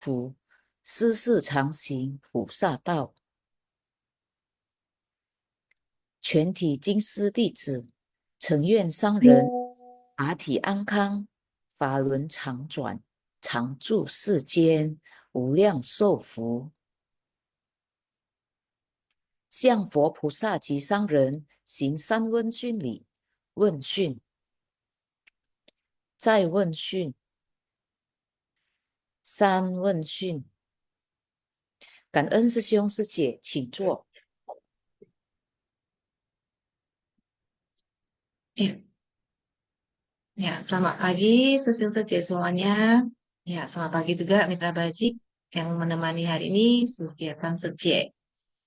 福，施世常行菩萨道。全体金丝弟子，诚愿上人法体安康，法轮常转，常住世间，无量寿福。向佛菩萨及商人行三问讯礼。问讯，再问讯，三问讯。感恩师兄师姐，请坐。Ya, ya, selamat pagi sesungguhnya semuanya. Ya, selamat pagi juga Mitra Bajik yang menemani hari ini Sufiatan Sece.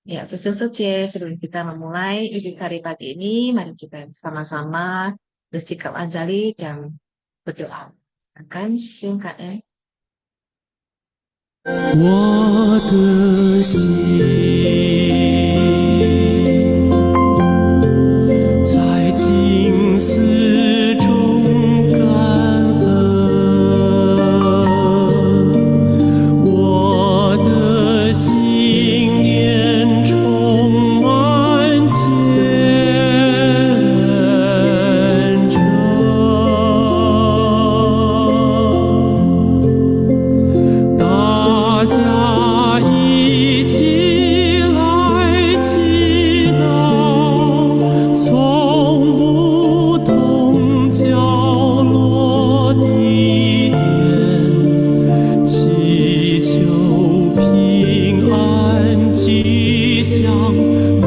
Ya, sesungguhnya sebelum kita memulai hari pagi ini, mari kita sama-sama bersikap anjali dan berdoa. Akan singkat 我的心在静思中感恩，我的心念充满虔诚。大家一起来祈祷，从不同角落地点，祈求平安吉祥满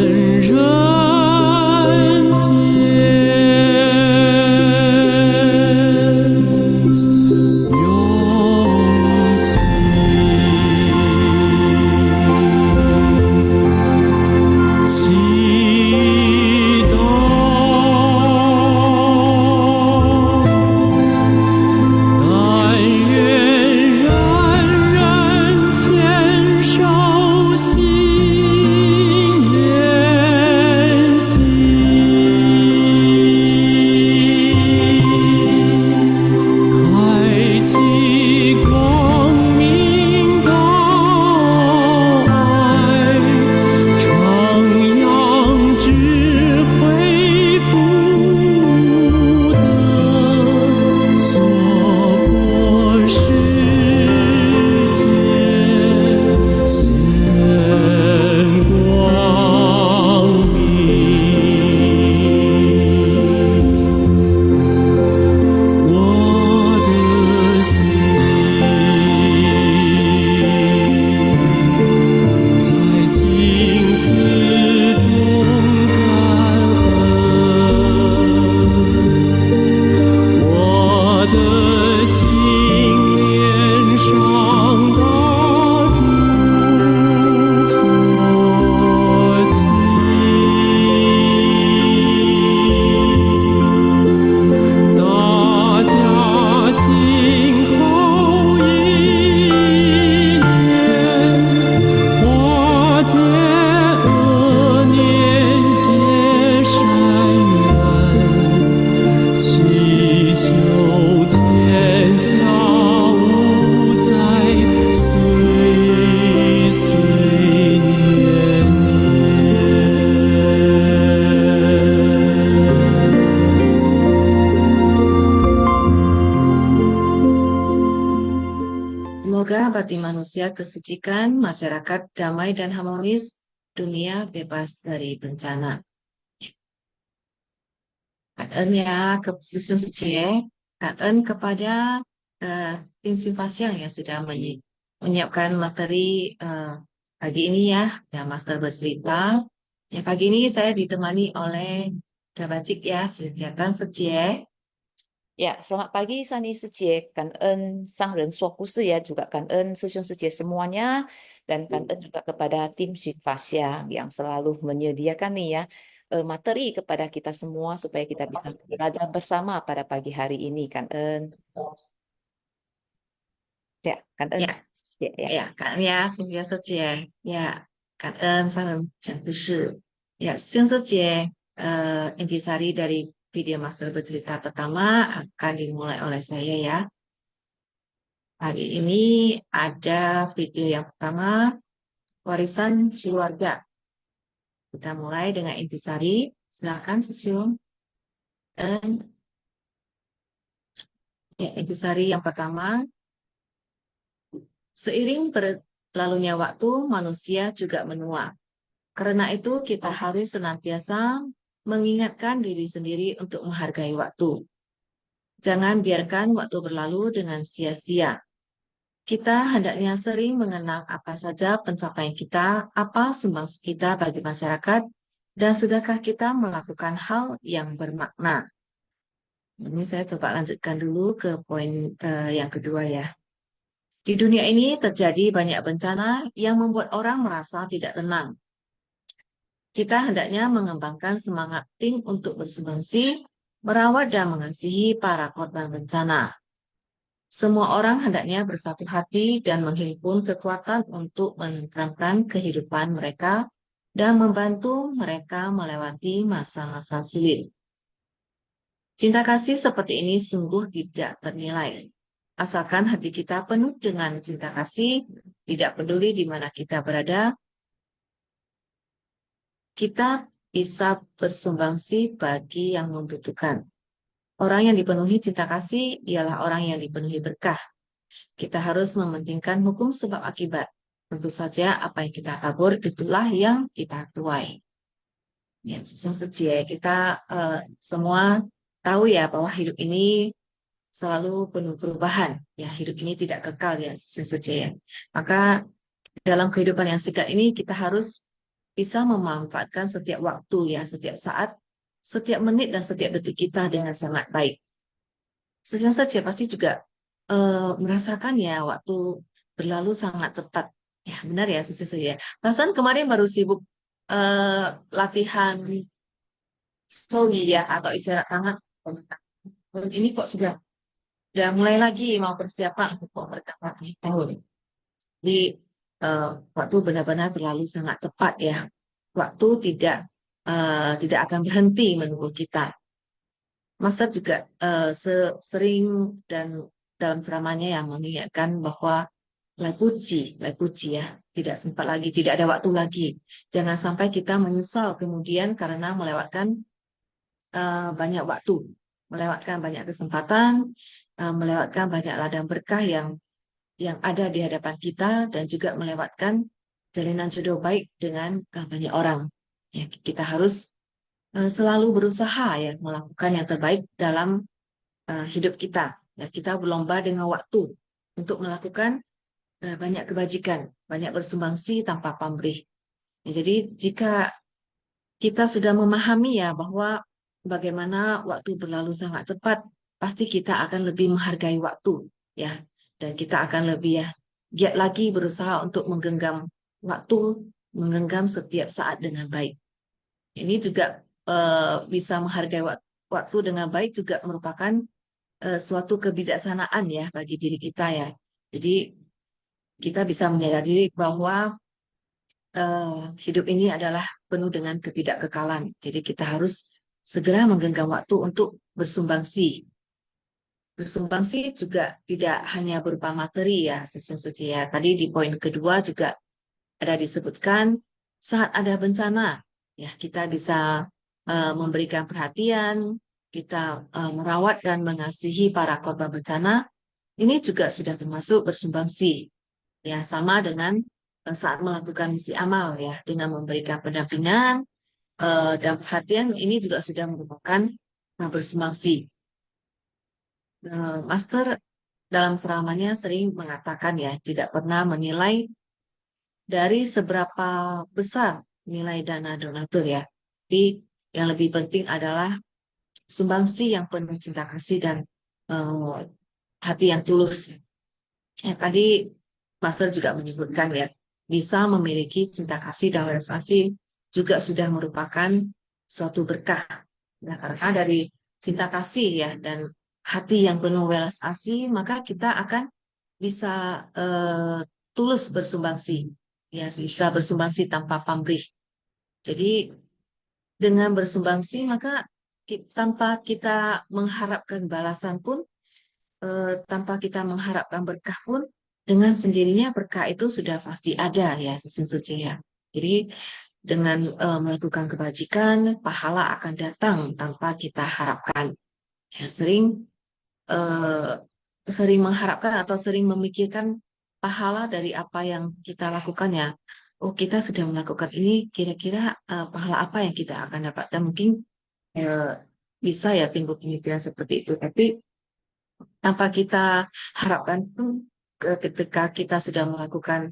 人间。用心祈祷，但愿人人坚守信言行，开启光明道爱，徜徉智慧福德，娑婆世界现光明。我的心在静思中感恩，我的心连上大诸佛心。大家心口一念，化解恶念，结善缘，祈求天下无灾，岁岁年Semoga bagi manusia kesucikan, masyarakat damai dan harmonis, dunia bebas dari bencana. Cảm ya ke Suci, cảm kepada tim Simpasyang yang sudah menyiapkan materi pagi ini ya, dan Master bercerita. Ya, pagi ini saya ditemani oleh Dabacik ya, Kegiatan Secie. Ya, selamat pagi Sani Sejie. 感恩上人说故事ya, juga 感恩师兄师姐 semuanya, dan 感恩juga kepada tim Syifasya yang selalu menyediakan nih ya materi kepada kita semua supaya kita bisa belajar bersama pada pagi hari ini. 感恩. Ya, 感恩 Ya, ya, ya. ya, cảm ya, Sylvia Secie. Ya, cảm ơn sang lần讲故事. Ya, Sylvia Secie, intisari dari video master bercerita pertama akan dimulai oleh saya ya. Hari ini ada video yang pertama, warisan keluarga. Kita mulai dengan intisari. Silakan Sisyong. Dan ya, intisari yang pertama, seiring berlalunya waktu, manusia juga menua. Karena itu kita harus senantiasa mengingatkan diri sendiri untuk menghargai waktu. Jangan biarkan waktu berlalu dengan sia-sia. Kita hendaknya sering mengenang apa saja pencapaian kita, apa sumbangsi kita bagi masyarakat, dan sudahkah kita melakukan hal yang bermakna. Ini saya coba lanjutkan dulu ke poin yang kedua ya. Di dunia ini terjadi banyak bencana yang membuat orang merasa tidak tenang. Kita hendaknya mengembangkan semangat tim untuk bersumbangsi, merawat dan mengasihi para korban bencana. Semua orang hendaknya bersatu hati dan menghimpun kekuatan untuk menenteramkan kehidupan mereka dan membantu mereka melewati masa-masa sulit. Cinta kasih seperti ini sungguh tidak ternilai. Asalkan hati kita penuh dengan cinta kasih, tidak peduli di mana kita berada, kita bisa bersumbangsi bagi yang membutuhkan. Orang yang dipenuhi cinta kasih ialah orang yang dipenuhi berkah. Kita harus mementingkan hukum sebab akibat. Tentu saja apa yang kita tabur itulah yang kita tuai. Ya, kita semua tahu ya bahwa hidup ini selalu penuh perubahan. Ya, hidup ini tidak kekal ya, ya. Maka dalam kehidupan yang singkat ini kita harus bisa memanfaatkan setiap waktu ya, setiap saat, setiap menit dan setiap detik kita dengan sangat baik. Saja pasti juga merasakan ya waktu berlalu sangat cepat. Ya, benar ya, ya. Perasaan kemarin baru sibuk latihan shogi ya atau isyarat tangan. Ini kok sudah mulai lagi mau persiapan untuk berkata tahun. Jadi waktu benar-benar berlalu sangat cepat ya. Waktu tidak akan berhenti menunggu kita. Master juga sering dan dalam ceramahnya yang mengingatkan bahwa lepuji ya, tidak sempat lagi, tidak ada waktu lagi. Jangan sampai kita menyesal kemudian karena melewatkan banyak waktu, melewatkan banyak kesempatan, melewatkan banyak ladang berkah yang ada di hadapan kita dan juga melewatkan jalinan jodoh baik dengan banyak orang. Ya, kita harus selalu berusaha ya melakukan yang terbaik dalam hidup kita. Ya, kita berlomba dengan waktu untuk melakukan banyak kebajikan, banyak bersumbangsi tanpa pamrih. Ya, jadi jika kita sudah memahami ya bahwa bagaimana waktu berlalu sangat cepat, pasti kita akan lebih menghargai waktu ya, dan kita akan lebih ya giat lagi berusaha untuk menggenggam waktu, menggenggam setiap saat dengan baik. Ini juga bisa menghargai waktu dengan baik juga merupakan suatu kebijaksanaan ya bagi diri kita ya. Jadi kita bisa menyadari bahwa hidup ini adalah penuh dengan ketidakkekalan. Jadi kita harus segera menggenggam waktu untuk bersumbangsi. Bersumbangsi juga tidak hanya berupa materi ya, sesuai. Tadi di poin kedua juga ada disebutkan saat ada bencana, ya kita bisa memberikan perhatian, kita merawat dan mengasihi para korban bencana. Ini juga sudah termasuk bersumbangsi, ya sama dengan saat melakukan misi amal ya, dengan memberikan pendampingan dan perhatian ini juga sudah merupakan bersumbangsi. Master dalam ceramahnya sering mengatakan ya, tidak pernah menilai dari seberapa besar nilai dana donatur ya. Tapi yang lebih penting adalah sumbangsi yang penuh cinta kasih dan hati yang tulus. Ya, tadi Master juga menyebutkan ya, bisa memiliki cinta kasih dan welas asih juga sudah merupakan suatu berkah. Nah, karena dari cinta kasih ya dan hati yang penuh welas asih, maka kita akan bisa tulus bersumbangsi, ya bisa bersumbangsi tanpa pamrih. Jadi dengan bersumbangsi maka tanpa kita mengharapkan balasan pun tanpa kita mengharapkan berkah pun, dengan sendirinya berkah itu sudah pasti ada ya sesungguhnya. Jadi dengan melakukan kebajikan, pahala akan datang tanpa kita harapkan. Ya, eh, sering mengharapkan atau sering memikirkan pahala dari apa yang kita lakukan ya. Oh, kita sudah melakukan ini, kira-kira pahala apa yang kita akan dapatkan? Mungkin eh, bisa ya timbul pemikiran seperti itu. Tapi tanpa kita harapkan pun ketika kita sudah melakukan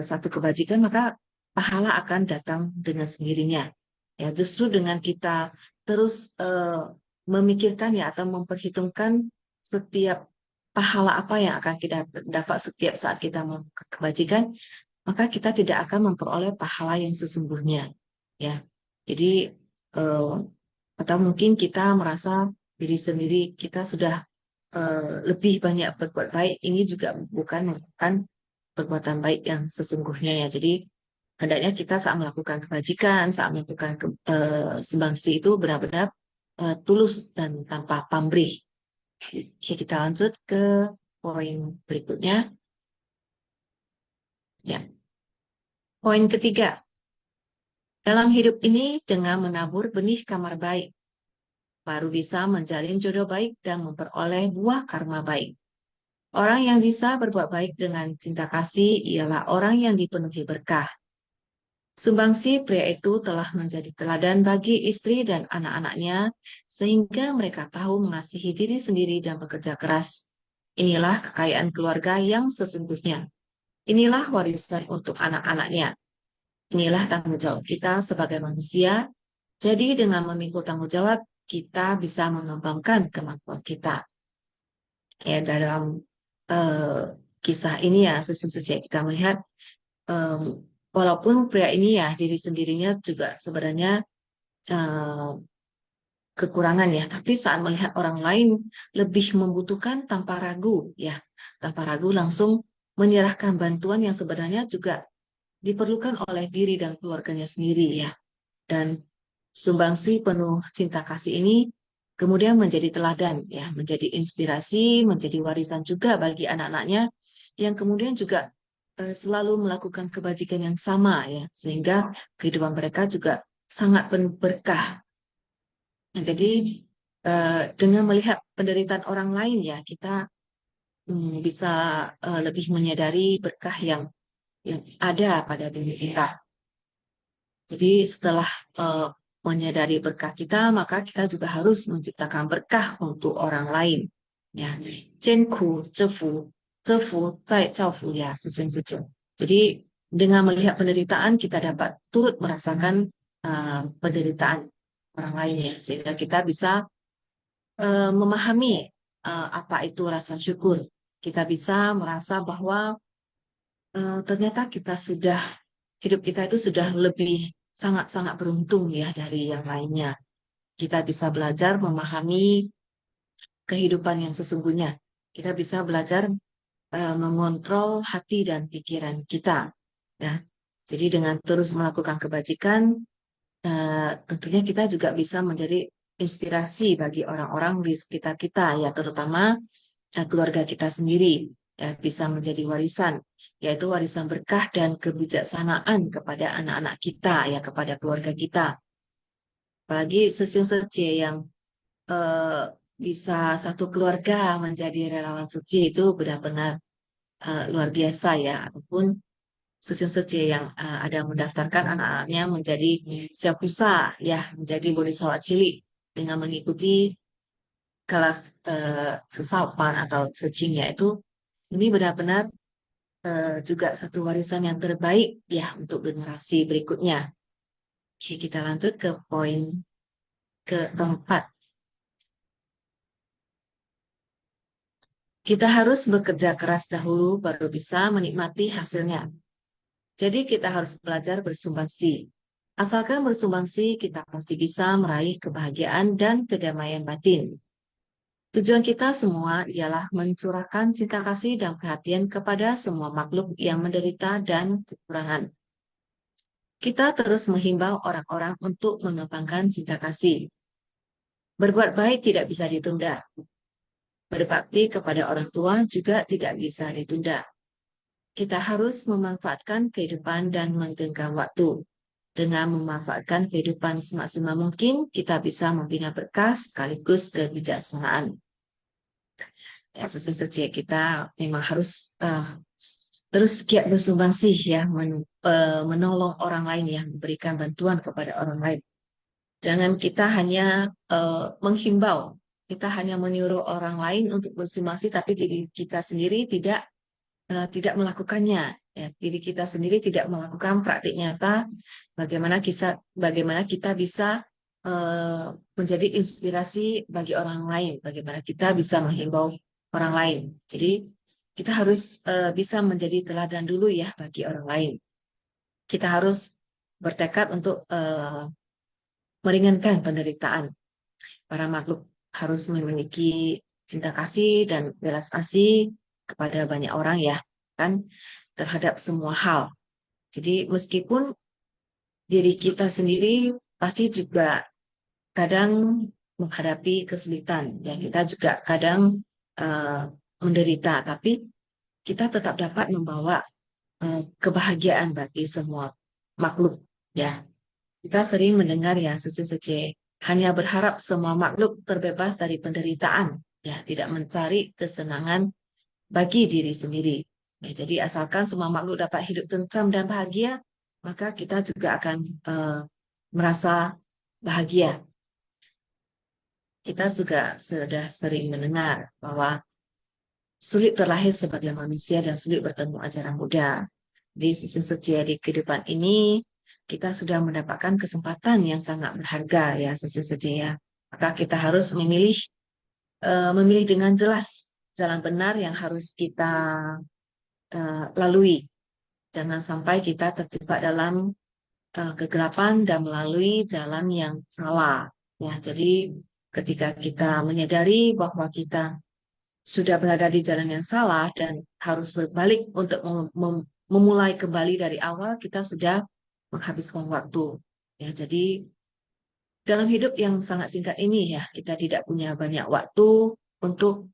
satu kebajikan, maka pahala akan datang dengan sendirinya. Ya, justru dengan kita terus memikirkan ya atau memperhitungkan setiap pahala apa yang akan kita dapat setiap saat kita melakukan kebajikan, maka kita tidak akan memperoleh pahala yang sesungguhnya. Ya, jadi eh, atau mungkin kita merasa diri sendiri kita sudah lebih banyak berbuat baik, ini juga bukan merupakan perbuatan baik yang sesungguhnya ya. Jadi hendaknya kita saat melakukan kebajikan, saat melakukan sumbangsi itu benar-benar tulus dan tanpa pamrih. Oke, kita lanjut ke poin berikutnya. Ya, poin ketiga. Dalam hidup ini dengan menabur benih kamar baik, baru bisa menjalin jodoh baik dan memperoleh buah karma baik. Orang yang bisa berbuat baik dengan cinta kasih ialah orang yang dipenuhi berkah. Sumbangsi pria itu telah menjadi teladan bagi istri dan anak-anaknya, sehingga mereka tahu mengasihi diri sendiri dan bekerja keras. Inilah kekayaan keluarga yang sesungguhnya. Inilah warisan untuk anak-anaknya. Inilah tanggung jawab kita sebagai manusia. Jadi dengan memikul tanggung jawab, kita bisa mengembangkan kemampuan kita. Ya, dalam kisah ini ya, sesungguhnya kita melihat em, walaupun pria ini ya diri sendirinya juga sebenarnya eh, kekurangan ya, tapi saat melihat orang lain lebih membutuhkan tanpa ragu ya, tanpa ragu langsung menyerahkan bantuan yang sebenarnya juga diperlukan oleh diri dan keluarganya sendiri ya. Dan sumbangsi penuh cinta kasih ini kemudian menjadi teladan ya, menjadi inspirasi, menjadi warisan juga bagi anak-anaknya yang kemudian juga selalu melakukan kebajikan yang sama ya, sehingga kehidupan mereka juga sangat penuh berkah. Nah, jadi dengan melihat penderitaan orang lain ya, kita bisa lebih menyadari berkah yang ada pada diri kita. Jadi setelah eh, menyadari berkah kita, maka kita juga harus menciptakan berkah untuk orang lain. Ya, 艰苦 zefu, zefu 在造福 ya, sesuai. Jadi dengan melihat penderitaan kita dapat turut merasakan penderitaan orang lain ya, sehingga kita bisa memahami apa itu rasa syukur. Kita bisa merasa bahwa ternyata hidup kita itu sudah lebih sangat-sangat beruntung ya dari yang lainnya. Kita bisa belajar memahami kehidupan yang sesungguhnya. Kita bisa belajar mengontrol hati dan pikiran kita. Ya. Jadi dengan terus melakukan kebajikan, tentunya kita juga bisa menjadi inspirasi bagi orang-orang di sekitar kita, ya terutama keluarga kita sendiri, ya, bisa menjadi warisan, yaitu warisan berkah dan kebijaksanaan kepada anak-anak kita, ya kepada keluarga kita. Apalagi sesiung suci yang eh, bisa satu keluarga menjadi relawan suci itu benar-benar luar biasa ya, ataupun sesiung suci yang ada mendaftarkan anak-anaknya menjadi siapusa, ya menjadi bodhisattva cilik dengan mengikuti kelas sesapan atau searchingnya itu, ini benar-benar juga satu warisan yang terbaik ya untuk generasi berikutnya. Oke, kita lanjut ke poin keempat. Kita harus bekerja keras dahulu baru bisa menikmati hasilnya. Jadi kita harus belajar bersumbangsi. Asalkan bersumbangsi, kita pasti bisa meraih kebahagiaan dan kedamaian batin. Tujuan kita semua ialah mencurahkan cinta kasih dan perhatian kepada semua makhluk yang menderita dan kekurangan. Kita terus menghimbau orang-orang untuk mengembangkan cinta kasih. Berbuat baik tidak bisa ditunda. Berbakti kepada orang tua juga tidak bisa ditunda. Kita harus memanfaatkan kehidupan dan menggenggam waktu. Dengan memanfaatkan kehidupan semaksimal mungkin, kita bisa membina berkah sekaligus kebijaksanaan. Ya, sesuai kita memang harus terus giat bersumbangsi ya, menolong orang lain ya, memberikan bantuan kepada orang lain. Jangan kita hanya menghimbau, kita hanya menyuruh orang lain untuk bersumbangsi, tapi diri kita sendiri tidak melakukannya. Ya, diri kita sendiri tidak melakukan praktik nyata. Bagaimana kita bisa menjadi inspirasi bagi orang lain. Bagaimana kita bisa menghimbau orang lain. Jadi kita harus bisa menjadi teladan dulu ya bagi orang lain. Kita harus bertekad untuk meringankan penderitaan. Para makhluk harus memiliki cinta kasih dan belas kasih kepada banyak orang ya, kan, terhadap semua hal. Jadi meskipun diri kita sendiri pasti juga kadang menghadapi kesulitan, ya kita juga kadang menderita, tapi kita tetap dapat membawa kebahagiaan bagi semua makhluk, ya. Kita sering mendengar ya sesi hanya berharap semua makhluk terbebas dari penderitaan, ya tidak mencari kesenangan bagi diri sendiri. Ya, jadi asalkan semua makhluk dapat hidup tentram dan bahagia, maka kita juga akan merasa bahagia. Kita juga sudah sering mendengar bahwa sulit terlahir sebagai manusia dan sulit bertemu ajaran Buddha. Di sisi di kehidupan ini, kita sudah mendapatkan kesempatan yang sangat berharga ya sesi ya. Maka kita harus memilih dengan jelas jalan benar yang harus kita lalui. Jangan sampai kita terjebak dalam kegelapan dan melalui jalan yang salah. Ya, jadi ketika kita menyadari bahwa kita sudah berada di jalan yang salah dan harus berbalik untuk memulai kembali dari awal, kita sudah menghabiskan waktu. Ya, jadi dalam hidup yang sangat singkat ini ya, kita tidak punya banyak waktu untuk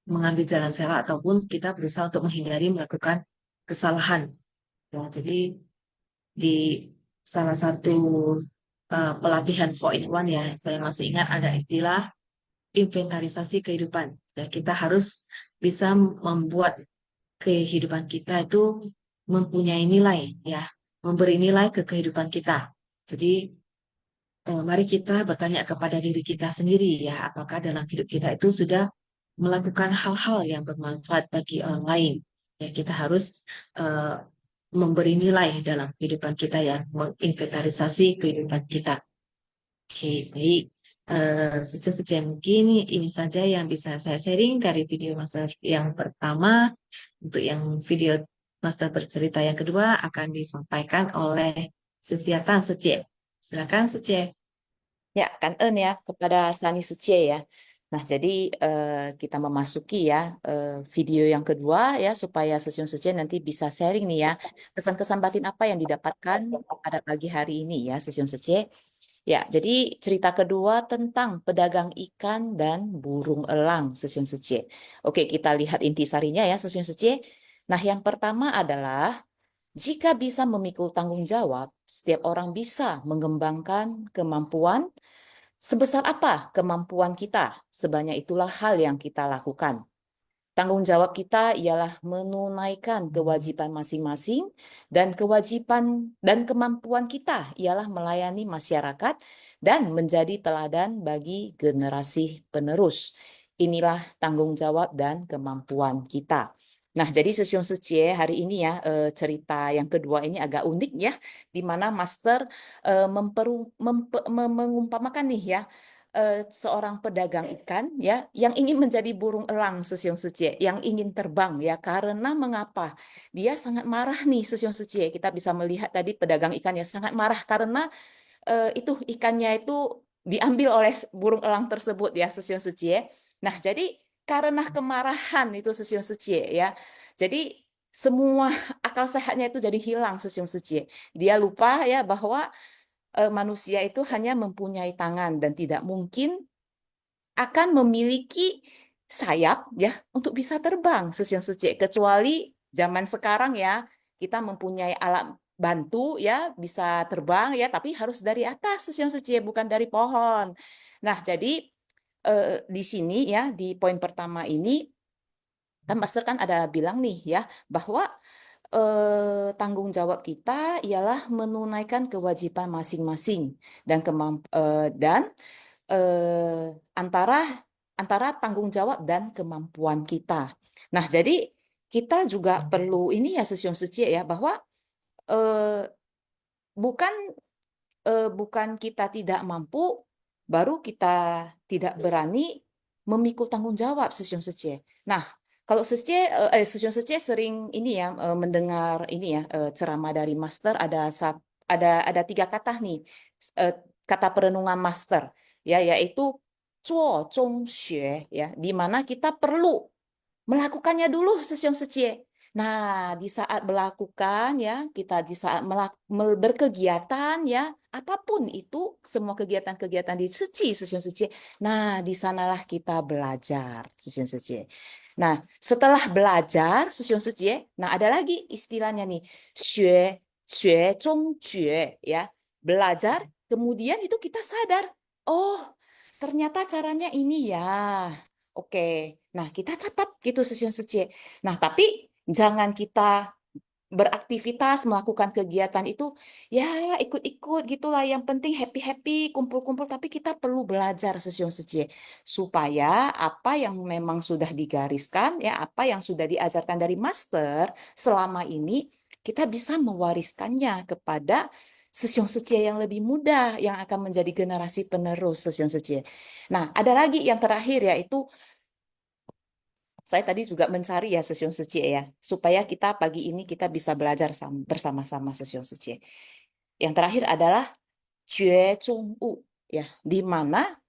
mengambil jalan salah ataupun kita berusaha untuk menghindari melakukan kesalahan. Ya, jadi di salah satu pelatihan 4-in-1 ya, saya masih ingat ada istilah inventarisasi kehidupan. Ya, kita harus bisa membuat kehidupan kita itu mempunyai nilai, ya, memberi nilai ke kehidupan kita. Jadi mari kita bertanya kepada diri kita sendiri ya, apakah dalam hidup kita itu sudah melakukan hal-hal yang bermanfaat bagi orang lain. Ya, kita harus memberi nilai dalam kehidupan kita ya, menginventarisasi kehidupan kita. Oke, baik. Sejauh mungkin ini saja yang bisa saya sharing dari video master yang pertama. Untuk yang video master bercerita yang kedua akan disampaikan oleh Sufiatan Secep. Silakan Secep. Ya, kangen ya kepada Sani Secie ya. Nah, jadi kita memasuki ya video yang kedua ya supaya Sesion Secie nanti bisa sharing nih ya kesan-kesan batin apa yang didapatkan pada pagi hari ini ya Sesion Secie. Ya, jadi cerita kedua tentang pedagang ikan dan burung elang Sesion Secie. Oke, kita lihat intisarinya ya Sesion Secie. Nah, yang pertama adalah jika bisa memikul tanggung jawab, setiap orang bisa mengembangkan kemampuan. Sebesar apa kemampuan kita, sebanyak itulah hal yang kita lakukan. Tanggung jawab kita ialah menunaikan kewajiban masing-masing dan kewajiban dan kemampuan kita ialah melayani masyarakat dan menjadi teladan bagi generasi penerus. Inilah tanggung jawab dan kemampuan kita. Nah, jadi Sesion Secie hari ini ya cerita yang kedua ini agak unik ya, di mana Master mengumpamakan nih ya seorang pedagang ikan ya yang ingin menjadi burung elang Sesion Secie, yang ingin terbang ya karena mengapa dia sangat marah nih Sesion Secie. Kita bisa melihat tadi pedagang ikan ya sangat marah karena itu ikannya itu diambil oleh burung elang tersebut ya Sesion Secie. Nah, jadi karena kemarahan itu Sesion Secie ya. Jadi semua akal sehatnya itu jadi hilang Sesion Secie. Dia lupa ya bahwa manusia itu hanya mempunyai tangan dan tidak mungkin akan memiliki sayap ya untuk bisa terbang Sesion Suci. Kecuali zaman sekarang ya kita mempunyai alat bantu ya bisa terbang ya tapi harus dari atas Sesion Suci bukan dari pohon. Nah, jadi di sini ya di poin pertama ini kan Master kan ada bilang nih ya bahwa tanggung jawab kita ialah menunaikan kewajiban masing-masing dan antara antara tanggung jawab dan kemampuan kita. Nah, jadi kita juga perlu ini ya Sesion Suci ya bahwa eh, bukan bukan kita tidak mampu, baru kita tidak berani memikul tanggung jawab Sesion Sece. Nah, kalau Sesion Sece sering ini ya mendengar ini ya ceramah dari Master ada tiga kata nih eh, kata perenungan Master ya yaitu Zuo Zhong Xue ya di mana kita perlu melakukannya dulu Sesion Secie. Nah, di saat melakukan ya, kita di saat berkegiatan ya, apapun itu, semua kegiatan-kegiatan di Seci, Sesion Seci. Nah, di sanalah kita belajar Sesion Seci. Nah, setelah belajar Sesion Seci, nah ada lagi istilahnya nih, xue, xue zhong jue ya. Belajar, kemudian itu kita sadar, oh, ternyata caranya ini ya. Oke, nah kita catat gitu Sesion Seci. Nah, tapi jangan kita beraktivitas, melakukan kegiatan itu ya ikut-ikut gitulah. Yang penting happy-happy, kumpul-kumpul. Tapi kita perlu belajar Sesion Seci supaya apa yang memang sudah digariskan, ya apa yang sudah diajarkan dari master selama ini, kita bisa mewariskannya kepada Sesion Seci yang lebih muda yang akan menjadi generasi penerus Sesion Seci. Nah, ada lagi yang terakhir yaitu saya tadi juga mencari ya Sesion Suci ya, supaya kita pagi ini kita bisa belajar bersama-sama Sesion Suci. Yang terakhir adalah Jue Zhong Wu, ya, di mana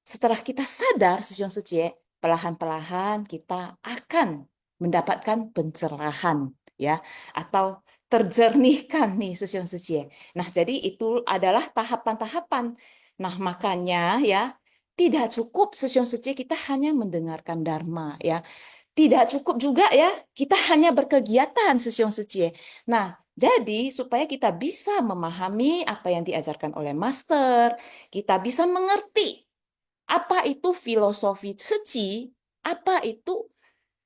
setelah kita sadar Sesion Suci, perlahan-perlahan kita akan mendapatkan pencerahan, ya, atau terjernihkan nih Sesion Suci. Nah, jadi itu adalah tahapan-tahapan. Nah, makanya ya, tidak cukup Sesion Suci kita hanya mendengarkan Dharma, ya. Tidak cukup juga ya, kita hanya berkegiatan Sesion Secie. Nah, jadi supaya kita bisa memahami apa yang diajarkan oleh master, kita bisa mengerti apa itu filosofi Seci, apa itu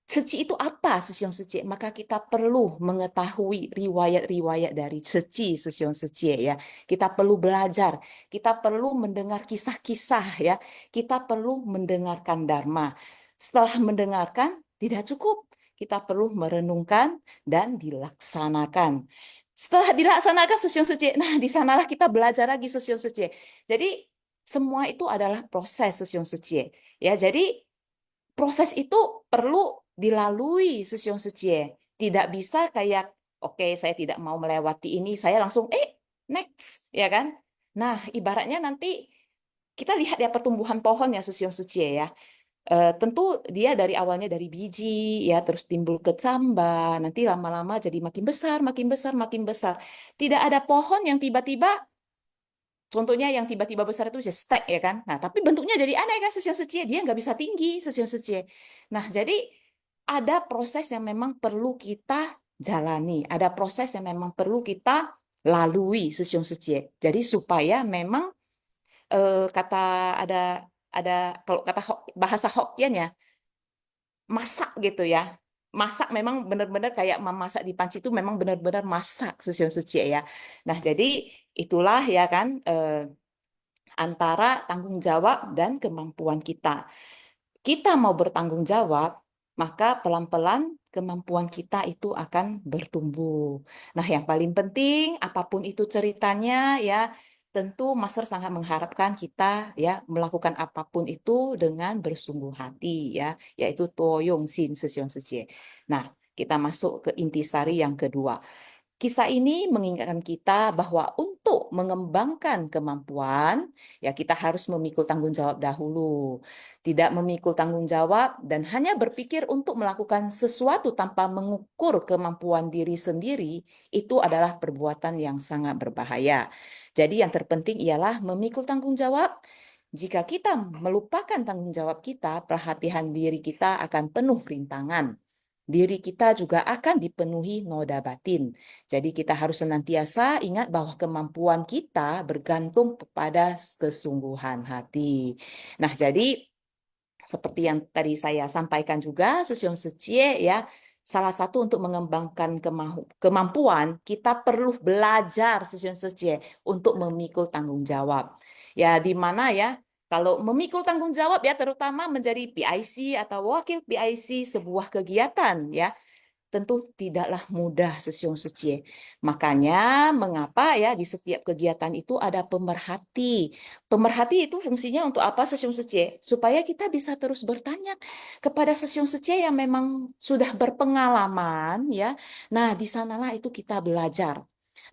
Seci itu apa Sesion Secie, maka kita perlu mengetahui riwayat-riwayat dari Seci Sesion Secie ya. Kita perlu belajar, kita perlu mendengar kisah-kisah ya, kita perlu mendengarkan Dharma. Setelah mendengarkan, tidak cukup. Kita perlu merenungkan dan dilaksanakan. Setelah dilaksanakan Sesion Secie, nah di sanalah kita belajar lagi Sesion Secie. Jadi semua itu adalah proses Sesion Secie. Ya, jadi proses itu perlu dilalui Sesion Secie. Tidak bisa kayak, oke, saya tidak mau melewati ini, saya langsung, next, ya kan? Nah, ibaratnya nanti kita lihat ya pertumbuhan pohon ya Sesion Secie ya. Tentu dia dari awalnya dari biji, ya terus timbul kecambah, nanti lama-lama jadi makin besar, makin besar, makin besar. Tidak ada pohon yang tiba-tiba contohnya yang tiba-tiba besar itu stack ya kan. Nah, tapi bentuknya jadi aneh kan Sesion Secie. Dia nggak bisa tinggi Sesion Secie. Nah, jadi ada proses yang memang perlu kita jalani. Ada proses yang memang perlu kita lalui Sesion Secie. Jadi supaya memang kata ada kalau kata bahasa Hokkien ya, masak gitu ya. Masak memang benar-benar kayak memasak di panci itu memang benar-benar masak Sesion Secie ya. Nah, jadi itulah ya kan antara tanggung jawab dan kemampuan kita. Kita mau bertanggung jawab, maka pelan-pelan kemampuan kita itu akan bertumbuh. Nah, yang paling penting, apapun itu ceritanya, ya, tentu Master sangat mengharapkan kita ya melakukan apapun itu dengan bersungguh hati, ya, yaitu Toyong Sin Sesion Secie. Nah, kita masuk ke intisari yang kedua. Kisah ini mengingatkan kita bahwa untuk mengembangkan kemampuan, ya kita harus memikul tanggung jawab dahulu. Tidak memikul tanggung jawab dan hanya berpikir untuk melakukan sesuatu tanpa mengukur kemampuan diri sendiri, itu adalah perbuatan yang sangat berbahaya. Jadi yang terpenting ialah memikul tanggung jawab. jika kita melupakan tanggung jawab kita, perhatian diri kita akan penuh rintangan. Diri kita juga akan dipenuhi noda batin. Jadi kita harus senantiasa ingat bahwa kemampuan kita bergantung kepada kesungguhan hati. Nah, jadi seperti yang tadi saya sampaikan juga, Sesyong Secie ya, salah satu untuk mengembangkan kemampuan, kita perlu belajar Sesyong Secie untuk memikul tanggung jawab. Ya, di mana ya, kalau memikul tanggung jawab ya, terutama menjadi PIC atau wakil PIC sebuah kegiatan ya, tentu tidaklah mudah Sesyong Secie. Makanya mengapa ya di setiap kegiatan itu ada pemerhati. Pemerhati itu fungsinya untuk apa Sesyong Secie? Supaya kita bisa terus bertanya kepada Sesyong Secie yang memang sudah berpengalaman ya. Nah, di sanalah itu kita belajar.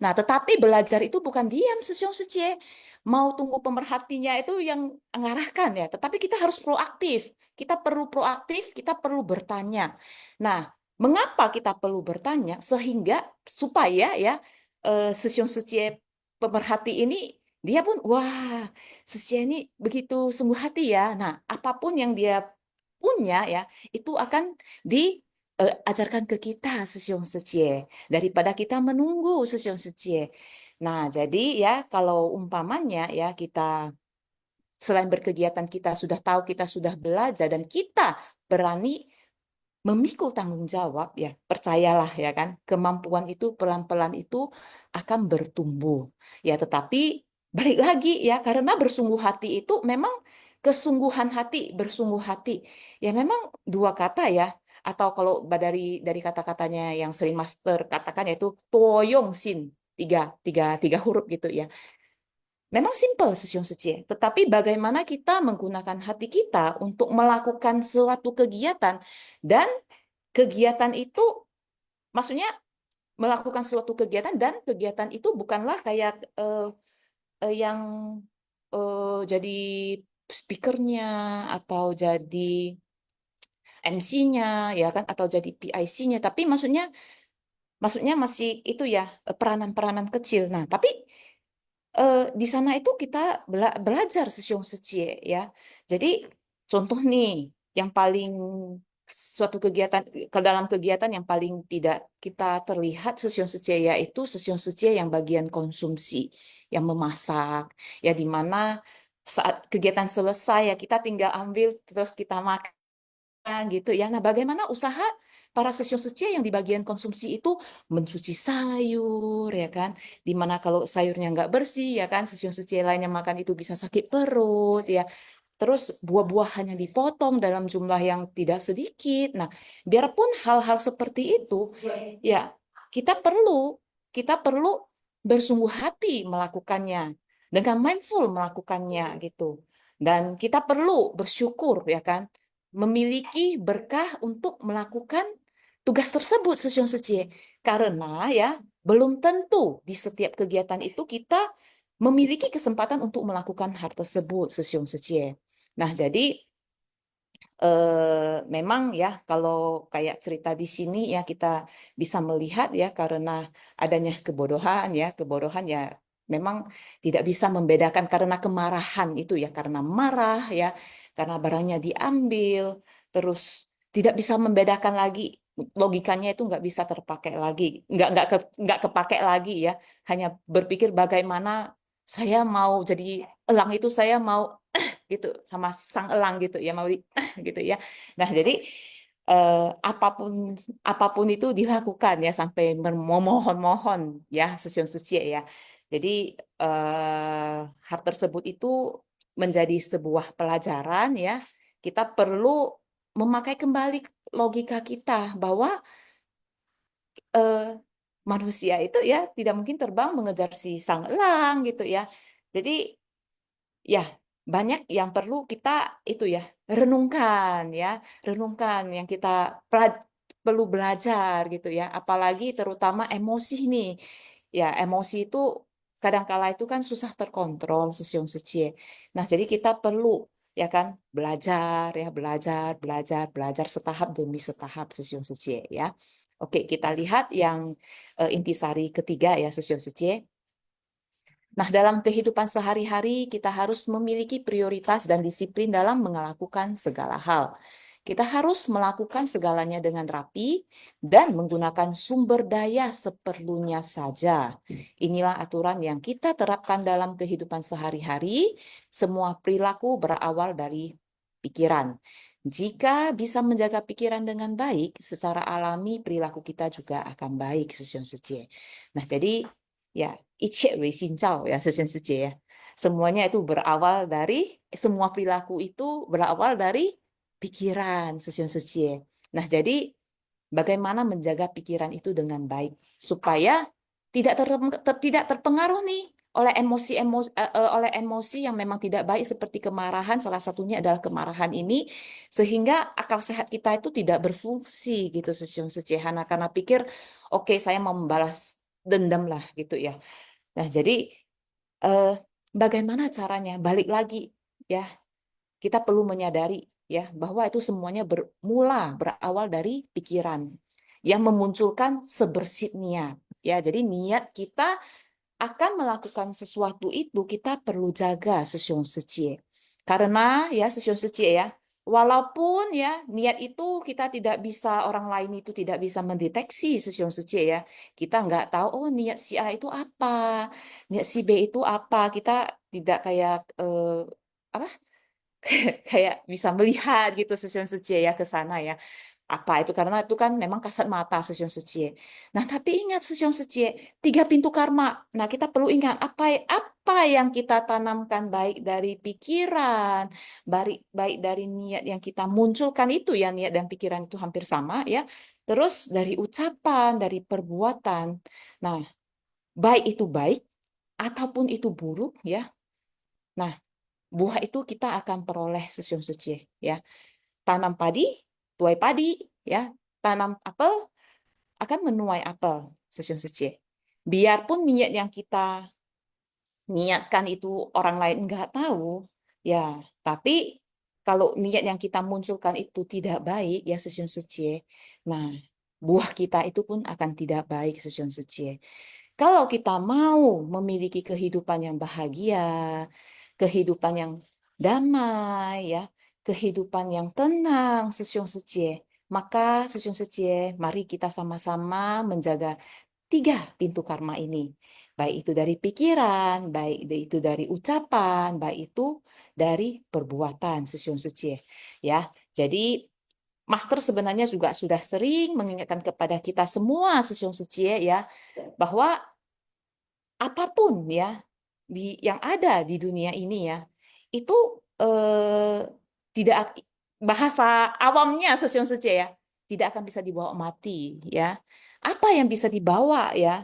Nah, tetapi belajar itu bukan diam Sesyong Secie. Mau tunggu pemerhatinya itu yang mengarahkan ya, tetapi kita harus proaktif. Kita perlu proaktif, kita perlu bertanya. Nah, mengapa kita perlu bertanya sehingga supaya ya Sesyong Secie pemerhati ini dia pun wah Secie ini begitu sungguh hati ya. Nah, apapun yang dia punya ya itu akan diajarkan ke kita Sesyong Secie daripada kita menunggu Sesyong Secie. Nah, jadi ya kalau umpamanya ya kita selain berkegiatan kita sudah tahu, kita sudah belajar dan kita berani memikul tanggung jawab ya percayalah ya kan kemampuan itu pelan-pelan itu akan bertumbuh ya tetapi balik lagi ya karena bersungguh hati itu memang kesungguhan hati bersungguh hati ya memang dua kata ya atau kalau dari kata-katanya yang sering master katakan yaitu toyong sin tiga huruf gitu ya memang simpel Sesyong Secie, tetapi bagaimana kita menggunakan hati kita untuk melakukan suatu kegiatan dan kegiatan itu maksudnya melakukan suatu kegiatan dan kegiatan itu bukanlah kayak yang jadi speakernya atau jadi MC-nya ya kan atau jadi PIC-nya tapi maksudnya masih itu ya peranan-peranan kecil. Nah, tapi di sana itu kita belajar Sesyong Secie ya. Jadi contoh nih yang paling suatu kegiatan ke dalam kegiatan yang paling tidak kita terlihat Sesyong Secie yaitu Sesyong Secie yang bagian konsumsi, yang memasak, ya di mana saat kegiatan selesai ya kita tinggal ambil terus kita makan gitu ya. Nah, bagaimana usaha para sosio yang di bagian konsumsi itu mencuci sayur ya kan? Dimana kalau sayurnya nggak bersih ya kan, sosio lainnya makan itu bisa sakit perut ya. Terus buah-buahannya dipotong dalam jumlah yang tidak sedikit. Nah, biarpun hal-hal seperti itu, ya kita perlu bersungguh hati melakukannya dengan mindful melakukannya gitu. Dan kita perlu bersyukur ya kan memiliki berkah untuk melakukan tugas tersebut Sesyong Secie. Karena ya belum tentu di setiap kegiatan itu kita memiliki kesempatan untuk melakukan hal tersebut Sesyong Secie. Nah, jadi memang ya kalau kayak cerita di sini ya kita bisa melihat ya karena adanya kebodohan ya memang tidak bisa membedakan karena kemarahan itu ya karena marah ya karena barangnya diambil terus tidak bisa membedakan lagi logikanya itu nggak bisa terpakai lagi nggak kepake lagi ya hanya berpikir bagaimana saya mau jadi elang itu saya mau gitu sama sang elang gitu ya mau gitu ya. Nah, jadi apapun apapun itu dilakukan ya sampai memohon-mohon ya Sesyong Secie ya. Jadi hal tersebut itu menjadi sebuah pelajaran ya. Kita perlu memakai kembali logika kita bahwa eh, manusia itu ya tidak mungkin terbang mengejar si sang elang gitu ya. Jadi ya, banyak yang perlu kita itu ya renungkan, renungkan yang kita perlu belajar gitu ya. Apalagi terutama emosi nih. Ya, emosi itu kadangkala itu kan susah terkontrol Sesyong Secie. Nah, jadi kita perlu ya kan belajar setahap demi setahap Sesyong Secie ya. Oke, kita lihat yang intisari ketiga ya Sesyong Secie. Nah, dalam kehidupan sehari-hari, kita harus memiliki prioritas dan disiplin dalam melakukan segala hal. Kita harus melakukan segalanya dengan rapi dan menggunakan sumber daya seperlunya saja. Inilah aturan yang kita terapkan dalam kehidupan sehari-hari. Semua perilaku berawal dari pikiran. Jika bisa menjaga pikiran dengan baik, secara alami perilaku kita juga akan baik, Sesion Secie. Nah, jadi ya, 一切为心造 ya, Sesion Secie ya. Semuanya itu berawal dari, semua perilaku itu berawal dari pikiran, Sesion Secie. Nah, jadi bagaimana menjaga pikiran itu dengan baik supaya tidak terpengaruh nih oleh emosi yang memang tidak baik seperti kemarahan, salah satunya adalah kemarahan ini, sehingga akal sehat kita itu tidak berfungsi gitu, Sesion Secie. Karena pikir oke, saya mau membalas dendam lah gitu ya. Nah, jadi eh, bagaimana caranya? Balik lagi ya, kita perlu menyadari ya bahwa itu semuanya berawal dari pikiran yang memunculkan sebersit niat. Ya, jadi niat kita akan melakukan sesuatu itu kita perlu jaga, Sesion Secie. Karena ya, Sesion Secie ya, walaupun ya niat itu kita tidak bisa, orang lain itu tidak bisa mendeteksi, Sesion Secie ya. Kita nggak tahu oh niat si A itu apa, niat si B itu apa. Kita tidak kayak apa? Kayak bisa melihat gitu, Sesion Secie ya, ke sana ya. Apa itu, karena itu kan memang kasat mata, Sesion Secie. Nah, tapi ingat, Sesion Secie, 3 pintu karma. Nah, kita perlu ingat apa yang kita tanamkan, baik dari pikiran, baik dari niat yang kita munculkan itu ya, niat dan pikiran itu hampir sama ya. Terus dari ucapan, dari perbuatan. Nah, baik itu baik ataupun itu buruk ya. Nah, buah itu kita akan peroleh, Sesion Secie ya. Tanam padi, tuai padi ya. Tanam apel akan menuai apel, Sesion Secie. Biarpun niat yang kita niatkan itu orang lain nggak tahu, ya, tapi kalau niat yang kita munculkan itu tidak baik, ya, Sesion Secie, nah, buah kita itu pun akan tidak baik, Sesion Secie. Kalau kita mau memiliki kehidupan yang bahagia, kehidupan yang damai, ya, kehidupan yang tenang, Sesion Secie, maka Sesion Secie, mari kita sama-sama menjaga 3 pintu karma ini. Baik itu dari pikiran, baik itu dari ucapan, baik itu dari perbuatan, Sesion Secie. Ya, jadi Master sebenarnya juga sudah sering mengingatkan kepada kita semua, Sesion Secie ya, bahwa apapun ya yang ada di dunia ini ya, itu eh, tidak, bahasa awamnya, Sesion Secie ya, tidak akan bisa dibawa mati ya. Apa yang bisa dibawa ya,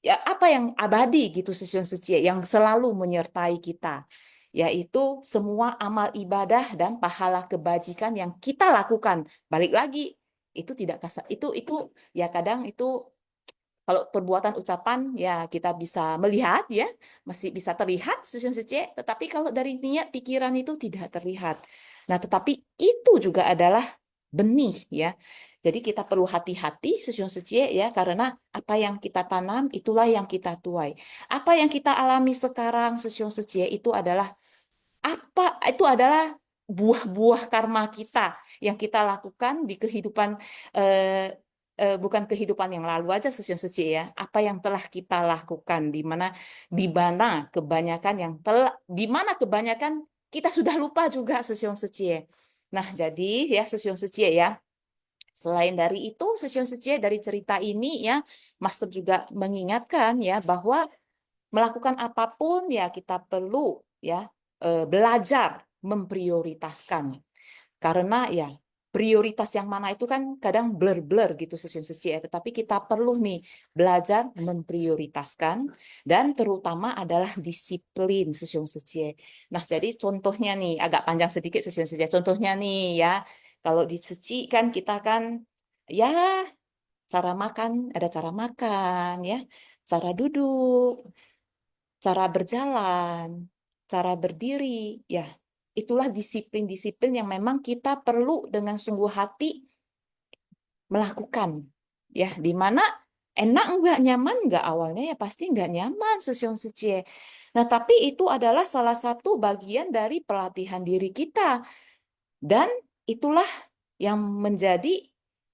ya apa yang abadi gitu, Sesion Secie, yang selalu menyertai kita, yaitu semua amal ibadah dan pahala kebajikan yang kita lakukan. Balik lagi, itu tidak kasar, itu ya kadang itu kalau perbuatan ucapan ya kita bisa melihat ya, masih bisa terlihat, Sesion Secie, tetapi kalau dari niat pikiran itu tidak terlihat. Nah, tetapi itu juga adalah benih ya. Jadi kita perlu hati-hati, Sesion Secie ya, karena apa yang kita tanam itulah yang kita tuai. Apa yang kita alami sekarang, Sesion Secie, itu adalah buah-buah karma kita yang kita lakukan di kehidupan, eh, bukan kehidupan yang lalu aja, Sesion Secie ya. Apa yang telah kita lakukan, di mana kebanyakan kita sudah lupa juga, Sesion Secie. Nah, jadi ya, Sesion Secie ya. Selain dari itu, Sesion Secie, dari cerita ini ya, Master juga mengingatkan ya bahwa melakukan apapun ya kita perlu ya belajar memprioritaskan. Karena ya prioritas yang mana itu kan kadang blur-blur gitu, Sesion Secie ya. Tetapi kita perlu nih belajar memprioritaskan, dan terutama adalah disiplin, Sesion Secie. Nah, jadi contohnya nih agak panjang sedikit, Sesion Secie. Contohnya nih ya, kalau di suci kan kita kan ya ada cara makan ya, cara duduk, cara berjalan, cara berdiri, ya, itulah disiplin-disiplin yang memang kita perlu dengan sungguh hati melakukan, ya, di mana Enak nggak, nyaman nggak? Awalnya ya pasti nggak nyaman, Sesion Setie. Nah, tapi itu adalah salah satu bagian dari pelatihan diri kita. Dan itulah yang menjadi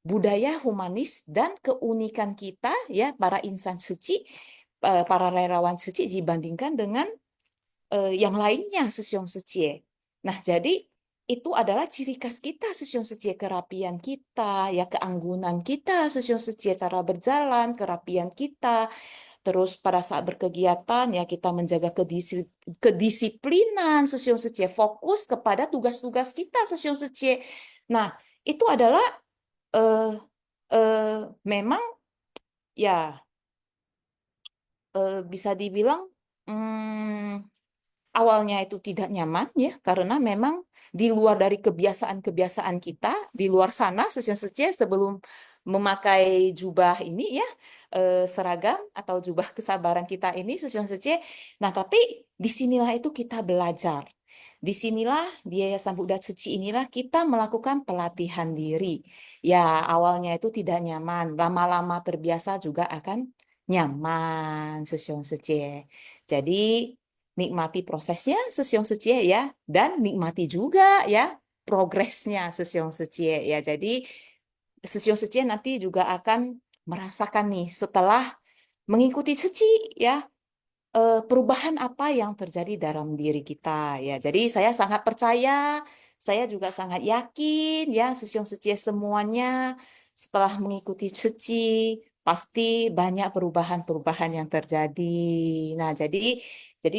budaya humanis dan keunikan kita, ya, para insan suci, para relawan suci dibandingkan dengan yang lainnya, Sesion Setie. Nah, jadi itu adalah ciri khas kita, Sesion Setie, kerapian kita, ya, keanggunan kita, Sesion Setie, cara berjalan, kerapian kita. Terus pada saat berkegiatan, ya, kita menjaga kedisiplinan, Sesion Setie, fokus kepada tugas-tugas kita, Sesion Setie. Nah, itu adalah eh, memang, ya, bisa dibilang, hmm, awalnya itu tidak nyaman, ya, karena memang di luar dari kebiasaan-kebiasaan kita di luar sana, Sesion Setie, sebelum memakai jubah ini, ya, seragam atau jubah kesabaran kita ini, Sesion Setie. Nah, tapi disinilah itu kita belajar. Disinilah di Yayasan Buddha Suci inilah kita melakukan pelatihan diri. Ya, awalnya itu tidak nyaman, lama-lama terbiasa juga akan nyaman, Sesion Setie. Jadi nikmati prosesnya, Sesion Setie, ya, dan nikmati juga, ya, progresnya, Sesion Setie, ya. Jadi Sesion Setie nanti juga akan merasakan nih setelah mengikuti Suci, ya, perubahan apa yang terjadi dalam diri kita, ya. Jadi saya sangat percaya, saya juga sangat yakin, ya, Sesion Setie semuanya setelah mengikuti Suci pasti banyak perubahan-perubahan yang terjadi. Nah, jadi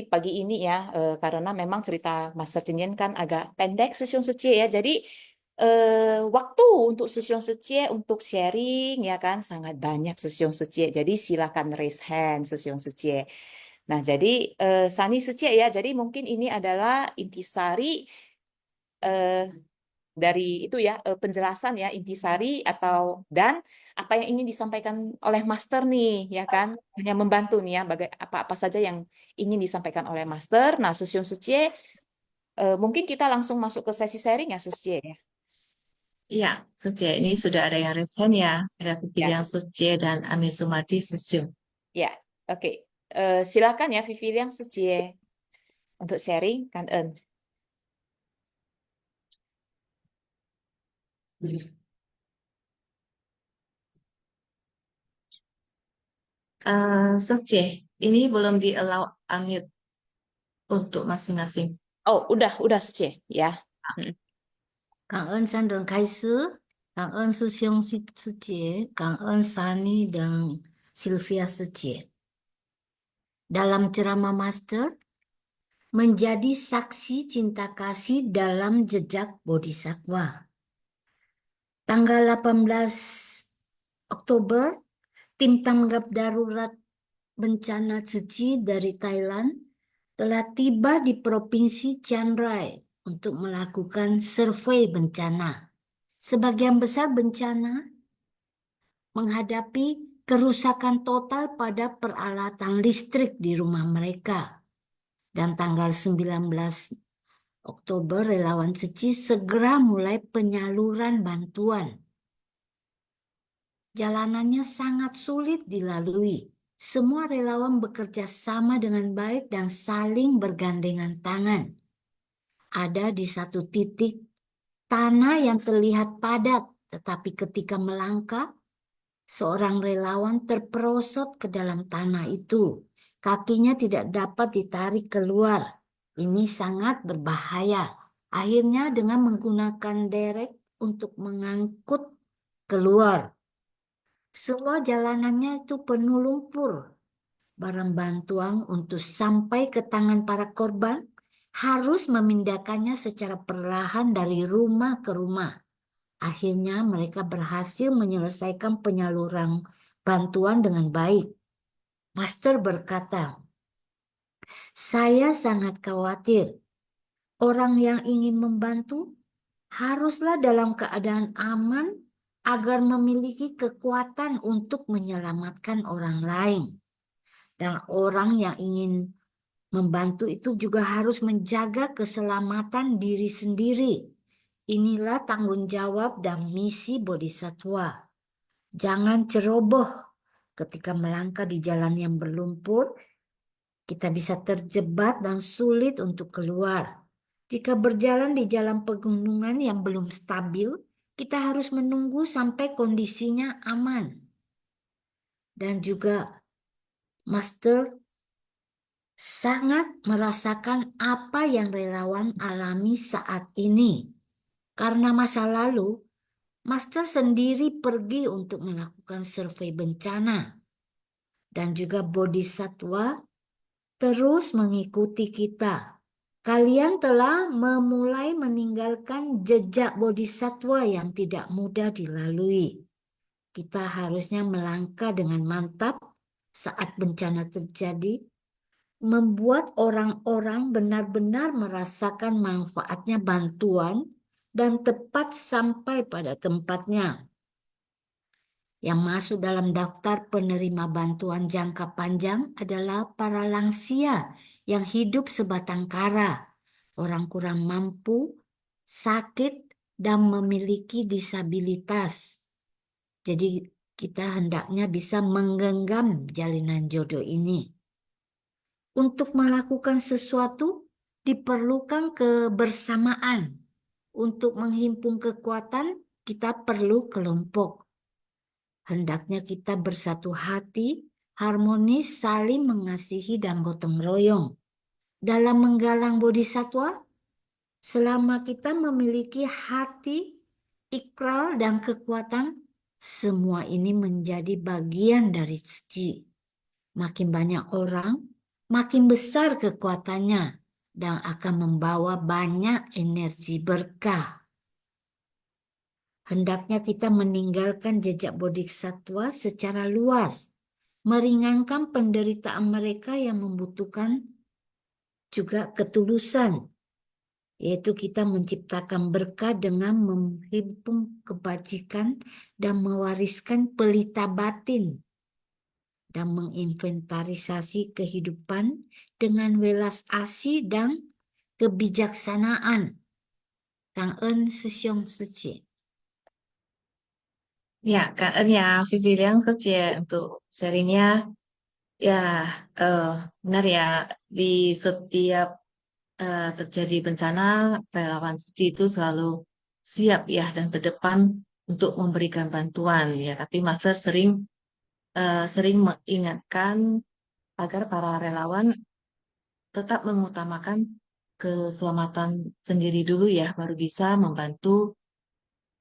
pagi ini, ya, karena memang cerita Master Cenyen kan agak pendek, Sesion Setie, ya. Jadi waktu untuk Sesion Setie untuk sharing, ya kan, sangat banyak, Sesion Setie. Jadi silakan raise hand, Sesion Setie. Nah, jadi Sani Setie, ya. Jadi mungkin ini adalah intisari eh, dari itu, ya, penjelasan, ya, intisari atau dan apa yang ingin disampaikan oleh Master nih, ya kan, hanya membantu nih, ya, apa-apa saja yang ingin disampaikan oleh Master. Nah, Sesion Setie, mungkin kita langsung masuk ke sesi sharing, ya, Sesie, ya. Iya, Sece, ini sudah ada yang resign ya. Ada Ya, Vivian Sece dan Ami Sumati Sesium. ya, oke. Silakan, ya, Vivi yang Sesie untuk sharing, kan En. Sece, ini belum di-allow unmute untuk masing-masing. Oh, udah Sesie, ya. Mm. 感恩三人开始，感恩师兄师姐，感恩 Sani dan Sylvia 师姐。Dalam ceramah Master, menjadi saksi cinta kasih dalam jejak Bodhisattva. Tanggal 18 Oktober, tim tanggap darurat bencana suci dari Thailand telah tiba di Provinsi Chiang Rai untuk melakukan survei bencana. Sebagian besar bencana menghadapi kerusakan total pada peralatan listrik di rumah mereka. Dan tanggal 19 Oktober, relawan suci segera mulai penyaluran bantuan. Jalanannya sangat sulit dilalui. Semua relawan bekerja sama dengan baik dan saling bergandengan tangan. Ada di satu titik tanah yang terlihat padat, tetapi ketika melangkah, seorang relawan terperosot ke dalam tanah itu. Kakinya tidak dapat ditarik keluar. Ini sangat berbahaya. Akhirnya dengan menggunakan derek untuk mengangkut keluar. Semua jalanannya itu penuh lumpur. Barang bantuan untuk sampai ke tangan para korban harus memindahkannya secara perlahan dari rumah ke rumah. Akhirnya mereka berhasil menyelesaikan penyaluran bantuan dengan baik. Master berkata, saya sangat khawatir. Orang yang ingin membantu haruslah dalam keadaan aman agar memiliki kekuatan untuk menyelamatkan orang lain. Dan orang yang ingin membantu itu juga harus menjaga keselamatan diri sendiri. Inilah tanggung jawab dan misi Bodhisattva. Jangan ceroboh Ketika melangkah di jalan yang berlumpur, kita bisa terjebak dan sulit untuk keluar. Jika berjalan di jalan pegunungan yang belum stabil, kita harus menunggu sampai kondisinya aman. Dan juga Master sangat merasakan apa yang relawan alami saat ini. Karena masa lalu, Master sendiri pergi untuk melakukan survei bencana. Dan juga Bodhisattva terus mengikuti kita. Kalian telah memulai meninggalkan jejak Bodhisattva yang tidak mudah dilalui. Kita harusnya melangkah dengan mantap saat bencana terjadi, membuat orang-orang benar-benar merasakan manfaatnya bantuan dan tepat sampai pada tempatnya. Yang masuk dalam daftar penerima bantuan jangka panjang adalah para lansia yang hidup sebatang kara, orang kurang mampu, sakit, dan memiliki disabilitas. Jadi kita hendaknya bisa menggenggam jalinan jodoh ini. Untuk melakukan sesuatu diperlukan kebersamaan. Untuk menghimpun kekuatan kita perlu kelompok. Hendaknya kita bersatu hati, harmonis, saling mengasihi dan gotong royong. Dalam menggalang bodhisattva, selama kita memiliki hati, ikrar, dan kekuatan, semua ini menjadi bagian dari suci. Makin banyak orang, makin besar kekuatannya, dan akan membawa banyak energi berkah. Hendaknya kita meninggalkan jejak bodhisattva secara luas, meringankan penderitaan mereka yang membutuhkan juga ketulusan, yaitu kita menciptakan berkah dengan menghimpun kebajikan dan mewariskan pelita batin dan menginventarisasi kehidupan dengan welas asih dan kebijaksanaan. Kang En Sisyong Suci. Ya, Kak En ya, Vivi Liang Secie untuk serinya. Ya, eh, benar ya, di setiap terjadi bencana, relawan suci itu selalu siap ya dan terdepan untuk memberikan bantuan ya. Tapi Master sering mengingatkan agar para relawan tetap mengutamakan keselamatan sendiri dulu ya, baru bisa membantu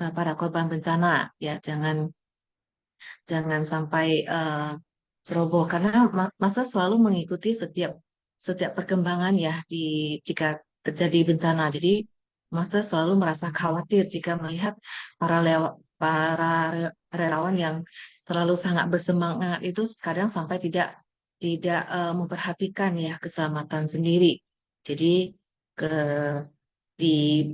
para korban bencana ya. Jangan sampai ceroboh karena Master selalu mengikuti setiap perkembangan ya jika terjadi bencana. Jadi Master selalu merasa khawatir jika melihat para relawan yang terlalu sangat bersemangat itu kadang sampai tidak memperhatikan ya keselamatan sendiri. Jadi ke di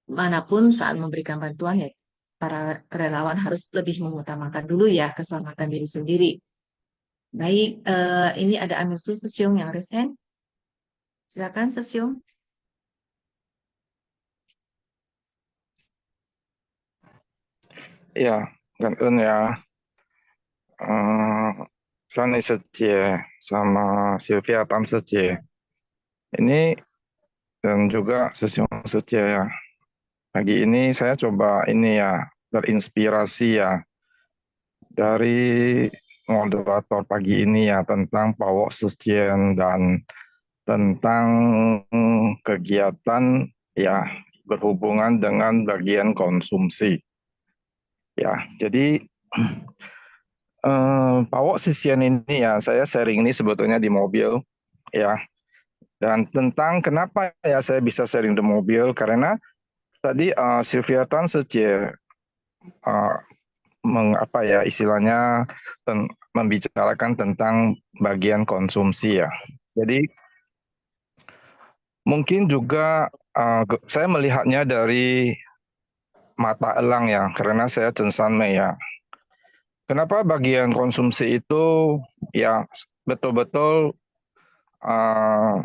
manapun saat memberikan bantuan ya para relawan harus lebih mengutamakan dulu ya keselamatan diri sendiri. Baik, ini ada Amisu Sesyong yang resen. Silakan Sesyong. Ya, Ganun ya. Eh, Sunny Setie sama Sylvia Tan Setie. Ini dan juga Susyong Setie ya. Pagi ini saya coba ini ya, terinspirasi ya dari moderator pagi ini ya tentang Pawok Sesien dan tentang kegiatan ya berhubungan dengan bagian konsumsi. Ya, jadi Pawok Sesien ini ya saya sharing ini sebetulnya di mobil ya. Dan tentang kenapa ya saya bisa sharing di mobil karena tadi Sylvia Tan Setie mengapa ya istilahnya membicarakan tentang bagian konsumsi ya. Jadi mungkin juga saya melihatnya dari mata elang ya, karena saya censanme ya. Kenapa bagian konsumsi itu ya betul-betul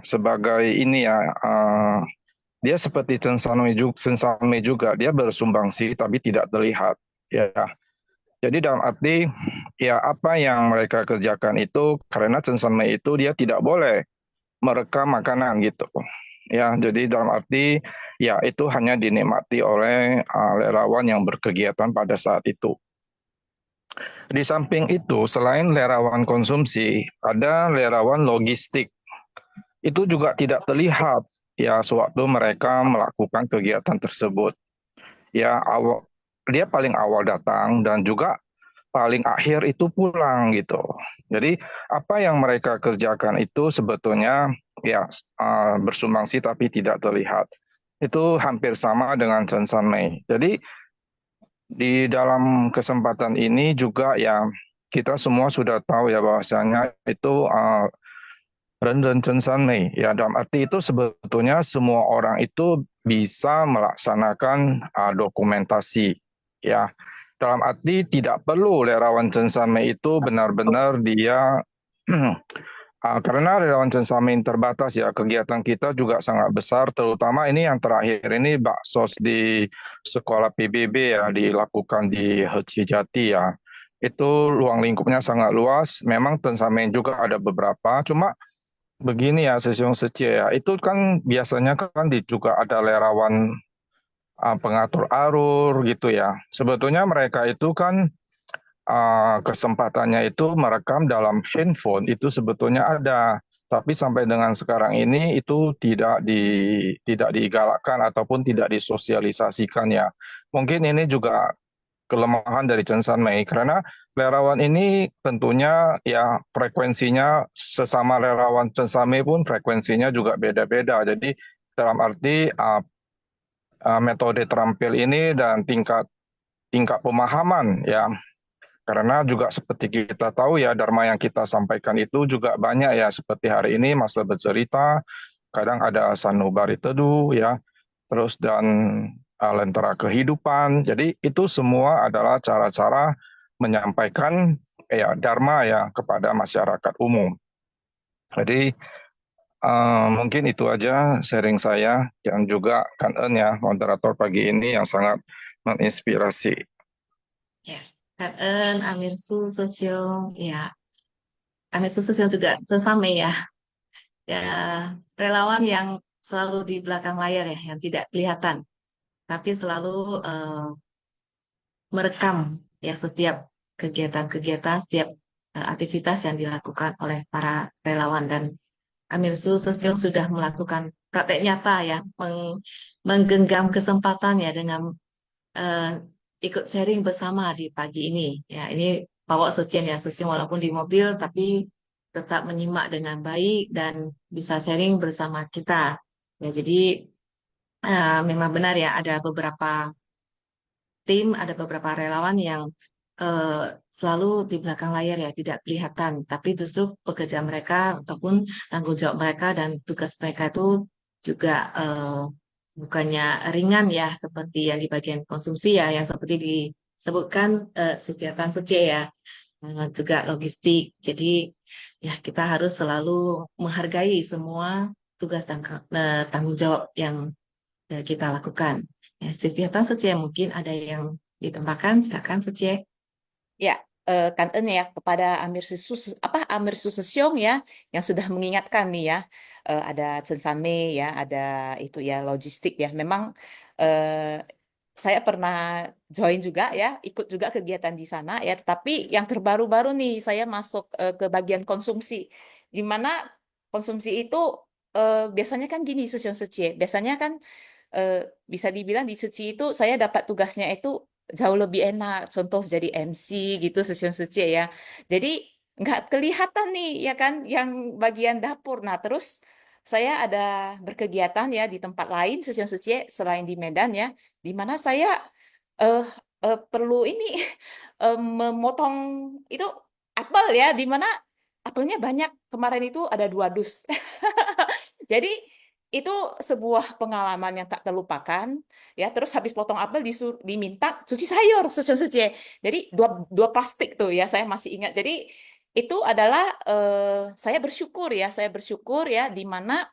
sebagai ini ya, dia seperti censanme juga, dia bersumbangsi tapi tidak terlihat ya. Jadi dalam arti ya apa yang mereka kerjakan itu karena Chen Sanmei itu dia tidak boleh merekam makanan gitu. Ya, jadi dalam arti ya itu hanya dinikmati oleh relawan yang berkegiatan pada saat itu. Di samping itu, selain lerawan konsumsi, ada lerawan logistik. Itu juga tidak terlihat ya sewaktu mereka melakukan kegiatan tersebut. Ya, dia paling awal datang dan juga paling akhir itu pulang gitu. Jadi apa yang mereka kerjakan itu sebetulnya ya bersumbangsi tapi tidak terlihat. Itu hampir sama dengan Chen Sanmei. Jadi di dalam kesempatan ini juga ya kita semua sudah tahu ya bahwasanya itu Ren Chen Sanmei ya dalam arti itu sebetulnya semua orang itu bisa melaksanakan dokumentasi ya dalam arti tidak perlu relawan Chen Sanmei itu benar-benar dia karena relawan Chen Sanmei terbatas ya kegiatan kita juga sangat besar terutama ini yang terakhir ini baksos di sekolah PBB ya dilakukan di Heci Jati ya itu ruang lingkupnya sangat luas memang Chen Sanmei juga ada beberapa cuma begini ya Sesiong Secie ya itu kan biasanya kan juga ada lerawan pengatur alur gitu ya sebetulnya mereka itu kan kesempatannya itu merekam dalam handphone itu sebetulnya ada, tapi sampai dengan sekarang ini itu tidak digalakkan ataupun tidak disosialisasikan ya. Mungkin ini juga kelemahan dari Chen Sanmei karena relawan ini tentunya ya frekuensinya sesama relawan Chen Sanmei pun frekuensinya juga beda-beda. Jadi dalam arti metode terampil ini dan tingkat tingkat pemahaman ya karena juga seperti kita tahu ya, Dharma yang kita sampaikan itu juga banyak ya, seperti hari ini Masa Bercerita, kadang ada Sanubari Teduh ya, terus dan Lentera Kehidupan. Jadi itu semua adalah cara-cara menyampaikan ya Dharma ya kepada masyarakat umum. Jadi mungkin itu aja sharing saya dan juga Kan En ya, moderator pagi ini yang sangat menginspirasi. Ya, Kak En, Amirsu, Sesyong, ya, Amirsu, Sesyong juga sesama ya. Ya, relawan yang selalu di belakang layar ya, yang tidak kelihatan, tapi selalu merekam ya setiap kegiatan-kegiatan, setiap aktivitas yang dilakukan oleh para relawan dan Amirsu Sesyong sudah melakukan praktek nyata ya, menggenggam kesempatan ya dengan eh, ikut sharing bersama di pagi ini. Ya, ini bawa Secien ya, Secien walaupun di mobil tapi tetap menyimak dengan baik dan bisa sharing bersama kita. Ya, jadi memang benar ya ada beberapa tim, ada beberapa relawan yang eh, selalu di belakang layar ya, tidak kelihatan, tapi justru pekerjaan mereka ataupun tanggung jawab mereka dan tugas mereka itu juga bukannya ringan ya, seperti yang di bagian konsumsi ya, yang seperti disebutkan Supiatan Sece ya, juga logistik. Jadi ya kita harus selalu menghargai semua tugas dan tanggung jawab yang kita lakukan. Ya, Supiatan Sece mungkin ada yang ditambahkan, silakan Sece. Ya, Kan En ya kepada Amir Susesyong ya yang sudah mengingatkan nih ya ada Chen Sanmei ya ada itu ya logistik ya memang eh, saya pernah join juga ya ikut juga kegiatan di sana ya tapi yang terbaru-baru nih saya masuk ke bagian konsumsi di mana konsumsi itu biasanya kan gini Sesyong Secie biasanya kan eh, bisa dibilang di Suci itu saya dapat tugasnya itu jauh lebih enak. Contoh jadi MC gitu session Suci ya. Jadi nggak kelihatan nih ya kan yang bagian dapur. Nah terus saya ada berkegiatan ya di tempat lain session Suci selain di Medan ya, di mana saya eh perlu ini memotong itu apel ya, di mana apelnya banyak. Kemarin itu ada 2 dus. Jadi itu sebuah pengalaman yang tak terlupakan ya. Terus habis potong apel diminta cuci sayur sesuai. Jadi dua plastik tuh ya saya masih ingat. Jadi itu adalah saya bersyukur ya. Saya bersyukur ya di mana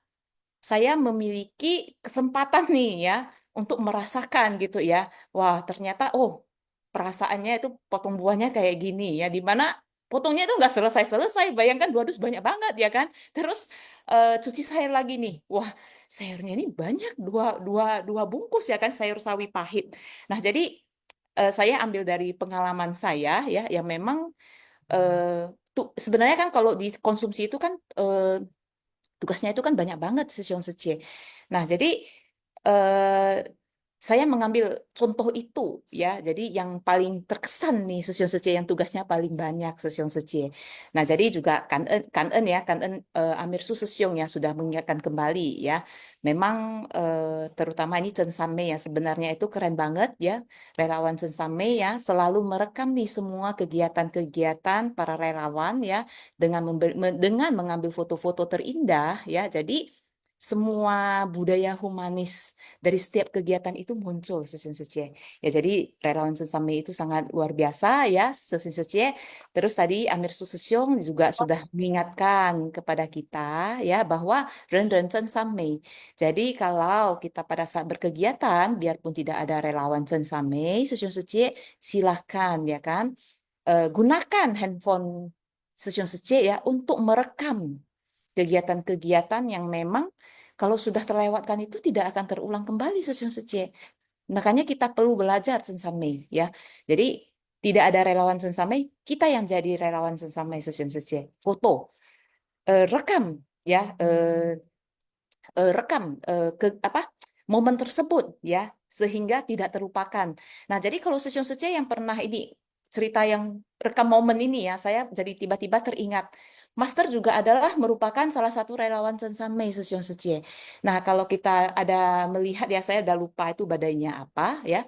saya memiliki kesempatan nih ya untuk merasakan gitu ya. Wah ternyata oh perasaannya itu potong buahnya kayak gini ya, di mana potongnya itu nggak selesai-selesai. Bayangkan 2 dus banyak banget ya kan. Terus cuci sayur lagi nih. Wah, sayurnya ini banyak, dua bungkus ya kan, sayur sawi pahit. Nah, jadi saya ambil dari pengalaman saya ya, yang memang tuh sebenarnya kan kalau dikonsumsi itu kan tugasnya itu kan banyak banget Sesion Sece. Nah, jadi eh, saya mengambil contoh itu ya. Jadi yang paling terkesan nih Sesion Sece yang tugasnya paling banyak Sesion Sece. Nah, jadi juga Kangen ya, Kangen Amir Su Sesiong ya sudah mengingatkan kembali ya. Memang terutama ini Chen Samme ya, sebenarnya itu keren banget ya. Relawan Chen Samme ya selalu merekam nih semua kegiatan-kegiatan para relawan ya dengan mengambil foto-foto terindah ya. Jadi semua budaya humanis dari setiap kegiatan itu muncul Susun Sucie. Ya jadi relawan Sesame itu sangat luar biasa ya Susun Sucie. Terus tadi Amir Susesyong juga sudah mengingatkan kepada kita ya bahwa Ren Ren Chen Same. Jadi kalau kita pada saat berkegiatan biarpun tidak ada relawan Chen Same, Susun Sucie silahkan ya kan gunakan handphone Stasiun Sece ya untuk merekam kegiatan-kegiatan yang memang kalau sudah terlewatkan itu tidak akan terulang kembali Stasiun Sece. Makanya kita perlu belajar Sensame ya. Jadi tidak ada relawan Sensame, kita yang jadi relawan Sensame Stasiun Sece. Foto, rekam ya, rekam ke apa momen tersebut ya sehingga tidak terlupakan. Nah, jadi kalau Session Sece yang pernah ini cerita yang rekam momen ini ya, saya jadi tiba-tiba teringat Master juga adalah merupakan salah satu relawan Sensame Session Sece. Nah, kalau kita ada melihat ya saya udah lupa itu badainya apa ya.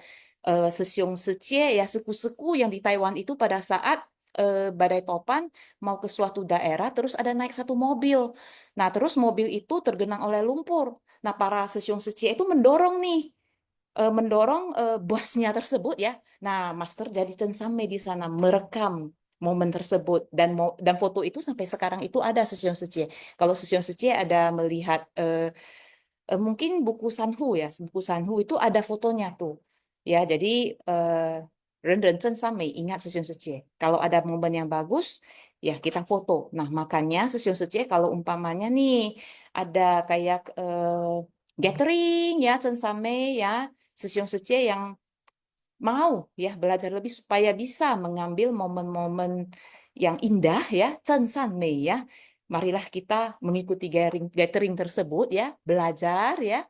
Session Sece ya suku-suku yang di Taiwan itu pada saat badai topan mau ke suatu daerah terus ada naik satu mobil. Nah, terus mobil itu tergenang oleh lumpur. Nah, para Sesiong Seci itu mendorong nih, mendorong bosnya tersebut ya. Nah, Master jadi Same di sana merekam momen tersebut dan foto itu sampai sekarang itu ada Sesiong Seci. Kalau Sesiong Seci ada melihat mungkin buku Sanhu ya, buku Sanhu itu ada fotonya tuh. Ya, jadi Ren Same ingat Sesiong Seci. Kalau ada momen yang bagus, ya kita foto. Nah, makanya Sesiong Seci kalau umpamanya nih ada kayak gathering ya Chen Same ya, Sesiong Seci yang mau ya belajar lebih supaya bisa mengambil momen-momen yang indah ya, Chen San Mei ya. Marilah kita mengikuti gathering tersebut ya, belajar ya,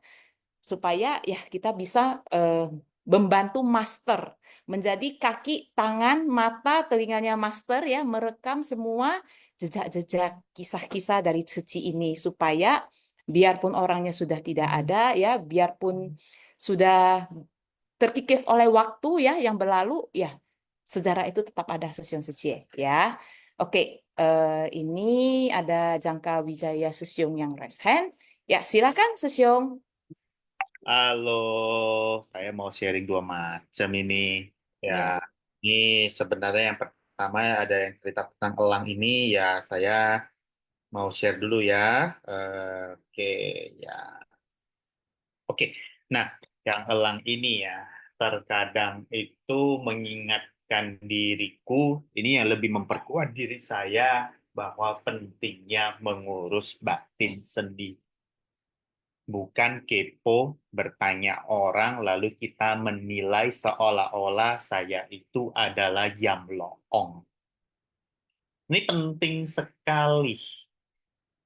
supaya ya kita bisa membantu master menjadi kaki, tangan, mata, telinganya master ya, merekam semua jejak-jejak kisah-kisah dari Ceci ini supaya biarpun orangnya sudah tidak ada ya, biarpun sudah terkikis oleh waktu ya yang berlalu ya sejarah itu tetap ada Sesion Secie ya. Oke, ini ada Jangka Wijaya Sesyong yang raise hand. Ya, silakan Sesyong. Halo, saya mau sharing dua macam ini. Ya, Ya, ini sebenarnya yang pertama ada yang cerita tentang elang ini, ya saya mau share dulu ya. Oke, ya. Oke, nah yang elang ini ya, terkadang itu mengingatkan diriku, ini yang lebih memperkuat diri saya bahwa pentingnya mengurus batin sendiri. Bukan kepo, bertanya orang, lalu kita menilai seolah-olah saya itu adalah jamloong. Ini penting sekali.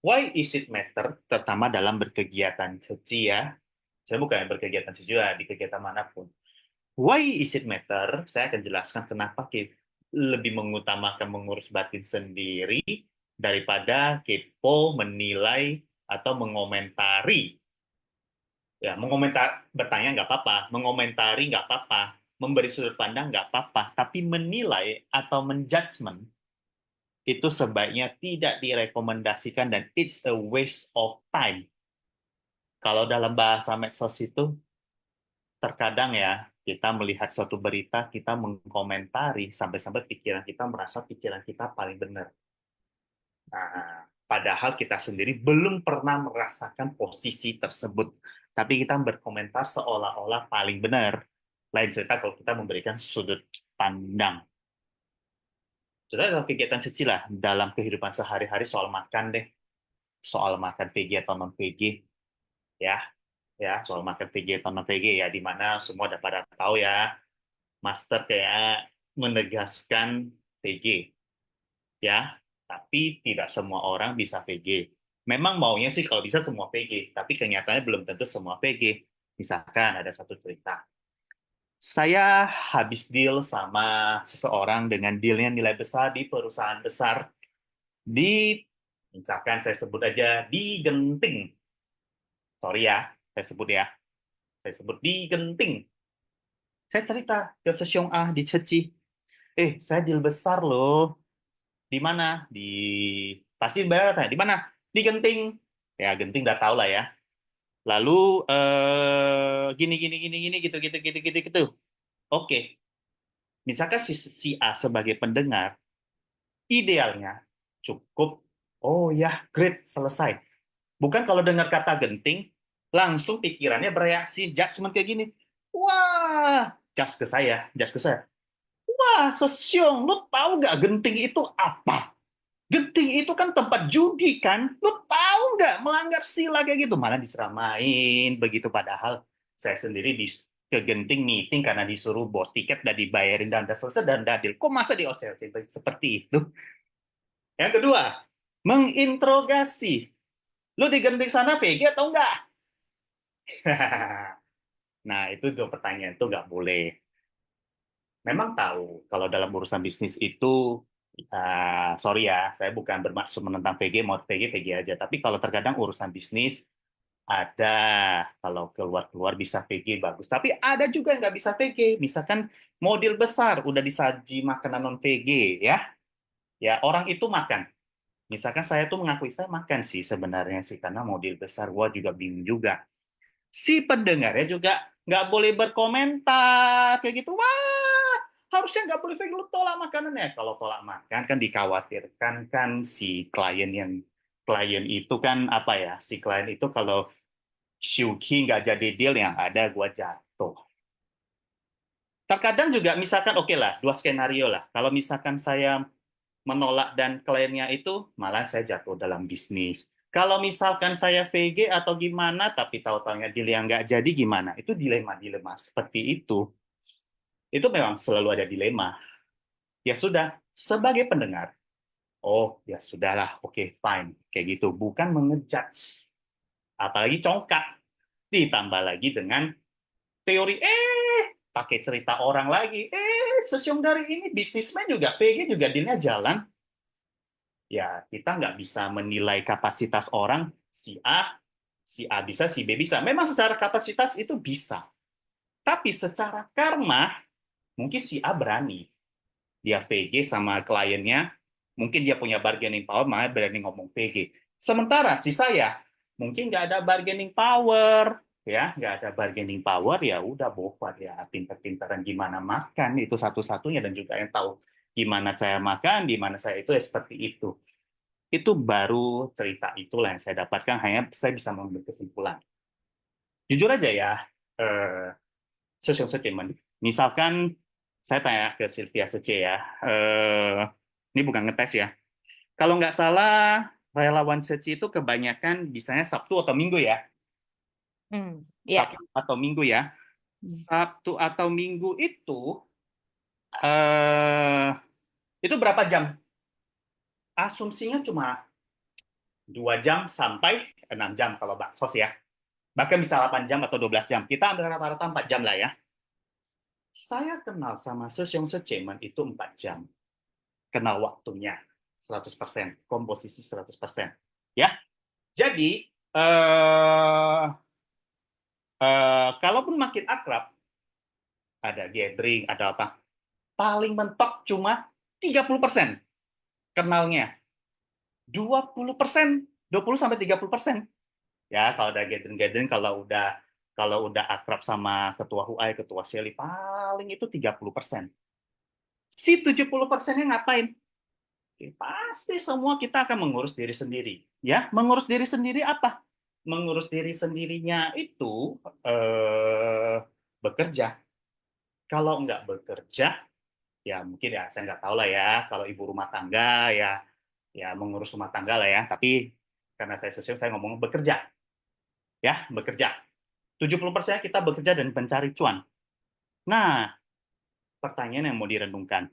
Why is it matter? Terutama dalam berkegiatan suci ya. Saya bukan berkegiatan suci juga, di kegiatan manapun. Why is it matter? Saya akan jelaskan kenapa kita lebih mengutamakan mengurus batin sendiri daripada kepo, menilai, atau mengomentari. Ya, bertanya nggak apa-apa, mengomentari nggak apa-apa, memberi sudut pandang nggak apa-apa, tapi menilai atau menjudgment itu sebaiknya tidak direkomendasikan dan it's a waste of time. Kalau dalam bahasa medsos itu terkadang ya kita melihat suatu berita, kita mengkomentari sampai-sampai pikiran kita merasa pikiran kita paling benar. Nah, padahal kita sendiri belum pernah merasakan posisi tersebut. Tapi kita berkomentar seolah-olah paling benar. Lain cerita kalau kita memberikan sudut pandang. Sudah dalam kegiatan kecil lah, dalam kehidupan sehari-hari soal makan deh, soal makan VG atau non VG, ya, soal makan VG atau non VG ya, di mana semua udah pada tahu ya, Master kayak menegaskan VG, ya, tapi tidak semua orang bisa VG. Memang maunya sih kalau bisa semua VG, tapi kenyataannya belum tentu semua VG. Misalkan ada satu cerita, saya habis deal sama seseorang dengan dealnya nilai besar di perusahaan besar di, misalkan saya sebut aja di Genting. Sorry ya, saya sebut di Genting. Saya cerita ke Sesyong A di Ceci, saya deal besar loh. Di mana? Pasti Barat, di mana? Di Genting. Ya, Genting udah tahu lah ya. Lalu gini gitu. Oke. Misalkan si A sebagai pendengar, idealnya cukup, oh ya, great, selesai. Bukan kalau dengar kata Genting, langsung pikirannya bereaksi, judgment kayak gini. Wah, just ke saya. Wah, Sesyong, lu tahu nggak Genting itu apa? Genting itu kan tempat judi kan? Lu tahu nggak melanggar sila kayak gitu? Malah diseramain begitu. Padahal saya sendiri ke Genting meeting karena disuruh bos tiket, udah dibayarin dan udah selesai dan udah deal. Kok masa diocel-ocel seperti itu? Yang kedua, menginterogasi. Lu di Genting sana VG atau enggak? Nah, itu tuh pertanyaan itu nggak boleh. Memang tahu kalau dalam urusan bisnis itu, sorry ya, saya bukan bermaksud menentang VG, mau VG aja. Tapi kalau terkadang urusan bisnis ada, kalau keluar bisa VG bagus. Tapi ada juga yang nggak bisa VG. Misalkan model besar udah disaji makanan non VG ya orang itu makan. Misalkan saya tuh mengakui saya makan sih sebenarnya sih karena model besar, gua juga bingung juga. Si pendengarnya juga nggak boleh berkomentar kayak gitu. Wah, harusnya nggak boleh fake, lu tolak makanannya. Kalau tolak makan kan dikhawatirkan kan si klien itu kan apa ya, si klien itu kalau Shuki nggak jadi deal yang ada gua jatuh. Terkadang juga misalkan oke lah, dua skenario lah. Kalau misalkan saya menolak dan kliennya itu malah saya jatuh dalam bisnis. Kalau misalkan saya VG atau gimana, tapi tahu-tahunya deal yang nggak jadi gimana? Itu dilema-dilema seperti itu. Itu memang selalu ada dilema. Ya sudah, sebagai pendengar, oh ya sudahlah, oke, fine. Kayak gitu, bukan mengejudge. Apalagi congkak. Ditambah lagi dengan teori, pakai cerita orang lagi. Sesyum dari ini, bisnismen juga, VG juga dealnya jalan. Ya kita nggak bisa menilai kapasitas orang, si A bisa, si B bisa. Memang secara kapasitas itu bisa. Tapi secara karma, mungkin si A berani. Dia VG sama kliennya, mungkin dia punya bargaining power, malah berani ngomong VG. Sementara si saya, mungkin nggak ada bargaining power, nggak ada bargaining power, ya udah bofat ya, pinter-pinteran gimana makan, itu satu-satunya, dan juga yang tahu gimana saya makan, gimana saya itu, ya seperti itu. Itu baru cerita itulah yang saya dapatkan, hanya saya bisa mengambil kesimpulan. Jujur aja ya, social statement. Misalkan saya tanya ke Sylvia Sece ya, ini bukan ngetes ya. Kalau nggak salah, relawan Sece itu kebanyakan bisanya Sabtu atau Minggu ya? Ya. Sabtu atau Minggu ya? Sabtu atau Minggu itu berapa jam? Asumsinya cuma 2 jam sampai 6 jam kalau baksos ya. Bahkan bisa 8 jam atau 12 jam. Kita ambil rata-rata 4 jam lah ya. Saya kenal sama Sesyong Secemen itu 4 jam. Kenal waktunya 100%, komposisi 100%. Ya. Jadi, kalaupun makin akrab, ada gathering, ada apa, paling mentok cuma 30% kenalnya. 20%, 20-30%. Ya, kalau ada gathering-gathering, kalau udah akrab sama ketua HUAI, ketua Seli, paling itu 30%. Si 70%-nya ngapain? Pasti semua kita akan mengurus diri sendiri. Ya, mengurus diri sendiri apa? Mengurus diri sendirinya itu bekerja. Kalau nggak bekerja, Ya mungkin ya saya nggak tahu lah ya, kalau ibu rumah tangga ya mengurus rumah tangga lah ya, tapi karena saya sosial saya ngomong bekerja, ya bekerja. 70% kita bekerja dan mencari cuan. Nah, pertanyaan yang mau direnungkan,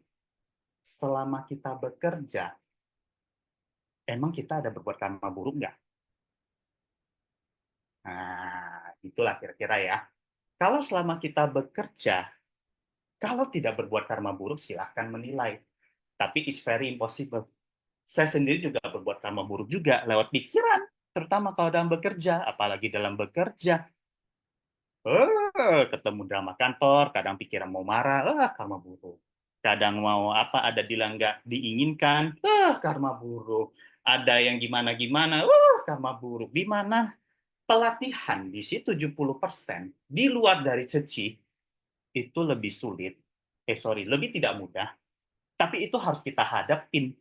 selama kita bekerja, emang kita ada berbuat karma buruk nggak? Nah, itulah kira-kira ya. Kalau selama kita bekerja, kalau tidak berbuat karma buruk, silahkan menilai. Tapi it's very impossible. Saya sendiri juga berbuat karma buruk juga lewat pikiran, terutama kalau dalam bekerja, apalagi dalam bekerja. Ketemu drama kantor, kadang pikiran mau marah, karma buruk. Kadang mau apa, ada bilang nggak diinginkan, karma buruk. Ada yang gimana-gimana, karma buruk. Di mana pelatihan di situ 70% di luar dari ceci itu lebih sulit, lebih tidak mudah, tapi itu harus kita hadapin.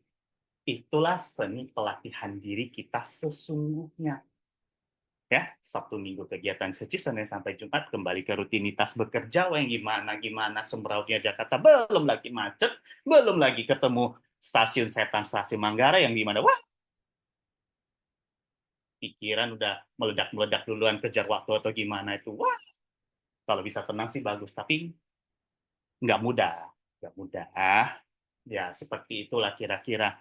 Itulah seni pelatihan diri kita sesungguhnya. Ya, Sabtu Minggu kegiatan ceci, Senin sampai Jumat kembali ke rutinitas bekerja, yang gimana semrautnya Jakarta, belum lagi macet, belum lagi ketemu stasiun setan, stasiun Manggarai yang gimana, wah, pikiran udah meledak-meledak duluan, kejar waktu atau gimana itu, wah, kalau bisa tenang sih bagus, tapi nggak mudah, nggak mudah. Ya, seperti itulah kira-kira.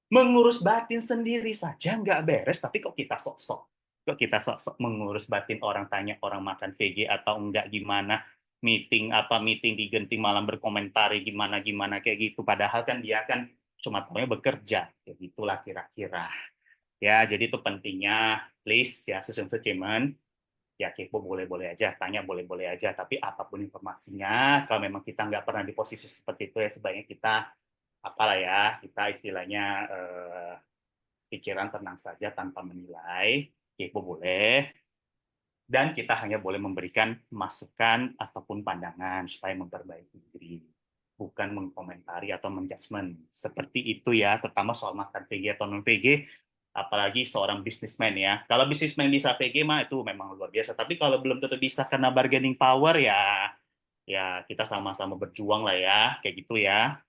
Mengurus batin sendiri saja nggak beres, tapi kok kita sok-sok. Kok kita sok-sok mengurus batin orang, tanya orang makan VG atau enggak gimana, meeting diganti malam berkomentari gimana-gimana kayak gitu. Padahal kan dia kan cuma taunya bekerja. Ya gitulah kira-kira. Ya, jadi itu pentingnya, please ya, susun statement. Ya kepo boleh-boleh aja, tanya boleh-boleh aja, tapi apapun informasinya, kalau memang kita nggak pernah di posisi seperti itu ya sebaiknya kita apalah ya, kita istilahnya pikiran tenang saja tanpa menilai, kepo boleh, dan kita hanya boleh memberikan masukan ataupun pandangan supaya memperbaiki diri, bukan mengkomentari atau menjudgment. Seperti itu ya, terutama soal makan VG atau non VG, apalagi seorang bisnismen ya. Kalau bisnismen bisa VG mah itu memang luar biasa, tapi kalau belum tentu bisa karena bargaining power ya, ya kita sama-sama berjuang lah ya, kayak gitu ya.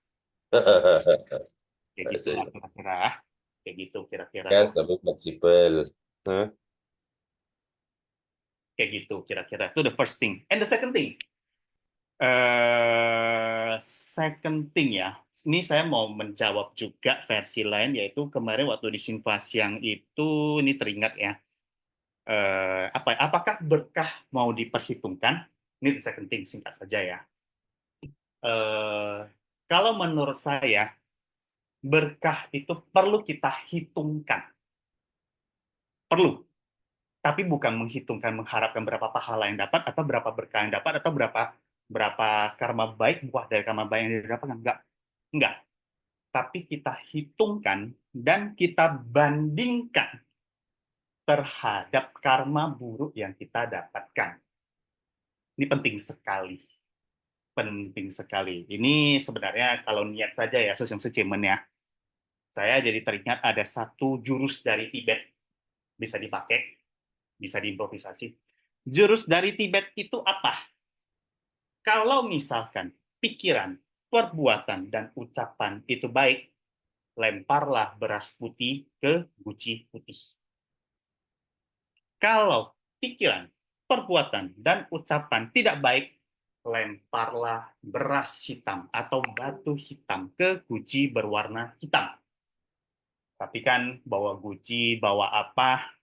Kayak gitu lah kira-kira. Kayak gitu kira-kira. Gas tapi fleksibel. Hah? Kayak gitu kira-kira. Itu the first thing. And the second thing. Second thing ya. Ini saya mau menjawab juga versi lain, yaitu kemarin waktu di Sinfasiang itu, ini teringat ya. Apakah berkah mau diperhitungkan? Ini the second thing, singkat saja ya. Kalau menurut saya, berkah itu perlu kita hitungkan. Perlu. Tapi bukan menghitungkan, mengharapkan berapa pahala yang dapat, atau berapa berkah yang dapat, atau berapa karma baik, buah dari karma baik yang didapatkan. Enggak. Tapi kita hitungkan dan kita bandingkan terhadap karma buruk yang kita dapatkan. Ini penting sekali. Penting sekali. Ini sebenarnya kalau niat saja ya, Susung Sucimen ya. Saya jadi teringat ada satu jurus dari Tibet, bisa dipakai, bisa diimprovisasi. Jurus dari Tibet itu apa? Kalau misalkan pikiran, perbuatan, dan ucapan itu baik, lemparlah beras putih ke guci putih. Kalau pikiran, perbuatan, dan ucapan tidak baik, lemparlah beras hitam atau batu hitam ke guci berwarna hitam. Tapi kan bawa guci, bawa apa,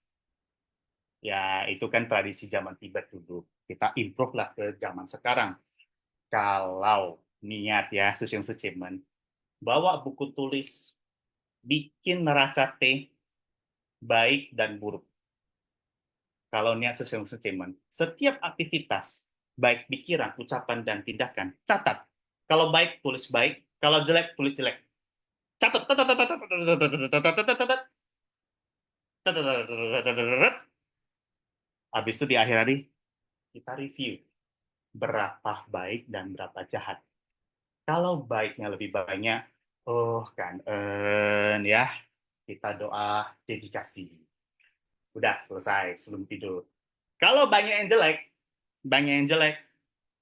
ya itu kan tradisi zaman Tibet dulu. Kita improve lah ke zaman sekarang. Kalau niat ya, Susyung Achievement, bawa buku tulis, bikin neraca T, baik dan buruk. Kalau niat Susyung Achievement, setiap aktivitas, baik pikiran, ucapan, dan tindakan, catat. Kalau baik, tulis baik. Kalau jelek, tulis jelek. Catat. Habis itu di akhir hari, kita review. Berapa baik dan berapa jahat. Kalau baiknya lebih banyak, kan ya, kita doa dedikasi. Udah selesai sebelum tidur. Kalau banyak yang jelek,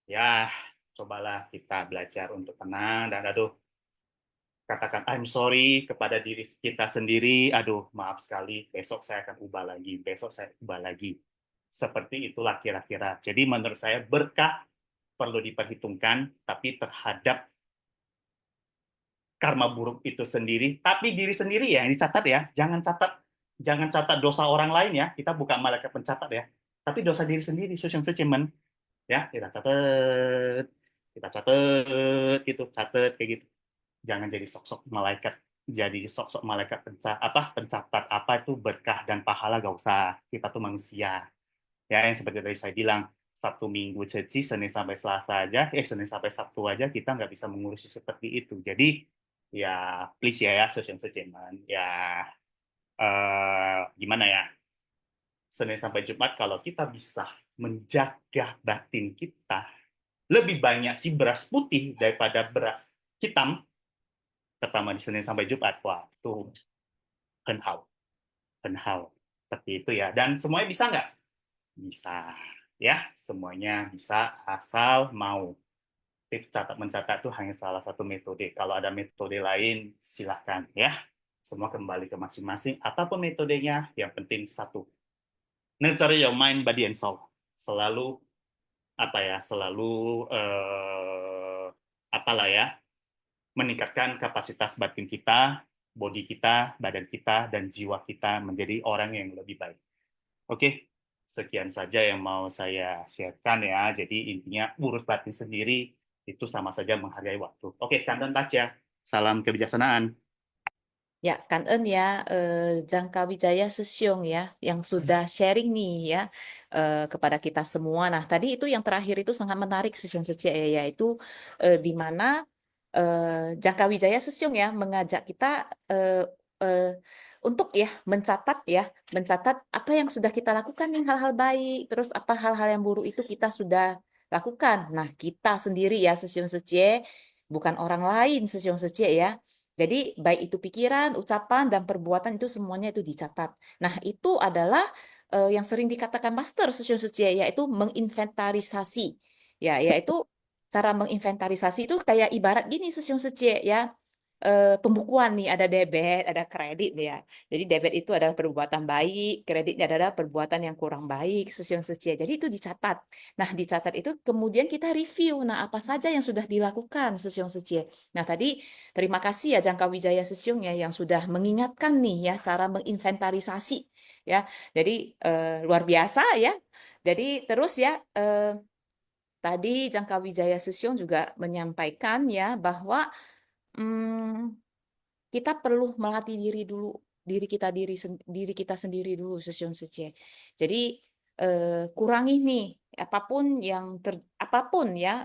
ya cobalah kita belajar untuk tenang dan aduh, katakan I'm sorry kepada diri kita sendiri. Aduh, maaf sekali. Besok saya akan ubah lagi. Besok saya ubah lagi. Seperti itulah kira-kira. Jadi menurut saya berkah perlu diperhitungkan, tapi terhadap karma buruk itu sendiri, tapi diri sendiri ya yang dicatat ya. Jangan catat dosa orang lain ya. Kita bukan malaikat pencatat ya. Tapi dosa diri sendiri, semen ya kita catat gitu, catat kayak gitu. Jangan jadi sok-sok malaikat, jadi sok-sok malaikat pencatat apa itu berkah dan pahala, gak usah. Kita tuh manusia ya, yang seperti tadi saya bilang, Sabtu Minggu Ceci, Senin sampai Selasa aja, Senin sampai Sabtu aja kita nggak bisa mengurusi seperti itu. Jadi ya please ya social statement ya, gimana ya, Senin sampai Jumat kalau kita bisa menjaga batin kita, lebih banyak si beras putih daripada beras hitam, terutama di Senin sampai Jumat, wah itu henhau, henhau seperti itu ya. Dan semuanya bisa nggak? Bisa ya, semuanya bisa asal mau. Tips catat mencatat itu hanya salah satu metode. Kalau ada metode lain, silahkan ya. Semua kembali ke masing-masing. Apapun metodenya, yang penting satu. Nurture your mind, body, and soul. Selalu selalu apalah ya, meningkatkan kapasitas batin kita, body kita, badan kita, dan jiwa kita menjadi orang yang lebih baik. Oke, sekian saja yang mau saya sharekan ya. Jadi intinya urus batin sendiri itu sama saja menghargai waktu. Oke, Kandan Tacha. Salam kebijaksanaan. Ya, Kangen ya, Jangka Wijaya Sesyong ya, yang sudah sharing nih ya kepada kita semua. Nah, tadi itu yang terakhir itu sangat menarik Sesyong Sece ya, yaitu di mana Jangka Wijaya Sesyong ya mengajak kita eh, eh, untuk mencatat apa yang sudah kita lakukan nih, hal-hal baik, terus apa hal-hal yang buruk itu kita sudah lakukan. Nah, kita sendiri ya Sesyong Sece, bukan orang lain Sesyong Sece ya. Jadi baik itu pikiran, ucapan, dan perbuatan itu semuanya itu dicatat. Nah, itu adalah yang sering dikatakan master Session Suci, yaitu menginventarisasi. Ya, yaitu cara menginventarisasi itu kayak ibarat gini Session Suci ya. Pembukuan nih, ada debit, ada kredit ya. Jadi debit itu adalah perbuatan baik, kreditnya adalah perbuatan yang kurang baik, Session Suci. Jadi itu dicatat. Nah, dicatat itu kemudian kita review. Nah, apa saja yang sudah dilakukan Session Suci. Nah, tadi terima kasih ya Jangka Wijaya Sesyong ya yang sudah mengingatkan nih ya cara menginventarisasi ya. Jadi luar biasa ya. Jadi terus ya tadi Jangka Wijaya Sesyong juga menyampaikan ya bahwa hmm, kita perlu melatih diri dulu, diri kita sendiri dulu Sesyong Sece. Jadi kurangi nih apapun ya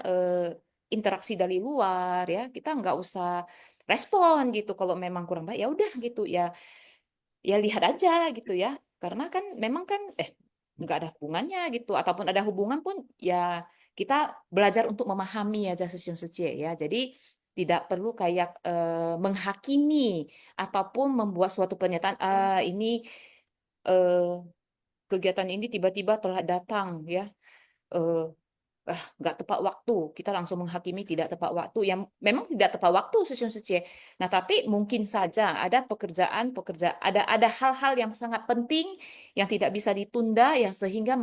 interaksi dari luar ya, kita nggak usah respon gitu kalau memang kurang baik, ya udah gitu ya, ya lihat aja gitu ya, karena kan memang kan nggak ada hubungannya gitu, ataupun ada hubungan pun ya kita belajar untuk memahami aja Sesyong Sece ya. Jadi tidak perlu kayak menghakimi ataupun membuat suatu pernyataan, ini eh, kegiatan ini tiba-tiba telah datang ya, eh, nggak tepat waktu, kita langsung menghakimi tidak tepat waktu, yang memang tidak tepat waktu Session Sece. Nah, tapi mungkin saja ada ada hal-hal yang sangat penting yang tidak bisa ditunda, yang sehingga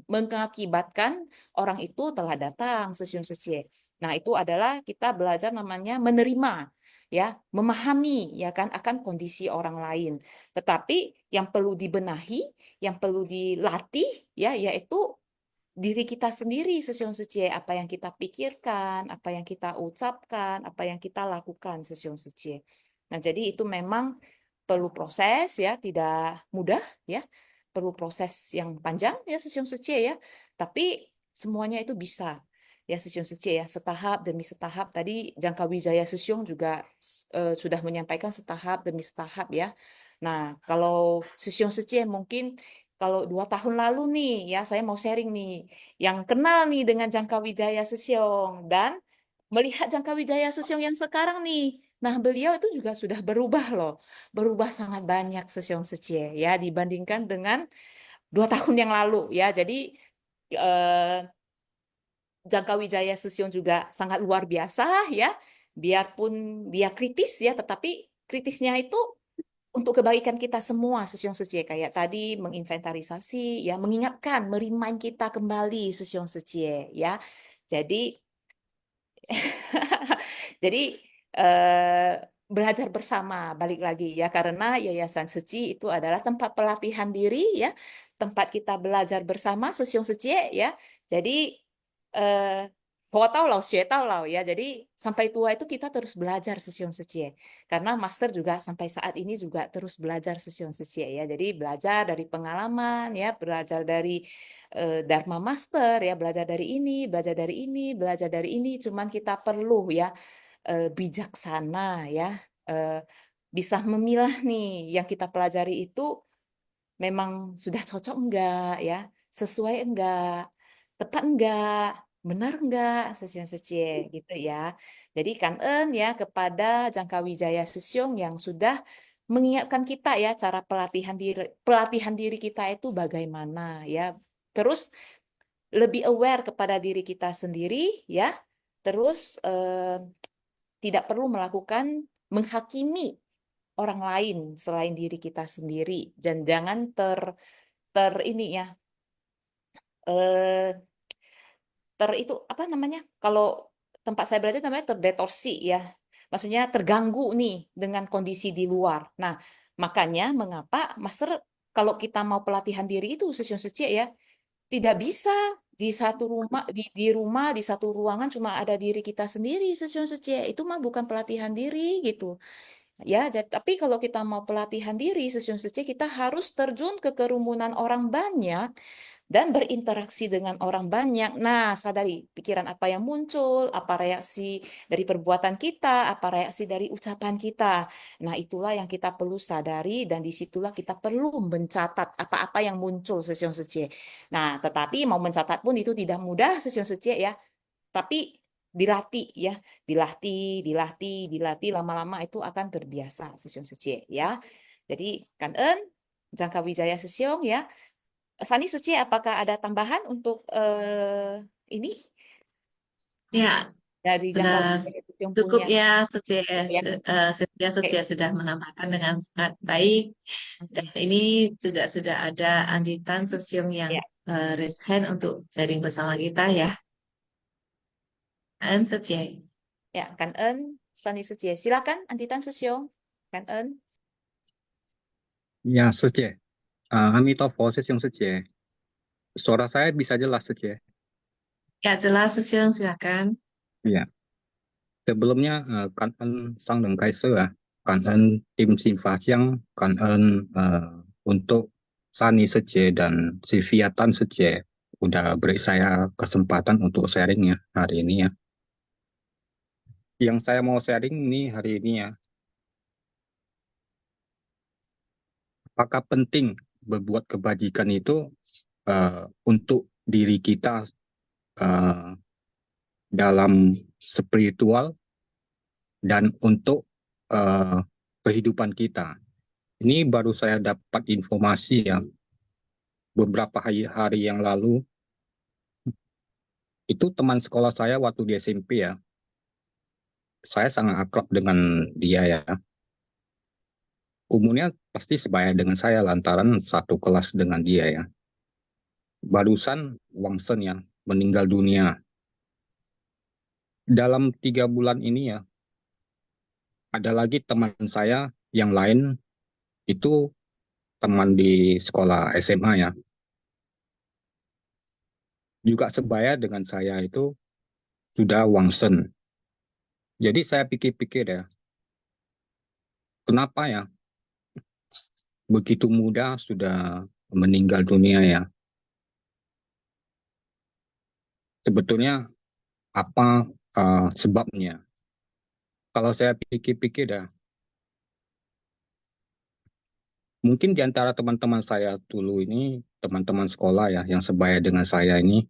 mengakibatkan orang itu telah datang Session Sece. Nah, itu adalah kita belajar namanya menerima ya, memahami ya kan akan kondisi orang lain. Tetapi yang perlu dibenahi, yang perlu dilatih ya, yaitu diri kita sendiri Session Suci, apa yang kita pikirkan, apa yang kita ucapkan, apa yang kita lakukan Session Suci. Nah, jadi itu memang perlu proses ya, tidak mudah ya. Perlu proses yang panjang ya Session Suci ya. Tapi semuanya itu bisa ya Session Suci ya, setahap demi setahap. Tadi Jangka Wijaya Session juga sudah menyampaikan setahap demi setahap ya. Nah, kalau Session Suci mungkin kalau 2 tahun lalu nih ya, saya mau sharing nih yang kenal nih dengan Jangka Wijaya Sesyong dan melihat Jangka Wijaya Sesyong yang sekarang nih. Nah, beliau itu juga sudah berubah loh. Berubah sangat banyak Sesyong Secie ya dibandingkan dengan 2 tahun yang lalu ya. Jadi eh, Jangkawijaya Sesion juga sangat luar biasa ya. Biarpun dia kritis ya, tetapi kritisnya itu untuk kebaikan kita semua, Sesion Secie. Kayak tadi menginventarisasi ya, mengingatkan, merimain kita kembali Sesion Secie ya. Jadi jadi eh, belajar bersama balik lagi ya, karena Yayasan Seci itu adalah tempat pelatihan diri ya, tempat kita belajar bersama Sesion Secie ya. Jadi eh 活到老学到老 ya. Jadi sampai tua itu kita terus belajar Sesion Secie. Karena master juga sampai saat ini juga terus belajar Sesion Secie ya. Jadi belajar dari pengalaman ya, belajar dari Dharma Master ya, belajar dari ini, belajar dari ini, belajar dari ini. Cuman kita perlu ya bijaksana ya, eh, bisa memilah nih yang kita pelajari itu memang sudah cocok enggak ya, sesuai enggak, tepat enggak, benar enggak, Sesyong Secie gitu ya. Jadi kangen ya kepada Jangkawijaya Sesyong yang sudah mengingatkan kita ya cara pelatihan diri kita itu bagaimana ya. Terus lebih aware kepada diri kita sendiri ya. Terus tidak perlu melakukan menghakimi orang lain selain diri kita sendiri, dan jangan ter ini ya eh, ter itu apa namanya, kalau tempat saya belajar namanya terdetorsi ya, maksudnya terganggu nih dengan kondisi di luar. Nah, makanya mengapa master kalau kita mau pelatihan diri itu Sesion Secie ya, tidak bisa di satu rumah, di rumah di satu ruangan cuma ada diri kita sendiri. Sesion Secie itu mah bukan pelatihan diri gitu ya. Tapi kalau kita mau pelatihan diri Sesion Secie, kita harus terjun ke kerumunan orang banyak dan berinteraksi dengan orang banyak. Nah, sadari pikiran apa yang muncul, apa reaksi dari perbuatan kita, apa reaksi dari ucapan kita. Nah, itulah yang kita perlu sadari, dan disitulah kita perlu mencatat apa-apa yang muncul Sesion Secie. Nah, tetapi mau mencatat pun itu tidak mudah Sesion Secie ya. Tapi dilatih ya, dilatih, lama-lama itu akan terbiasa Sesion Secie ya. Jadi, Kangen, Jangkawijaya Sesyong ya. Sani Suci, apakah ada tambahan untuk ini Ya, dari sudah jangka yang cukup punya ya, Secie, ya? Sylvia Secie Oke. sudah menambahkan dengan sangat baik. Dan ini juga sudah ada Anditan Sesium yang Ya, raise hand untuk sharing bersama kita ya. Dan Secie. ya, Kan En, Sani Suci. Silakan, Antitan Sesyo. Kan En. Ya, Sece. Amitofo, Sesiong Sece. Suara saya bisa jelas, Sece. Ya, jelas Sesium, silakan. Ya. Sebelumnya, Kangen Sang dan Kaiser ya. Kangen tim Simfasiang, Kangen untuk Sani Sece dan Sylvia Tan Sece. Udah beri saya kesempatan untuk sharing ya hari ini ya. Yang saya mau sharing ini hari ini ya. Apakah penting berbuat kebajikan itu untuk diri kita dalam spiritual dan untuk kehidupan kita. Ini baru saya dapat informasi ya beberapa hari yang lalu. Itu teman sekolah saya waktu di SMP ya. Saya sangat akrab dengan dia ya. Umurnya pasti sebaya dengan saya lantaran satu kelas dengan dia ya. Barusan Wangsen ya meninggal dunia. Dalam 3 bulan ini ya, ada lagi teman saya yang lain, itu teman di sekolah SMA ya, juga sebaya dengan saya itu sudah wangsen. Jadi saya pikir-pikir ya, kenapa ya begitu muda sudah meninggal dunia ya? Sebetulnya apa sebabnya? Kalau saya pikir-pikir ya, mungkin di antara teman-teman saya dulu ini, teman-teman sekolah ya, yang sebaya dengan saya ini,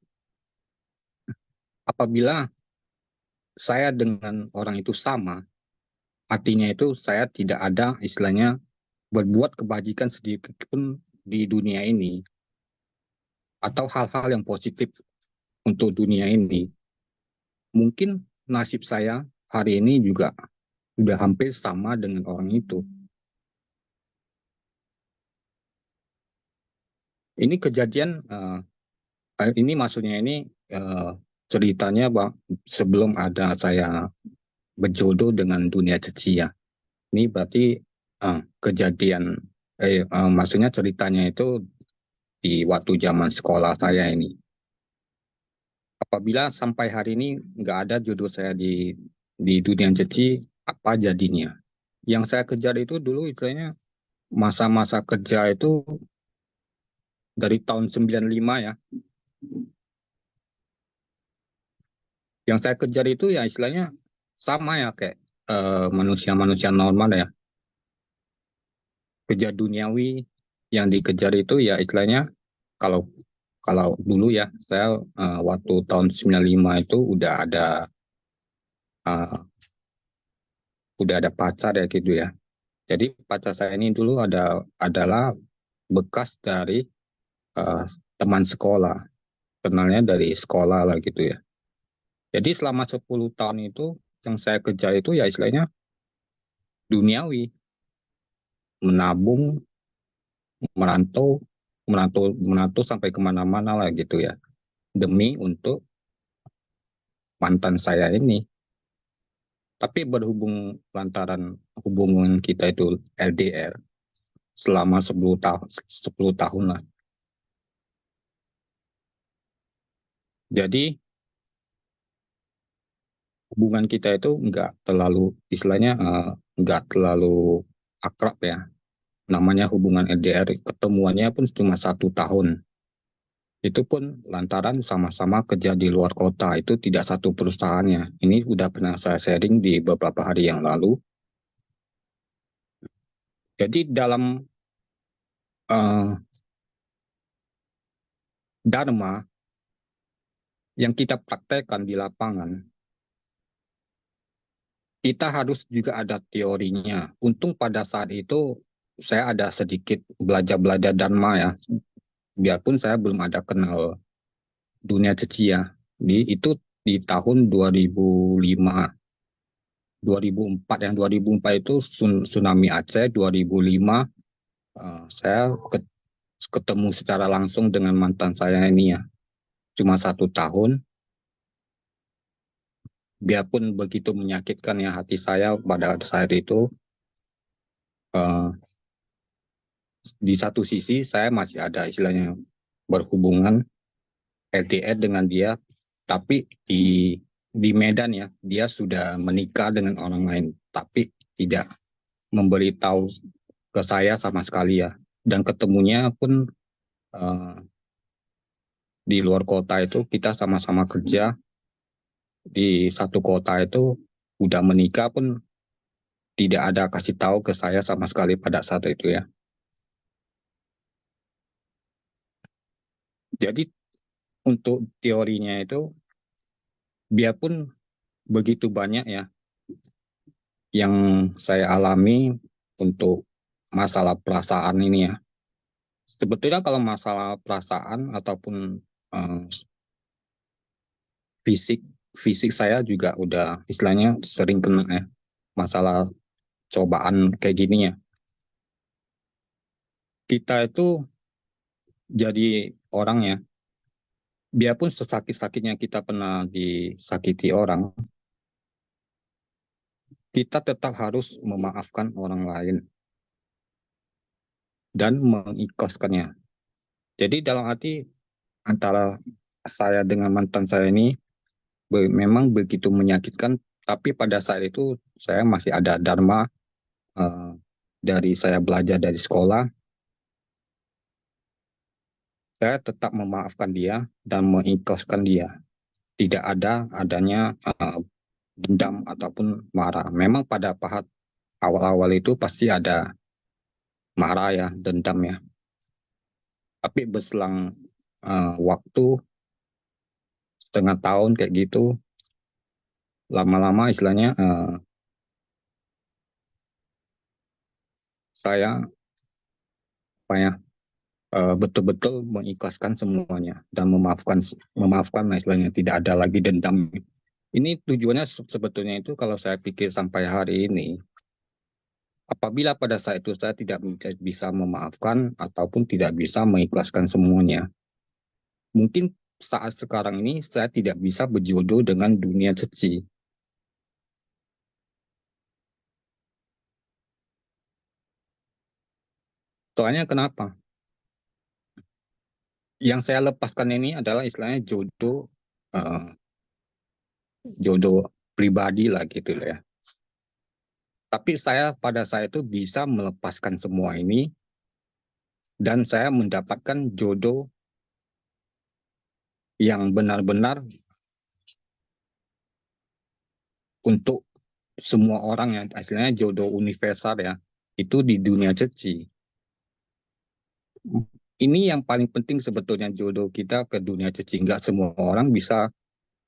apabila saya dengan orang itu sama, artinya itu saya tidak ada istilahnya berbuat kebajikan sedikit pun di dunia ini, atau hal-hal yang positif untuk dunia ini. mungkin nasib saya hari ini juga udah hampir sama dengan orang itu. Ini kejadian ini maksudnya ini ceritanya Bang, sebelum ada saya berjodoh dengan dunia ceci ya. Ini berarti kejadian maksudnya ceritanya itu di waktu zaman sekolah saya ini. Apabila sampai hari ini nggak ada jodoh saya di dunia ceci, apa jadinya? Yang saya kejar itu dulu istilahnya masa-masa kerja itu dari tahun 95 ya. Yang saya kejar itu ya istilahnya sama ya kayak manusia-manusia normal ya. Kejar duniawi yang dikejar itu ya istilahnya kalau kalau dulu ya saya waktu tahun 95 itu udah ada pacar ya gitu ya. Jadi pacar saya ini dulu adalah bekas dari teman sekolah, kenalnya dari sekolah lah gitu ya. Jadi selama 10 tahun itu yang saya kejar itu ya istilahnya duniawi, menabung, merantau sampai kemana-mana lah gitu ya, demi untuk mantan saya ini. Tapi berhubung lantaran hubungan kita itu LDR selama 10 tahun lah. Jadi hubungan kita itu nggak terlalu istilahnya nggak terlalu akrab ya. Namanya hubungan LDR, ketemuannya pun cuma 1 tahun. Itu pun lantaran sama-sama kerja di luar kota, itu tidak satu perusahaannya. Ini udah pernah saya sharing di beberapa hari yang lalu. Jadi dalam Dharma yang kita praktekkan di lapangan, kita harus juga ada teorinya. Untung pada saat itu saya ada sedikit belajar Dharma ya. Biarpun saya belum ada kenal dunia ceci ya. Itu di tahun 2005. 2004 yang 2004 itu tsunami Aceh, 2005 saya ketemu secara langsung dengan mantan saya ini ya. Cuma 1 tahun. Biarpun begitu menyakitkan ya hati saya pada saat itu, di satu sisi saya masih ada istilahnya berhubungan LDR dengan dia, tapi di Medan ya, dia sudah menikah dengan orang lain, tapi tidak memberitahu ke saya sama sekali ya. Dan ketemunya pun di luar kota itu kita sama-sama kerja di satu kota itu, udah menikah pun tidak ada kasih tahu ke saya sama sekali pada saat itu ya. Jadi untuk teorinya itu, biarpun begitu banyak ya yang saya alami untuk masalah perasaan ini ya. Sebetulnya kalau masalah perasaan ataupun fisik saya juga udah istilahnya sering kena ya masalah cobaan kayak gini ya. Kita itu jadi orang ya, biarpun sesakit-sakitnya kita pernah disakiti orang, kita tetap harus memaafkan orang lain dan mengikhlaskannya. Jadi dalam arti antara saya dengan mantan saya ini memang begitu menyakitkan, tapi pada saat itu saya masih ada dharma dari saya belajar dari sekolah. Saya tetap memaafkan dia dan mengikhlaskan dia. Tidak adanya dendam ataupun marah. Memang pada awal-awal itu pasti ada marah ya, dendam ya. Tapi berselang waktu setengah tahun kayak gitu, lama-lama istilahnya saya betul-betul mengikhlaskan semuanya dan memaafkan istilahnya, tidak ada lagi dendam. Ini tujuannya sebetulnya itu kalau saya pikir sampai hari ini, apabila pada saat itu saya tidak bisa memaafkan ataupun tidak bisa mengikhlaskan semuanya, mungkin saat sekarang ini saya tidak bisa berjodoh dengan dunia ceci. Soalnya kenapa? Yang saya lepaskan ini adalah istilahnya jodoh pribadi lah gitu ya. Tapi saya pada saat itu bisa melepaskan semua ini dan saya mendapatkan jodoh yang benar-benar untuk semua orang yang istilahnya jodoh universal ya, itu di dunia ceci. Ini yang paling penting sebetulnya jodoh kita ke dunia ceci. Nggak semua orang bisa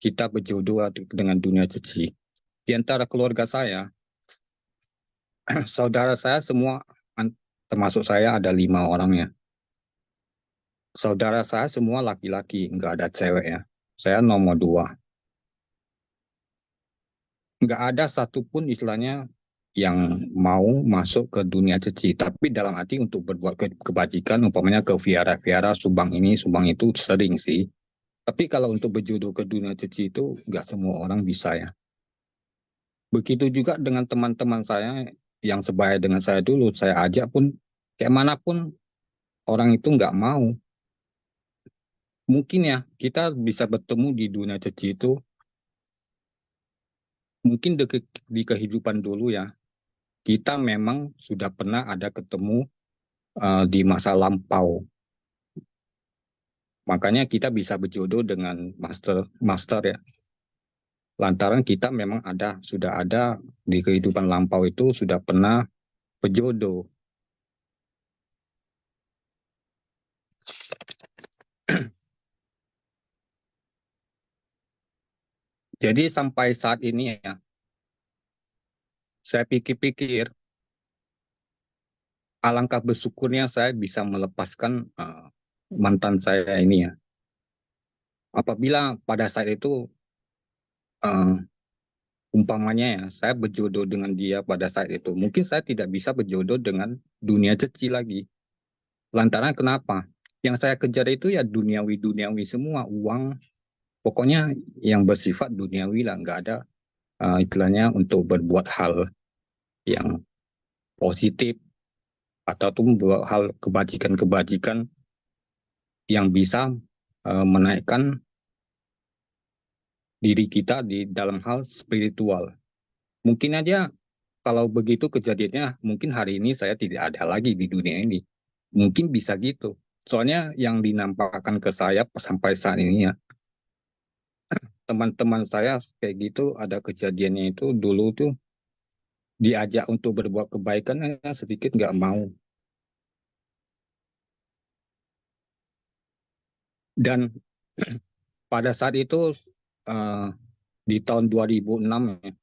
kita berjodoh dengan dunia ceci. Di antara keluarga saya, saudara saya semua, termasuk saya ada 5 orang ya. Saudara saya semua laki-laki, nggak ada cewek ya. Saya nomor 2. Nggak ada satupun istilahnya yang mau masuk ke dunia ceci. Tapi dalam arti untuk berbuat kebajikan, umpamanya ke viara-viara, subang ini, subang itu sering sih. Tapi kalau untuk berjodoh ke dunia ceci itu nggak semua orang bisa ya. Begitu juga dengan teman-teman saya yang sebaya dengan saya dulu, saya ajak pun kayak manapun orang itu nggak mau. Mungkin ya kita bisa bertemu di dunia ceci itu, mungkin di kehidupan dulu ya, kita memang sudah pernah ada ketemu di masa lampau. Makanya kita bisa berjodoh dengan master ya. Lantaran kita memang sudah ada di kehidupan lampau itu sudah pernah berjodoh. Jadi sampai saat ini ya, saya pikir-pikir alangkah bersyukurnya saya bisa melepaskan mantan saya ini ya. Apabila pada saat itu umpamanya ya, saya berjodoh dengan dia pada saat itu, mungkin saya tidak bisa berjodoh dengan dunia ceci lagi. Lantaran kenapa? Yang saya kejar itu ya duniawi semua, uang, pokoknya yang bersifat duniawi lah, nggak ada istilahnya untuk berbuat hal yang positif atau membuat hal kebajikan-kebajikan yang bisa menaikkan diri kita di dalam hal spiritual. Mungkin aja kalau begitu kejadiannya, mungkin hari ini saya tidak ada lagi di dunia ini. Mungkin bisa gitu. Soalnya yang dinampakkan ke saya sampai saat ini ya, teman-teman saya kayak gitu ada kejadiannya itu dulu tuh diajak untuk berbuat kebaikan sedikit nggak mau. Dan pada saat itu di tahun 2006 ya,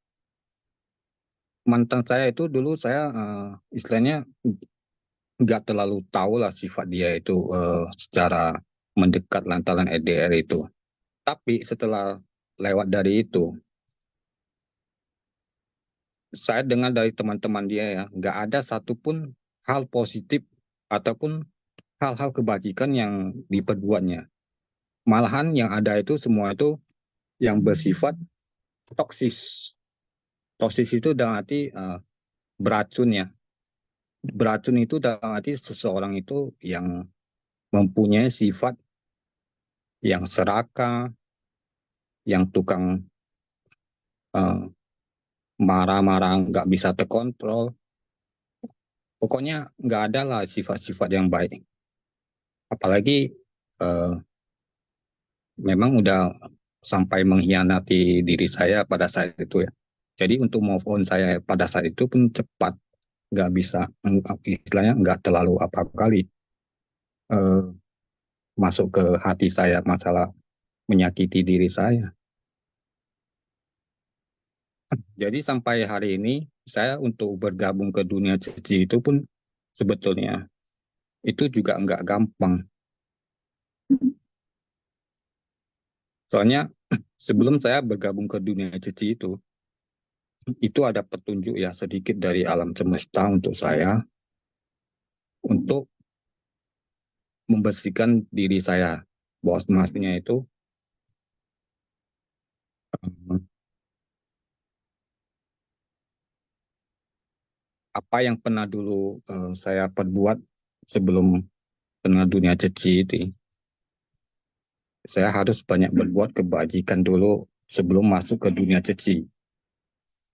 mantan saya itu dulu saya istilahnya nggak terlalu tahu lah sifat dia itu secara mendekat lantaran LDR itu. Tapi setelah lewat dari itu, saya dengar dari teman-teman dia ya, nggak ada satupun hal positif ataupun hal-hal kebajikan yang diperbuatnya. Malahan yang ada itu semua itu yang bersifat toksis. Toksis itu dalam arti beracun ya. Beracun itu dalam arti seseorang itu yang mempunyai sifat yang serakah, yang tukang marah-marah nggak bisa terkontrol. Pokoknya nggak ada lah sifat-sifat yang baik. Apalagi memang udah sampai mengkhianati diri saya pada saat itu ya. Jadi untuk move on saya pada saat itu pun cepat, nggak bisa, istilahnya nggak terlalu apa kali masuk ke hati saya masalah menyakiti diri saya. Jadi sampai hari ini saya untuk bergabung ke dunia ceci itu pun sebetulnya itu juga nggak gampang. Soalnya sebelum saya bergabung ke dunia cici itu ada petunjuk ya sedikit dari alam semesta untuk saya untuk membersihkan diri saya. Bahwa maksudnya itu eh, apa yang pernah dulu saya perbuat sebelum kenal dunia cici itu. Saya harus banyak berbuat kebajikan dulu sebelum masuk ke dunia cici.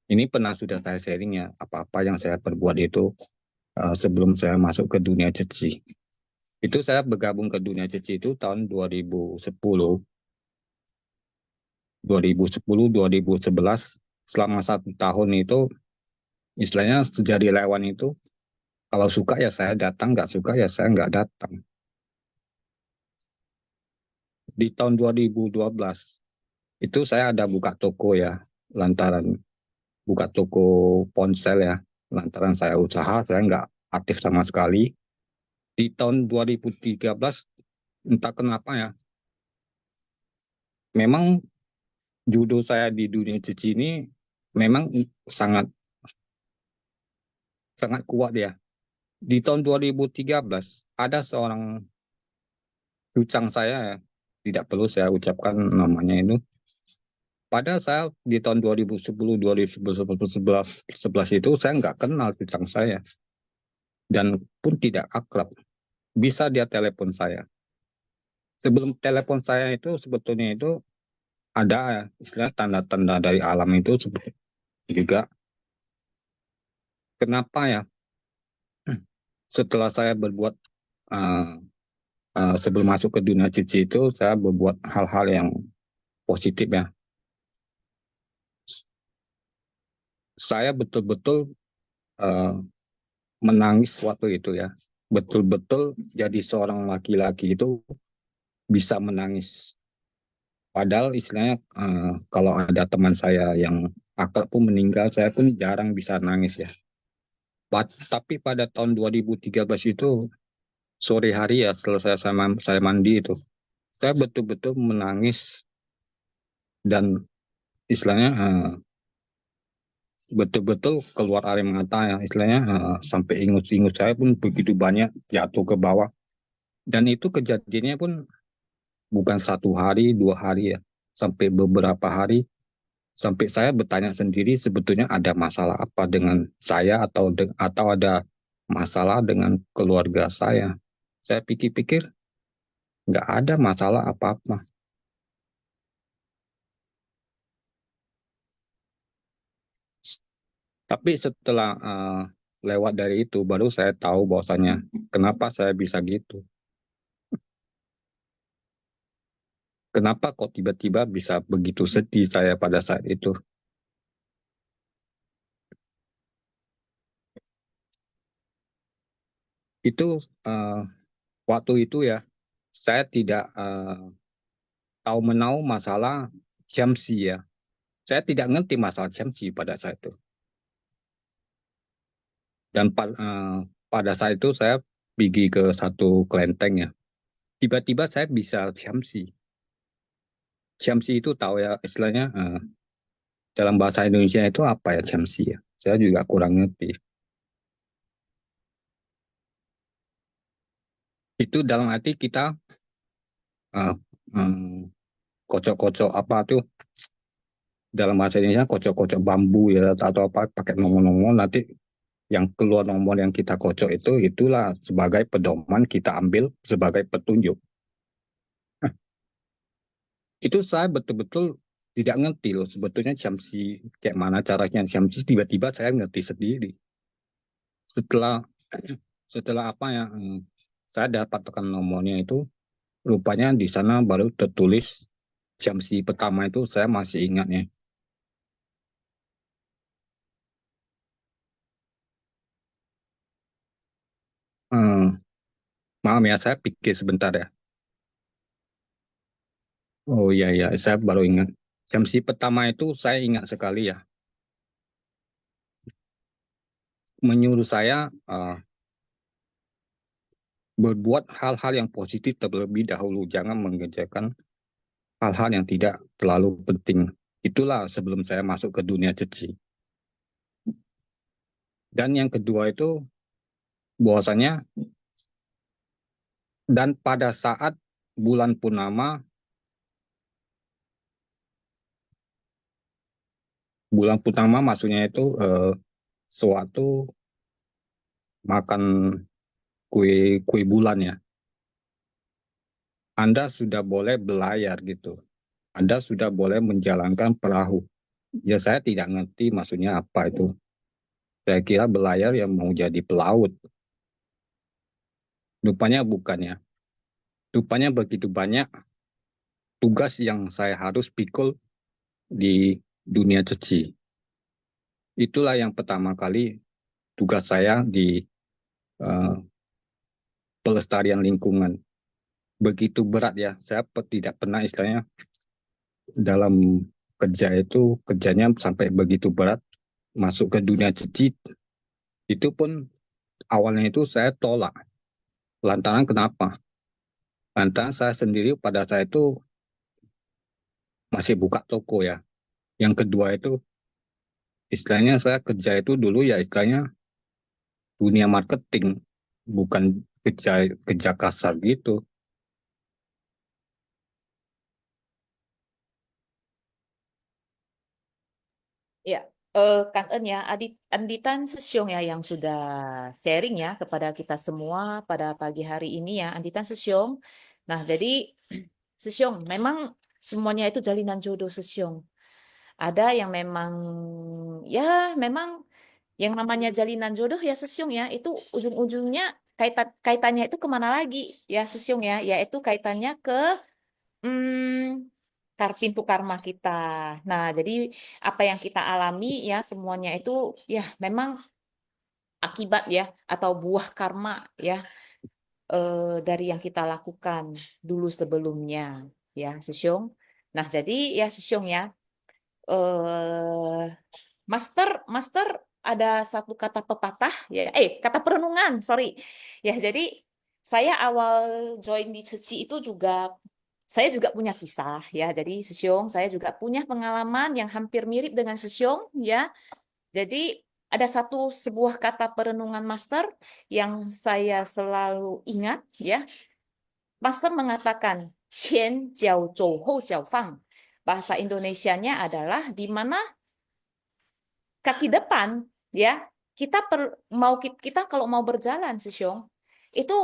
Ini pernah sudah saya sharing ya, apa-apa yang saya perbuat itu sebelum saya masuk ke dunia cici. Itu saya bergabung ke dunia cici itu tahun 2010, 2011. Selama 1 tahun itu, istilahnya sejari lewat itu, kalau suka ya saya datang, nggak suka ya saya nggak datang. Di tahun 2012, itu saya ada buka toko ya, lantaran buka toko ponsel ya, lantaran saya usaha, saya nggak aktif sama sekali. Di tahun 2013, entah kenapa ya, memang judul saya di dunia cici ini memang sangat sangat kuat ya. Di tahun 2013 ada seorang cucang saya ya, tidak perlu saya ucapkan namanya itu. Pada saya di tahun 2010, 2011 itu saya nggak kenal cucang saya dan pun tidak akrab. Bisa dia telepon saya. Sebelum telepon saya itu sebetulnya itu ada istilah tanda-tanda dari alam itu sebetulnya juga. Kenapa ya? Setelah saya berbuat uh, sebelum masuk ke dunia cici itu saya berbuat hal-hal yang positif ya. Saya betul-betul uh, menangis waktu itu ya. Betul-betul jadi seorang laki-laki itu bisa menangis. Padahal istilahnya kalau ada teman saya yang akrab pun meninggal, saya pun jarang bisa nangis ya. Tapi pada tahun 2013 itu sore hari ya setelah saya mandi itu, saya betul-betul menangis dan istilahnya betul-betul keluar air mata ya, istilahnya sampai ingus-ingus saya pun begitu banyak jatuh ke bawah. Dan itu kejadiannya pun bukan 1 hari, 2 hari ya, sampai beberapa hari. Sampai saya bertanya sendiri sebetulnya ada masalah apa dengan saya atau ada masalah dengan keluarga saya. Saya pikir-pikir nggak ada masalah apa-apa. Tapi setelah lewat dari itu baru saya tahu bahwasanya kenapa saya bisa gitu. Kenapa kok tiba-tiba bisa begitu sedih saya pada saat itu. Itu waktu itu ya saya tidak tahu menahu masalah Jamsi ya. Saya tidak ngerti masalah Jamsi pada saat itu. Dan pada saat itu saya pergi ke satu kelenteng ya. Tiba-tiba saya bisa Jamsi. Jamsi itu tahu ya istilahnya dalam bahasa Indonesia itu apa ya Jamsi ya. Saya juga kurang ngerti. Itu dalam arti kita uh, kocok-kocok apa tuh dalam bahasa Indonesia kocok-kocok bambu ya atau apa pakai nomor-nomor nanti yang keluar nomor yang kita kocok itulah sebagai pedoman kita ambil sebagai petunjuk. Itu saya betul-betul tidak ngerti loh sebetulnya Jamsi kayak mana caranya Jamsi tiba-tiba saya ngerti sendiri. Setelah apa ya saya dapatkan nomornya itu rupanya di sana baru tertulis Jamsi pertama itu saya masih ingatnya. Maaf ya saya pikir sebentar ya. Oh iya iya saya baru ingat. Jamsi pertama itu saya ingat sekali ya. Menyuruh saya berbuat hal-hal yang positif terlebih dahulu. Jangan mengerjakan hal-hal yang tidak terlalu penting. Itulah sebelum saya masuk ke dunia ceci. Dan yang kedua itu bahwasanya dan pada saat bulan purnama maksudnya itu suatu makan kue bulan ya. Anda sudah boleh berlayar gitu. Anda sudah boleh menjalankan perahu. Ya saya tidak ngerti maksudnya apa itu. Saya kira berlayar yang mau jadi pelaut. Rupanya bukan ya. Rupanya begitu banyak tugas yang saya harus pikul di dunia ceci. Itulah yang pertama kali tugas saya di uh, pelestarian lingkungan. Begitu berat ya, saya tidak pernah istilahnya dalam kerja itu kerjanya sampai begitu berat. Masuk ke dunia ceci, itu pun awalnya itu saya tolak. Lantaran kenapa? Lantaran saya sendiri pada saat itu masih buka toko ya. Yang kedua itu istilahnya saya kerja itu dulu ya istilahnya dunia marketing, bukan kerja kasar gitu. Ya, Kang En ya, Anditan Sesiong ya yang sudah sharing ya kepada kita semua pada pagi hari ini ya, Anditan Sesiong. Nah, jadi Sesiong, memang semuanya itu jalinan jodoh Sesiong. Ada yang memang, ya memang yang namanya jalinan jodoh ya Sesiong ya, itu ujung-ujungnya kaitannya itu kemana lagi ya Sesiong ya, yaitu kaitannya ke pintu karma kita. Nah, jadi apa yang kita alami ya semuanya itu ya memang akibat ya atau buah karma ya dari yang kita lakukan dulu sebelumnya ya Sisyong. Nah, jadi ya Sisyong ya eh master master ada satu kata pepatah ya kata perenungan sorry ya jadi saya awal join di Ceci itu juga saya juga punya kisah ya jadi Sesyong saya juga punya pengalaman yang hampir mirip dengan Sesyong ya jadi ada sebuah kata perenungan master yang saya selalu ingat ya master mengatakan Qian jiao zhou hou jiao fang bahasa Indonesianya adalah di mana kaki depan ya kita kalau mau berjalan Sisyong itu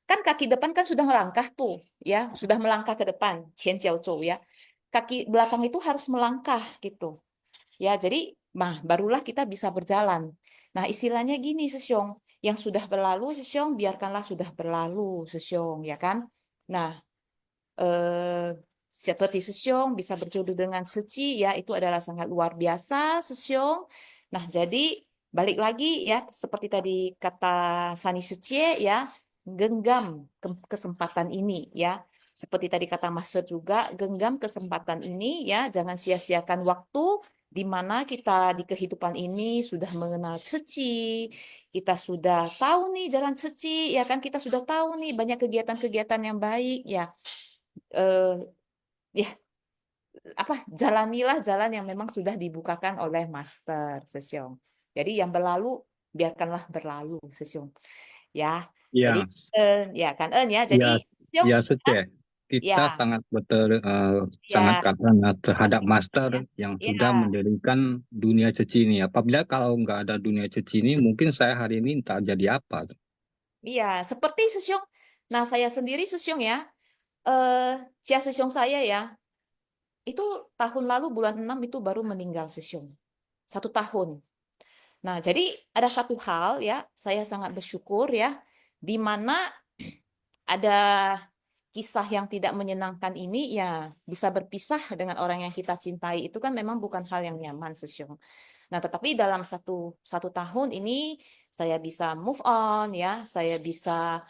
kan kaki depan kan sudah melangkah tuh ya sudah melangkah ke depan Qian Jiao Zhou ya kaki belakang itu harus melangkah gitu ya jadi barulah kita bisa berjalan nah istilahnya gini Sisyong yang sudah berlalu Sisyong biarkanlah sudah berlalu Sisyong ya kan nah eh, seperti Sesyong bisa berjodoh dengan Seci ya itu adalah sangat luar biasa Sesyong. Nah jadi balik lagi ya seperti tadi kata Sani Secie ya genggam kesempatan ini ya seperti tadi kata Master juga genggam kesempatan ini ya jangan sia-siakan waktu di mana kita di kehidupan ini sudah mengenal Seci, kita sudah tahu nih jalan Seci ya kan kita sudah tahu nih banyak kegiatan-kegiatan yang baik ya eh, ya jalanilah jalan yang memang sudah dibukakan oleh Master Sesyong. Jadi yang berlalu biarkanlah berlalu Sesyong. Ya. Jadi Ya, ya kan ya. Jadi ya, Sesyong ya ya, Sece. ya, Kita sangat sangat ya, kagum terhadap bagi master ya, yang ya, sudah mendirikan dunia ceci ini. Apabila kalau nggak ada dunia ceci ini, mungkin saya hari ini tak jadi apa. iya. Seperti Sesyong. Nah, saya sendiri Sesyong ya. Eh, Cia Sesyong saya ya. Itu tahun lalu bulan 6 itu baru meninggal Sesyong. 1 tahun. Nah, jadi ada satu hal ya, saya sangat bersyukur ya, di mana ada kisah yang tidak menyenangkan ini ya bisa berpisah dengan orang yang kita cintai itu kan memang bukan hal yang nyaman Sesyong. Nah, tetapi dalam satu tahun ini saya bisa move on ya, saya bisa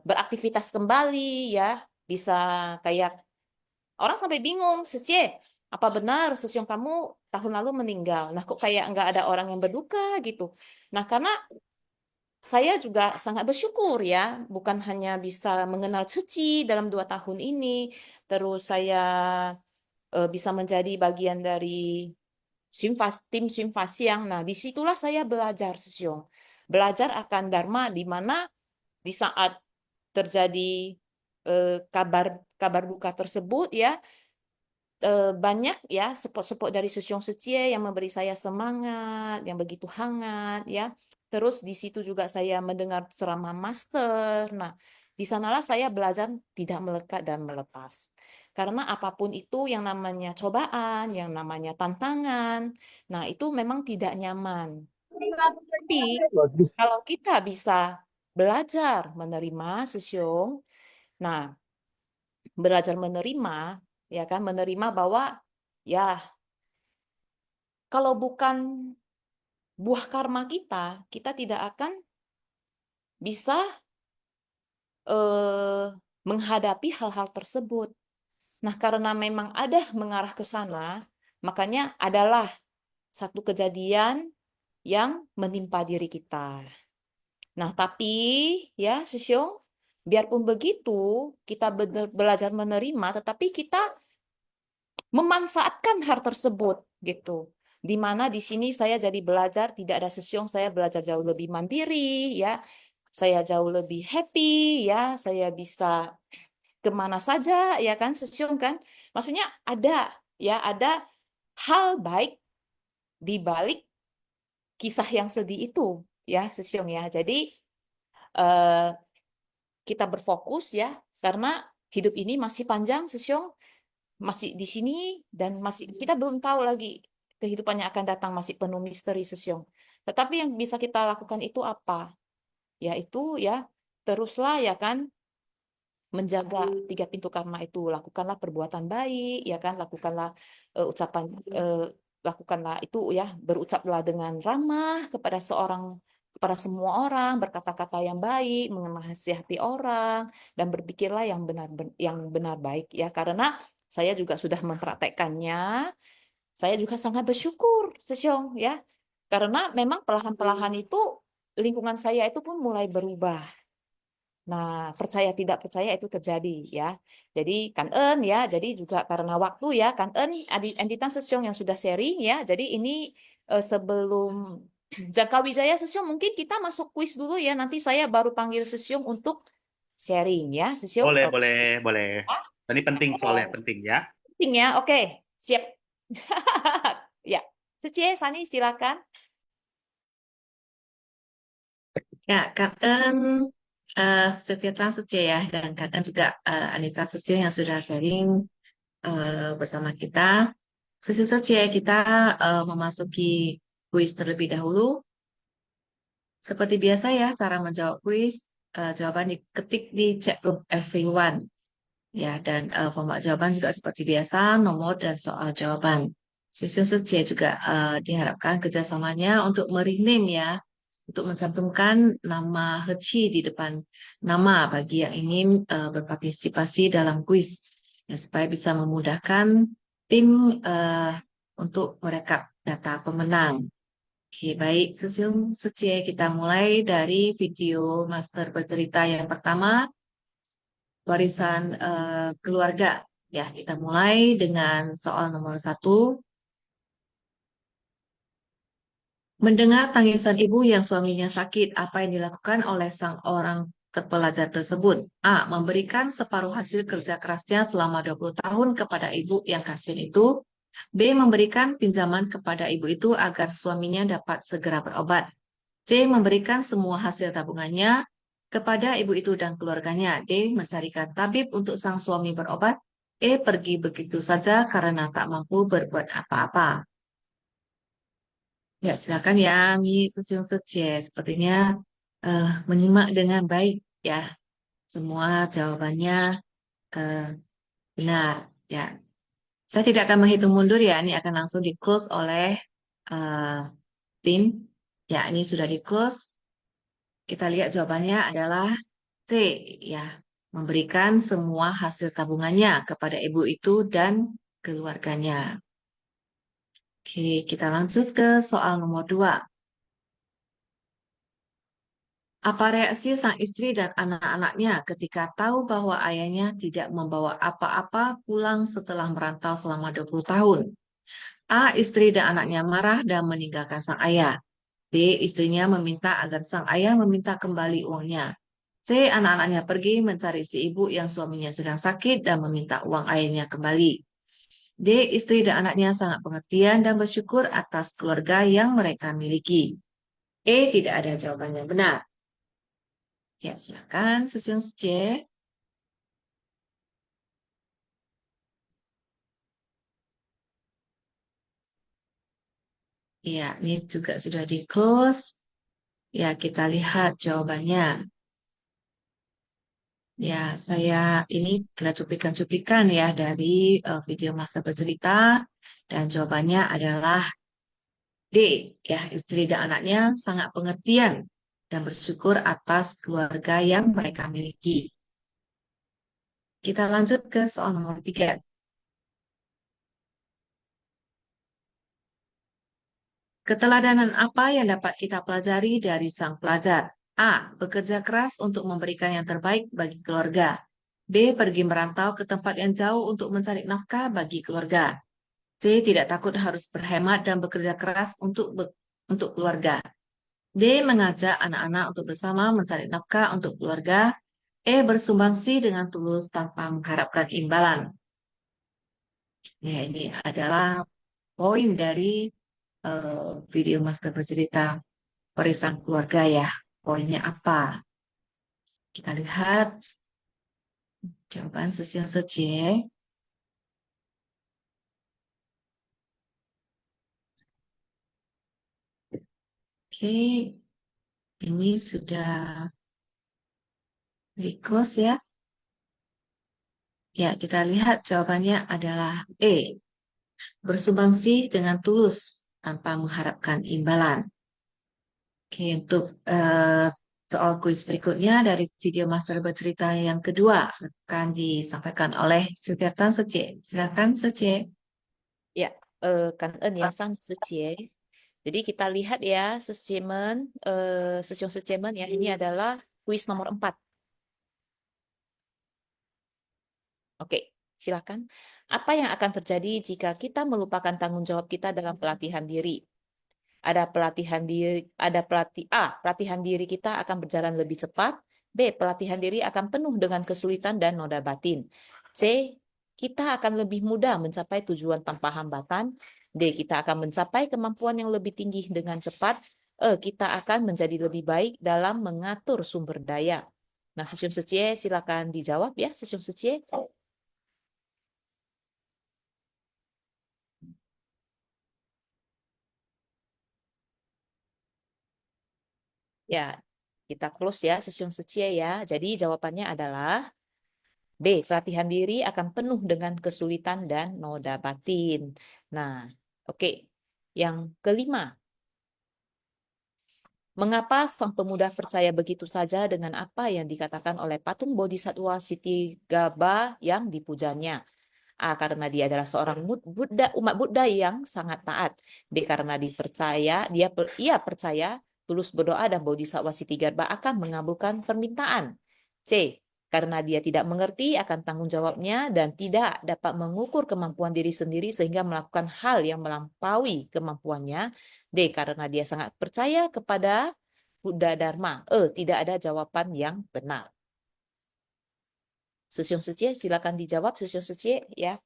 beraktivitas kembali ya, bisa kayak orang sampai bingung, Secie, apa benar Sesyong kamu tahun lalu meninggal? Nah, kok kayak nggak ada orang yang berduka gitu. Nah, karena saya juga sangat bersyukur ya, bukan hanya bisa mengenal Ceci dalam 2 tahun ini, terus saya bisa menjadi bagian dari tim Simfasiang. Nah, disitulah saya belajar, Sisyong. Belajar akan Dharma di mana di saat terjadi kabar kabar duka tersebut ya, banyak ya support-support dari Susyong Secie yang memberi saya semangat yang begitu hangat ya. Terus di situ juga saya mendengar ceramah master. Nah, di sanalah saya belajar tidak melekat dan melepas. Karena apapun itu yang namanya cobaan, yang namanya tantangan, nah itu memang tidak nyaman. Tapi kalau kita bisa belajar menerima Susyong, nah belajar menerima ya kan, menerima bahwa ya kalau bukan buah karma kita tidak akan bisa eh, menghadapi hal-hal tersebut. Nah, karena memang ada mengarah ke sana, makanya adalah satu kejadian yang menimpa diri kita. Nah, tapi ya, Susyong, biarpun begitu, kita belajar menerima, tetapi kita memanfaatkan hal tersebut gitu. Di mana di sini saya jadi belajar tidak ada Susyong, saya belajar jauh lebih mandiri ya. Saya jauh lebih happy ya, saya bisa kemana saja ya kan Susyong kan. Maksudnya ada ya, ada hal baik di balik kisah yang sedih itu ya Susyong ya. Jadi eh, kita berfokus ya karena hidup ini masih panjang Susyong, masih di sini dan masih kita belum tahu lagi kehidupannya akan datang, masih penuh misteri Sesyong. Tetapi yang bisa kita lakukan itu apa? Yaitu ya teruslah ya kan menjaga 3 pintu karma itu, lakukanlah perbuatan baik ya kan, lakukanlah ucapan lakukanlah itu ya, berucaplah dengan ramah kepada semua orang, berkata-kata yang baik, menasihati orang, dan berpikirlah yang benar baik ya, karena saya juga sudah mempraktekkannya. Saya juga sangat bersyukur, Sesyong ya, karena memang perlahan-perlahan itu lingkungan saya itu pun mulai berubah. Nah, percaya tidak percaya itu terjadi ya. Jadi Kan ya, jadi juga karena waktu ya, Kan entitas Sesyong yang sudah sharing ya. Jadi ini sebelum Jangka Wijaya Sesyong, mungkin kita masuk kuis dulu ya. Nanti saya baru panggil Sesyong untuk sharing ya, Sesyong. Boleh, Oke. boleh, boleh. Tadi penting soalnya, penting ya. Penting ya. Oke, siap. Ya, Secie, Sani silakan. Ya, Kak Sylvia Sece ya, dan Kak juga Anita Sesio yang sudah sharing bersama kita. Sesio Sece, kita memasuki kuis terlebih dahulu. Seperti biasa ya, cara menjawab kuis, jawaban diketik di chat room everyone. Ya, dan format jawaban juga seperti biasa, nomor dan soal jawaban. Sesio Sece juga diharapkan kerjasamanya untuk merename ya, untuk mencantumkan nama Heci di depan nama bagi yang ingin berpartisipasi dalam kuis, ya, supaya bisa memudahkan tim untuk merekap data pemenang. Oke, baik, Secie, kita mulai dari video master bercerita yang pertama, warisan keluarga. Ya, kita mulai dengan soal nomor 1. Mendengar tangisan ibu yang suaminya sakit, apa yang dilakukan oleh sang orang terpelajar tersebut? A. Memberikan separuh hasil kerja kerasnya selama 20 tahun kepada ibu yang kasihan itu. B. Memberikan pinjaman kepada ibu itu agar suaminya dapat segera berobat. C. Memberikan semua hasil tabungannya kepada ibu itu dan keluarganya. D. Mencarikan tabib untuk sang suami berobat. E. Pergi begitu saja karena tak mampu berbuat apa-apa. Ya, silakan ya, Mi Susyung Sece. Sepertinya menyimak dengan baik ya. Semua jawabannya eh, benar. Ya, saya tidak akan menghitung mundur ya. Ini akan langsung di-close oleh eh, tim. Ya, ini sudah di-close. Kita lihat jawabannya adalah C. Ya, memberikan semua hasil tabungannya kepada ibu itu dan keluarganya. Oke, kita lanjut ke soal nomor 2. Apa reaksi sang istri dan anak-anaknya ketika tahu bahwa ayahnya tidak membawa apa-apa pulang setelah merantau selama 20 tahun? A. Istri dan anaknya marah dan meninggalkan sang ayah. B. Istrinya meminta agar sang ayah meminta kembali uangnya. C. Anak-anaknya pergi mencari si ibu yang suaminya sedang sakit dan meminta uang ayahnya kembali. D. Istri dan anaknya sangat pengertian dan bersyukur atas keluarga yang mereka miliki. E. Tidak ada jawaban yang benar. Ya, silakan Sesiung C. Ya, ini juga sudah di close. Ya, kita lihat jawabannya. Ya, saya ini adalah cuplikan-cuplikan ya dari video Master Bercerita dan jawabannya adalah D. Ya, istri dan anaknya sangat pengertian dan bersyukur atas keluarga yang mereka miliki. Kita lanjut ke soal nomor 3. Keteladanan apa yang dapat kita pelajari dari sang pelajar? A. Bekerja keras untuk memberikan yang terbaik bagi keluarga. B. Pergi merantau ke tempat yang jauh untuk mencari nafkah bagi keluarga. C. Tidak takut harus berhemat dan bekerja keras untuk keluarga. D. Mengajak anak-anak untuk bersama mencari nafkah untuk keluarga. E. Bersumbangsi dengan tulus tanpa mengharapkan imbalan. Ya, ini adalah poin dari video Master Bercerita Perisang Keluarga ya. Poinnya apa? Kita lihat jawaban Sesiung Seje. Oke, ini sudah di close ya. Ya, kita lihat jawabannya adalah E. Bersumbangsi dengan tulus tanpa mengharapkan imbalan. Oke, untuk soal kuis berikutnya dari video Master Bercerita yang kedua akan disampaikan oleh Sukyatan Sece. Silakan Sece. Ya, kan ya sang Secie. Jadi kita lihat ya sesiung sejemen ya ini adalah kuis nomor 4. Oke, silakan. Apa yang akan terjadi jika kita melupakan tanggung jawab kita dalam pelatihan diri? Pelatihan diri kita akan berjalan lebih cepat. B. Pelatihan diri akan penuh dengan kesulitan dan noda batin. C. Kita akan lebih mudah mencapai tujuan tanpa hambatan. D. Kita akan mencapai kemampuan yang lebih tinggi dengan cepat. E. Kita akan menjadi lebih baik dalam mengatur sumber daya. Nah, Sesiung Secie, silakan dijawab ya, Sesiung Secie. Ya, kita close ya, Sesiung Secie ya. Jadi jawabannya adalah B. Pelatihan diri akan penuh dengan kesulitan dan noda batin. Nah, oke. Yang kelima, mengapa sang pemuda percaya begitu saja dengan apa yang dikatakan oleh patung Bodhisattva Siti Gaba yang dipujanya? A. Karena dia adalah seorang umat Buddha yang sangat taat. B. Karena ia percaya tulus berdoa dan Bodhisattva Siti Gaba akan mengabulkan permintaan. C. Karena dia tidak mengerti akan tanggung jawabnya dan tidak dapat mengukur kemampuan diri sendiri sehingga melakukan hal yang melampaui kemampuannya. D. Karena dia sangat percaya kepada Buddha Dharma. Tidak ada jawaban yang benar. Sesiung Secie, silakan dijawab Sesiung Secie ya.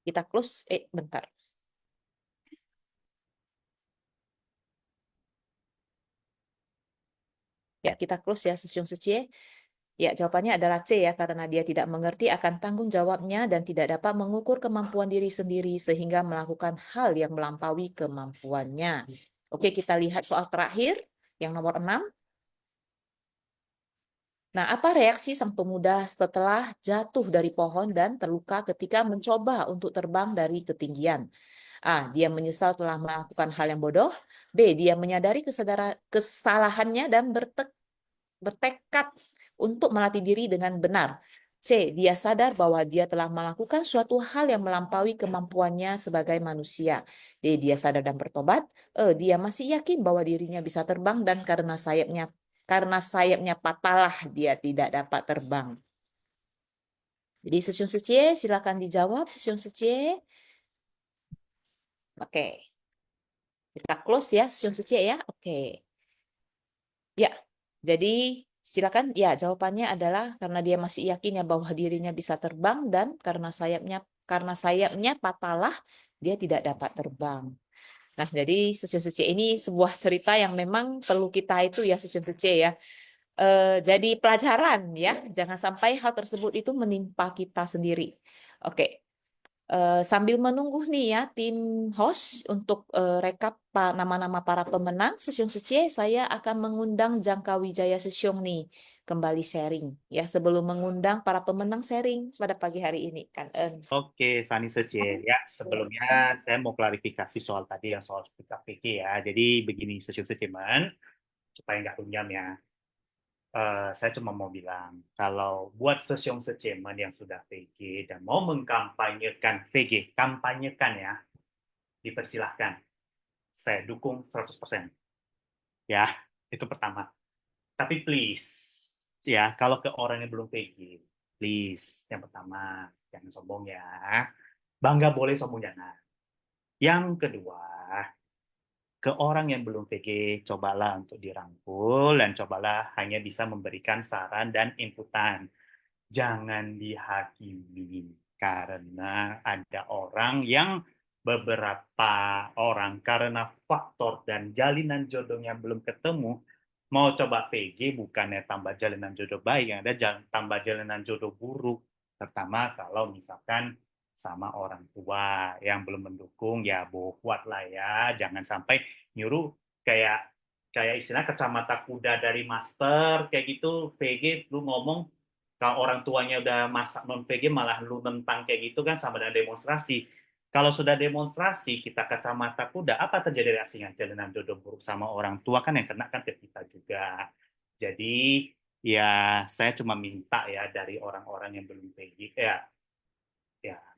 Kita close, bentar. Ya, kita close ya, Sesiung Secie. Ya, jawabannya adalah C ya, karena dia tidak mengerti akan tanggung jawabnya dan tidak dapat mengukur kemampuan diri sendiri sehingga melakukan hal yang melampaui kemampuannya. Oke, kita lihat soal terakhir, yang nomor 6. Nah, apa reaksi sang pemuda setelah jatuh dari pohon dan terluka ketika mencoba untuk terbang dari ketinggian? A. Dia menyesal telah melakukan hal yang bodoh. B. Dia menyadari kesalahannya dan bertekad untuk melatih diri dengan benar. C. Dia sadar bahwa dia telah melakukan suatu hal yang melampaui kemampuannya sebagai manusia. D. Dia sadar dan bertobat. E. Dia masih yakin bahwa dirinya bisa terbang dan karena sayapnya patahlah dia tidak dapat terbang. Jadi Sesion Setie, silakan dijawab Sesion Setie. Oke. Kita close ya Sesion Setie ya. Oke. Ya, jadi silakan. Ya, jawabannya adalah karena dia masih yakin ya bahwa dirinya bisa terbang dan karena sayapnya patahlah dia tidak dapat terbang. Nah, jadi Sesion Setie ini sebuah cerita yang memang perlu kita itu ya Sesion Setie ya. Jadi pelajaran ya, jangan sampai hal tersebut itu menimpa kita sendiri. Oke. Sambil menunggu nih ya tim host untuk rekap nama-nama para pemenang Sesyong Secie, saya akan mengundang Jangka Wijaya Sesyong nih kembali sharing ya sebelum mengundang para pemenang sharing pada pagi hari ini kan. Oke, Sani Secie. Ya, sebelumnya saya mau klarifikasi soal tadi yang soal speak up PG ya. Jadi begini, Session Seceman, supaya nggak runyam ya. Saya cuma mau bilang, kalau buat Session Seceman yang sudah VG dan mau mengkampanyekan VG, kampanyekan ya, dipersilahkan. Saya dukung 100%. Ya, itu pertama. Tapi please, ya, kalau ke orang yang belum VG, please, yang pertama, jangan sombong ya. Bangga boleh, sombong jangan. Yang kedua, ke orang yang belum PG, cobalah untuk dirangkul dan cobalah hanya bisa memberikan saran dan inputan. Jangan dihakimi karena ada orang yang beberapa orang karena faktor dan jalinan jodohnya belum ketemu, mau coba PG bukannya tambah jalinan jodoh baik, ada tambah jalinan jodoh buruk. Pertama kalau misalkan sama orang tua yang belum mendukung, ya buat lah ya, jangan sampai nyuruh kayak kayak istilah kacamata kuda dari master kayak gitu. PG lu ngomong kalau orang tuanya udah masak non PG malah lu nentang kayak gitu kan sama dengan demonstrasi. Kalau sudah demonstrasi kita kacamata kuda, apa terjadi reaksinya? Jalinan jodoh buruk sama orang tua kan yang kena kan ke kita juga. Jadi ya saya cuma minta ya dari orang-orang yang belum PG ya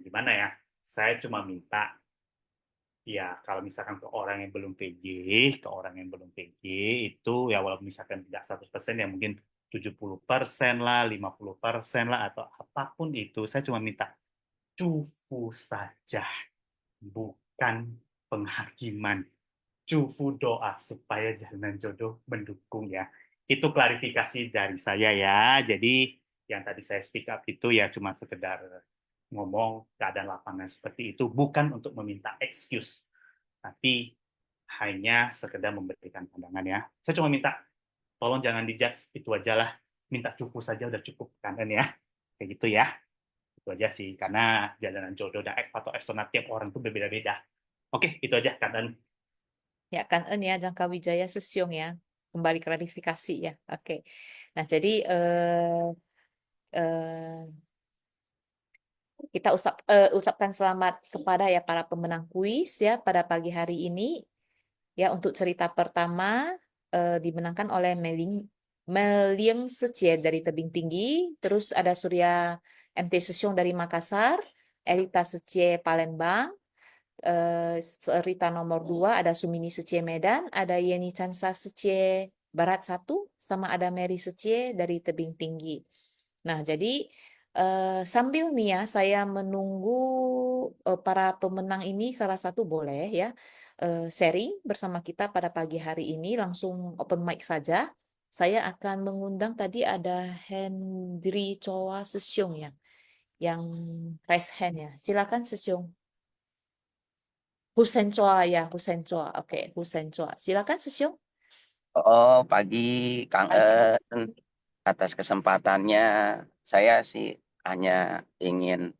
gimana ya? Saya cuma minta ya kalau misalkan ke orang yang belum PJ, ke orang yang belum PJ itu ya walaupun misalkan tidak 100% ya mungkin 70% lah, 50% lah atau apapun itu, saya cuma minta cufu saja, bukan penghakiman. Cufu doa supaya jalanan jodoh mendukung ya. Itu klarifikasi dari saya ya. Jadi yang tadi saya speak up itu ya cuma sekedar ngomong keadaan lapangan seperti itu, bukan untuk meminta excuse, tapi hanya sekedar memberikan pandangan ya. Saya cuma minta, tolong jangan dijudge, itu aja lah. Minta cukup saja udah cukup kan ya. Kayak gitu ya. Itu aja sih, karena jalanan jodoh dan atau eksternal tiap orang tuh berbeda-beda. Oke, itu aja kan. Ya kan ya Jangka Wijaya Sesyong ya. Kembali klarifikasi ya. Oke. Nah, jadi kita ucapkan selamat kepada ya para pemenang kuis ya pada pagi hari ini. Ya, untuk cerita pertama dimenangkan oleh Melieng Secie dari Tebing Tinggi, terus ada Surya MT Sesyong dari Makassar, Elita Secie Palembang, cerita nomor 2 ada Sumini Secie Medan, ada Yeni Chansa Secie Barat 1, sama ada Mary Secie dari Tebing Tinggi. Nah, jadi sambil nih ya saya menunggu para pemenang ini salah satu boleh ya sharing bersama kita pada pagi hari ini, langsung open mic saja. Saya akan mengundang tadi ada Hendri Chowa Sesyong ya, yang raise hand ya. Silakan Sesyong. Husen Chowa ya, Husen Chowa. Oke, Husen Chowa. Silakan Sesyong. Oh, pagi Kang En. Atas kesempatannya, saya sih hanya ingin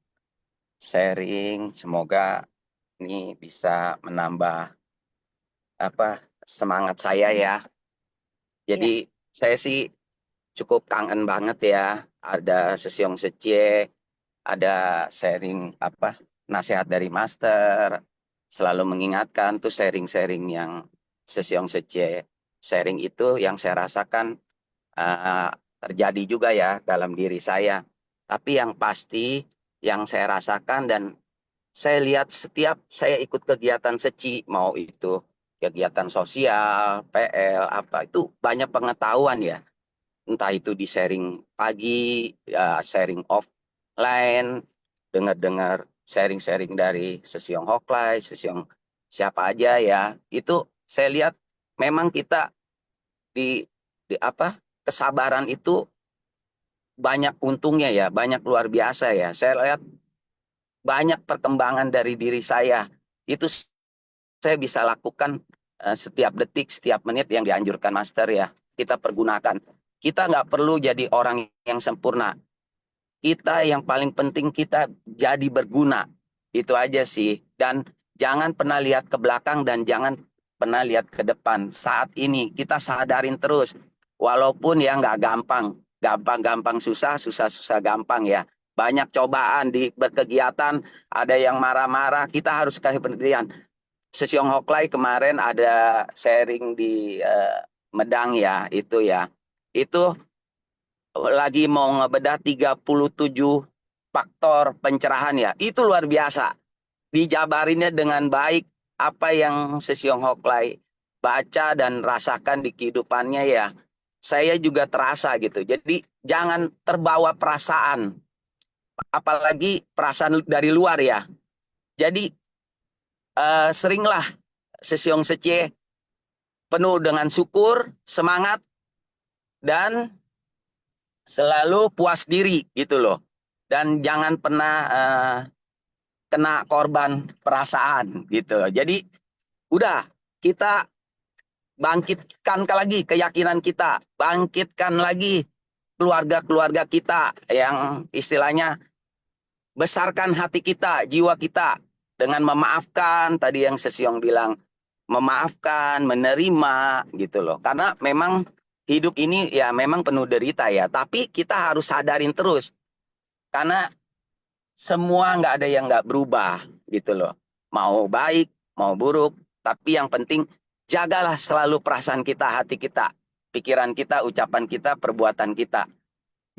sharing. Semoga ini bisa menambah semangat saya ya. Jadi saya sih cukup kangen banget ya. Ada Sesyong Secie, ada sharing nasihat dari master. Selalu mengingatkan tuh sharing-sharing yang Sesyong Secie sharing itu yang saya rasakan terjadi juga ya dalam diri saya. Tapi yang pasti yang saya rasakan dan saya lihat setiap saya ikut kegiatan seci, mau itu kegiatan sosial, PL, apa itu banyak pengetahuan ya. Entah itu di sharing pagi, ya, sharing offline, dengar-dengar sharing-sharing dari Sesiong Hoklai, Sesiong siapa aja ya. Itu saya lihat memang kita di apa kesabaran itu banyak untungnya ya, banyak luar biasa ya. Saya lihat banyak perkembangan dari diri saya. Itu saya bisa lakukan setiap detik, setiap menit yang dianjurkan Master ya. Kita pergunakan. Kita nggak perlu jadi orang yang sempurna. Kita yang paling penting kita jadi berguna. Itu aja sih. Dan jangan pernah lihat ke belakang dan jangan pernah lihat ke depan. Saat ini kita sadarin terus. Walaupun ya nggak gampang. Gampang-gampang susah, susah-susah gampang ya. Banyak cobaan di berkegiatan. Ada yang marah-marah. Kita harus kasih pengertian. Sesiong Hoklai kemarin ada sharing di Medang ya. Itu ya. Itu lagi mau ngebedah 37 faktor pencerahan ya. Itu luar biasa. Dijabarinnya dengan baik apa yang Sesiong Hoklai baca dan rasakan di kehidupannya ya. Saya juga terasa gitu. Jadi jangan terbawa perasaan. Apalagi perasaan dari luar ya. Jadi seringlah Sesiong Sece penuh dengan syukur, semangat, dan selalu puas diri gitu loh. Dan jangan pernah kena korban perasaan gitu. Jadi udah kita bangkitkan lagi keyakinan kita, bangkitkan lagi keluarga-keluarga kita yang istilahnya besarkan hati kita, jiwa kita dengan memaafkan tadi yang Sesiong bilang, memaafkan, menerima gitu loh. Karena memang hidup ini ya memang penuh derita ya, tapi kita harus sadarin terus. Karena semua nggak ada yang nggak berubah gitu loh. Mau baik, mau buruk, tapi yang penting jagalah selalu perasaan kita, hati kita, pikiran kita, ucapan kita, perbuatan kita.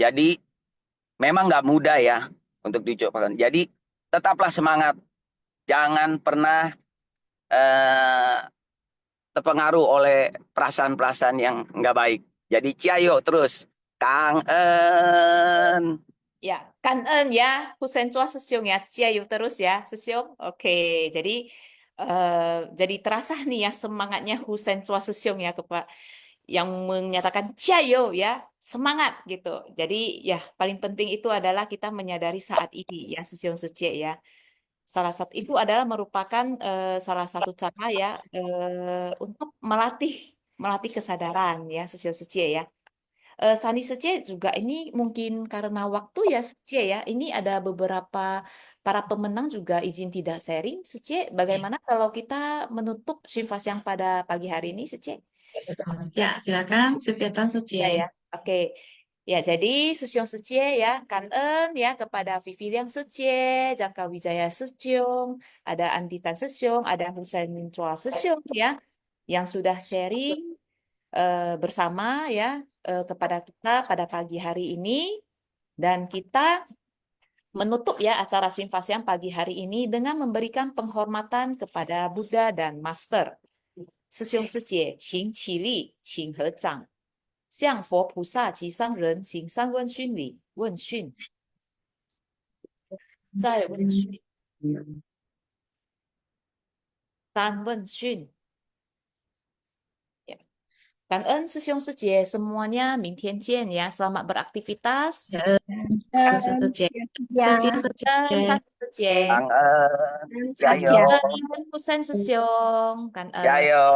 Jadi memang nggak mudah ya untuk dicobakan. Jadi tetaplah semangat. Jangan pernah terpengaruh oleh perasaan-perasaan yang nggak baik. Jadi ciayo terus. Kang En. Ya, kangen ya, Husenchua Sesiong ya, ciayu terus ya, Sesiong. Oke, jadi terasa nih ya semangatnya Husenchua Sesiong ya, yang menyatakan ciayo ya, semangat gitu. Jadi ya paling penting itu adalah kita menyadari saat ini ya, Sesiong Secie ya. Salah satu itu adalah merupakan salah satu cara ya untuk melatih kesadaran ya, Sesiong Secie ya. Sani Secie juga ini mungkin karena waktu ya Secie ya. Ini ada beberapa para pemenang juga izin tidak sharing. Secie, bagaimana kalau kita menutup Shinfas yang pada pagi hari ini Secie? Ya, silakan Sufiatan Ya Secie. ya. Oke. Ya, jadi Sesiong Secie ya, Kangen ya kepada Vivi Liang Secie, Jangka Wijaya Sesiong, ada Anditan Sesiong, ada Husain Chua Sesiong ya, yang sudah sharing bersama ya kepada kita pada pagi hari ini, dan kita menutup ya acara Shinfasyan pagi hari ini dengan memberikan penghormatan kepada Buddha dan Master. Sesiong Secie, Qing Qi Li, Qing He Zhang, 向佛菩萨及商人行三问讯礼问讯，再问讯，三问讯。感恩师兄师姐semuanya, 明天见ya. Selamat beraktivitas. Ya, Secie. Sofia Secie. Sani Secie. Kang En. Ciayo. Husain Sesiong. Kan Ciayo.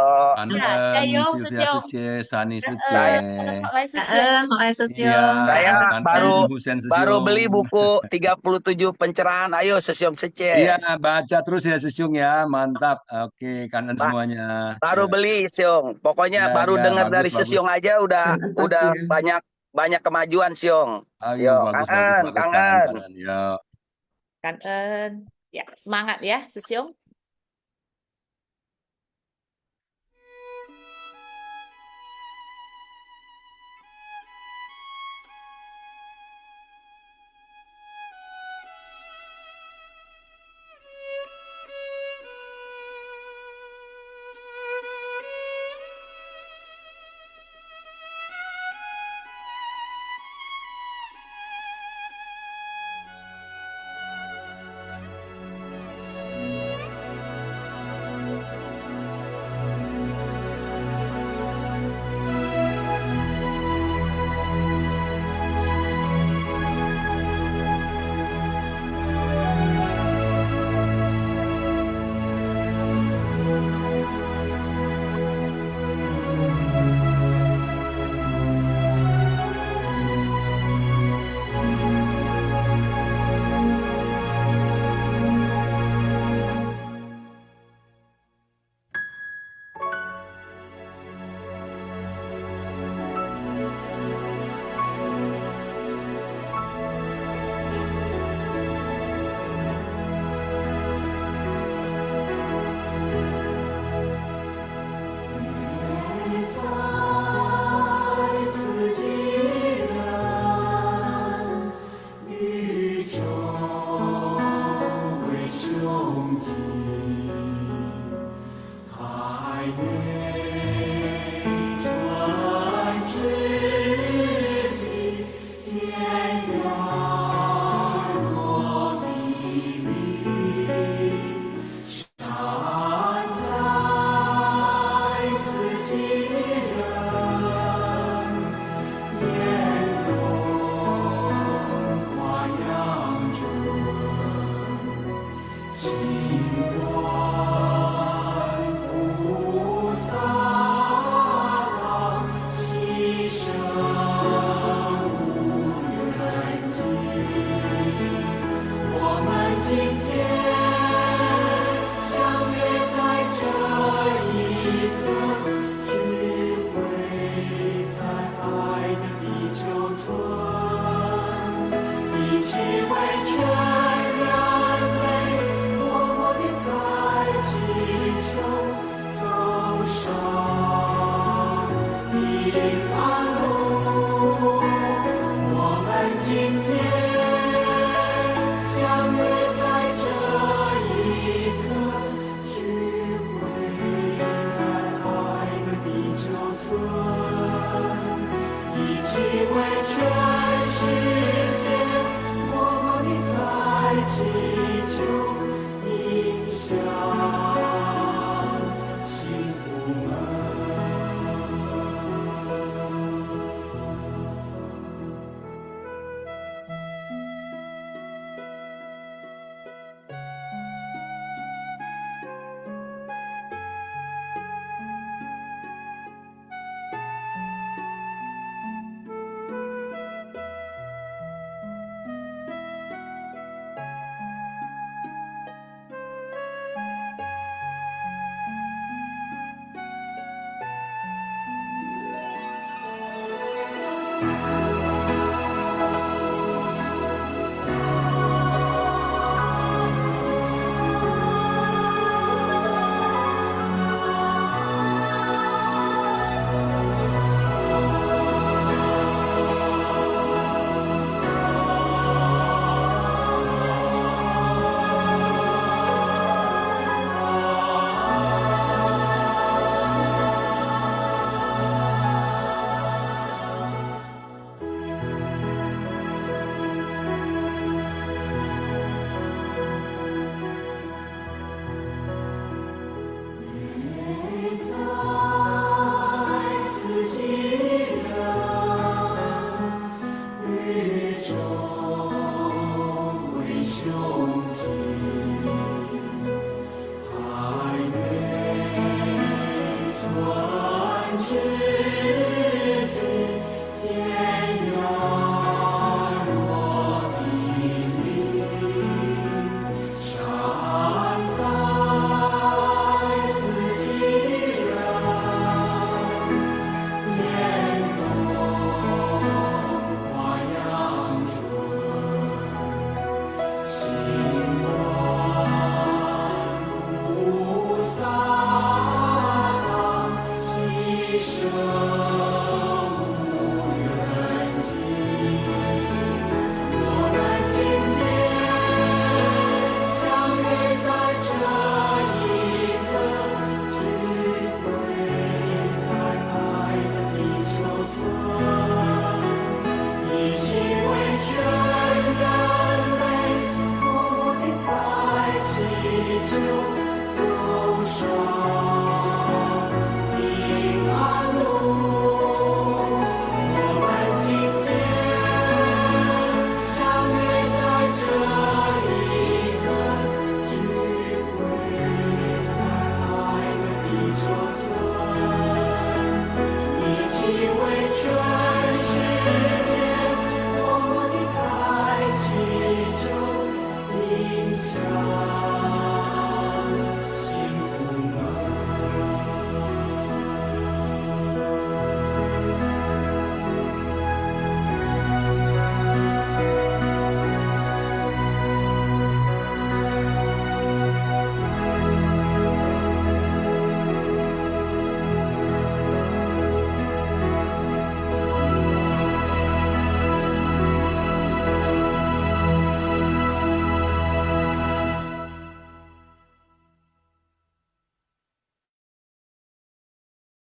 Ciayo Sylvia Sesiong. Secie, Sani Kan Secie. Pak Sesiong. Maaf Iya, Sesiong. Saya Kangen Husain baru beli Sesiong. buku 37 pencerahan. Ayo Sesiong Secie. Iya, baca terus ya Sesiong ya, mantap. Oke, kanan Pak, semuanya. baru Ya, beli Siong. Pokoknya ya, baru ya, dengar dari bagus, bagus. Sesiong aja udah banyak kemajuan Siong. Ayo, Yo, bagus, kangen, bagus, bagus, kanan, kangen. kanan. Yo. Kan ya semangat ya Sesiong.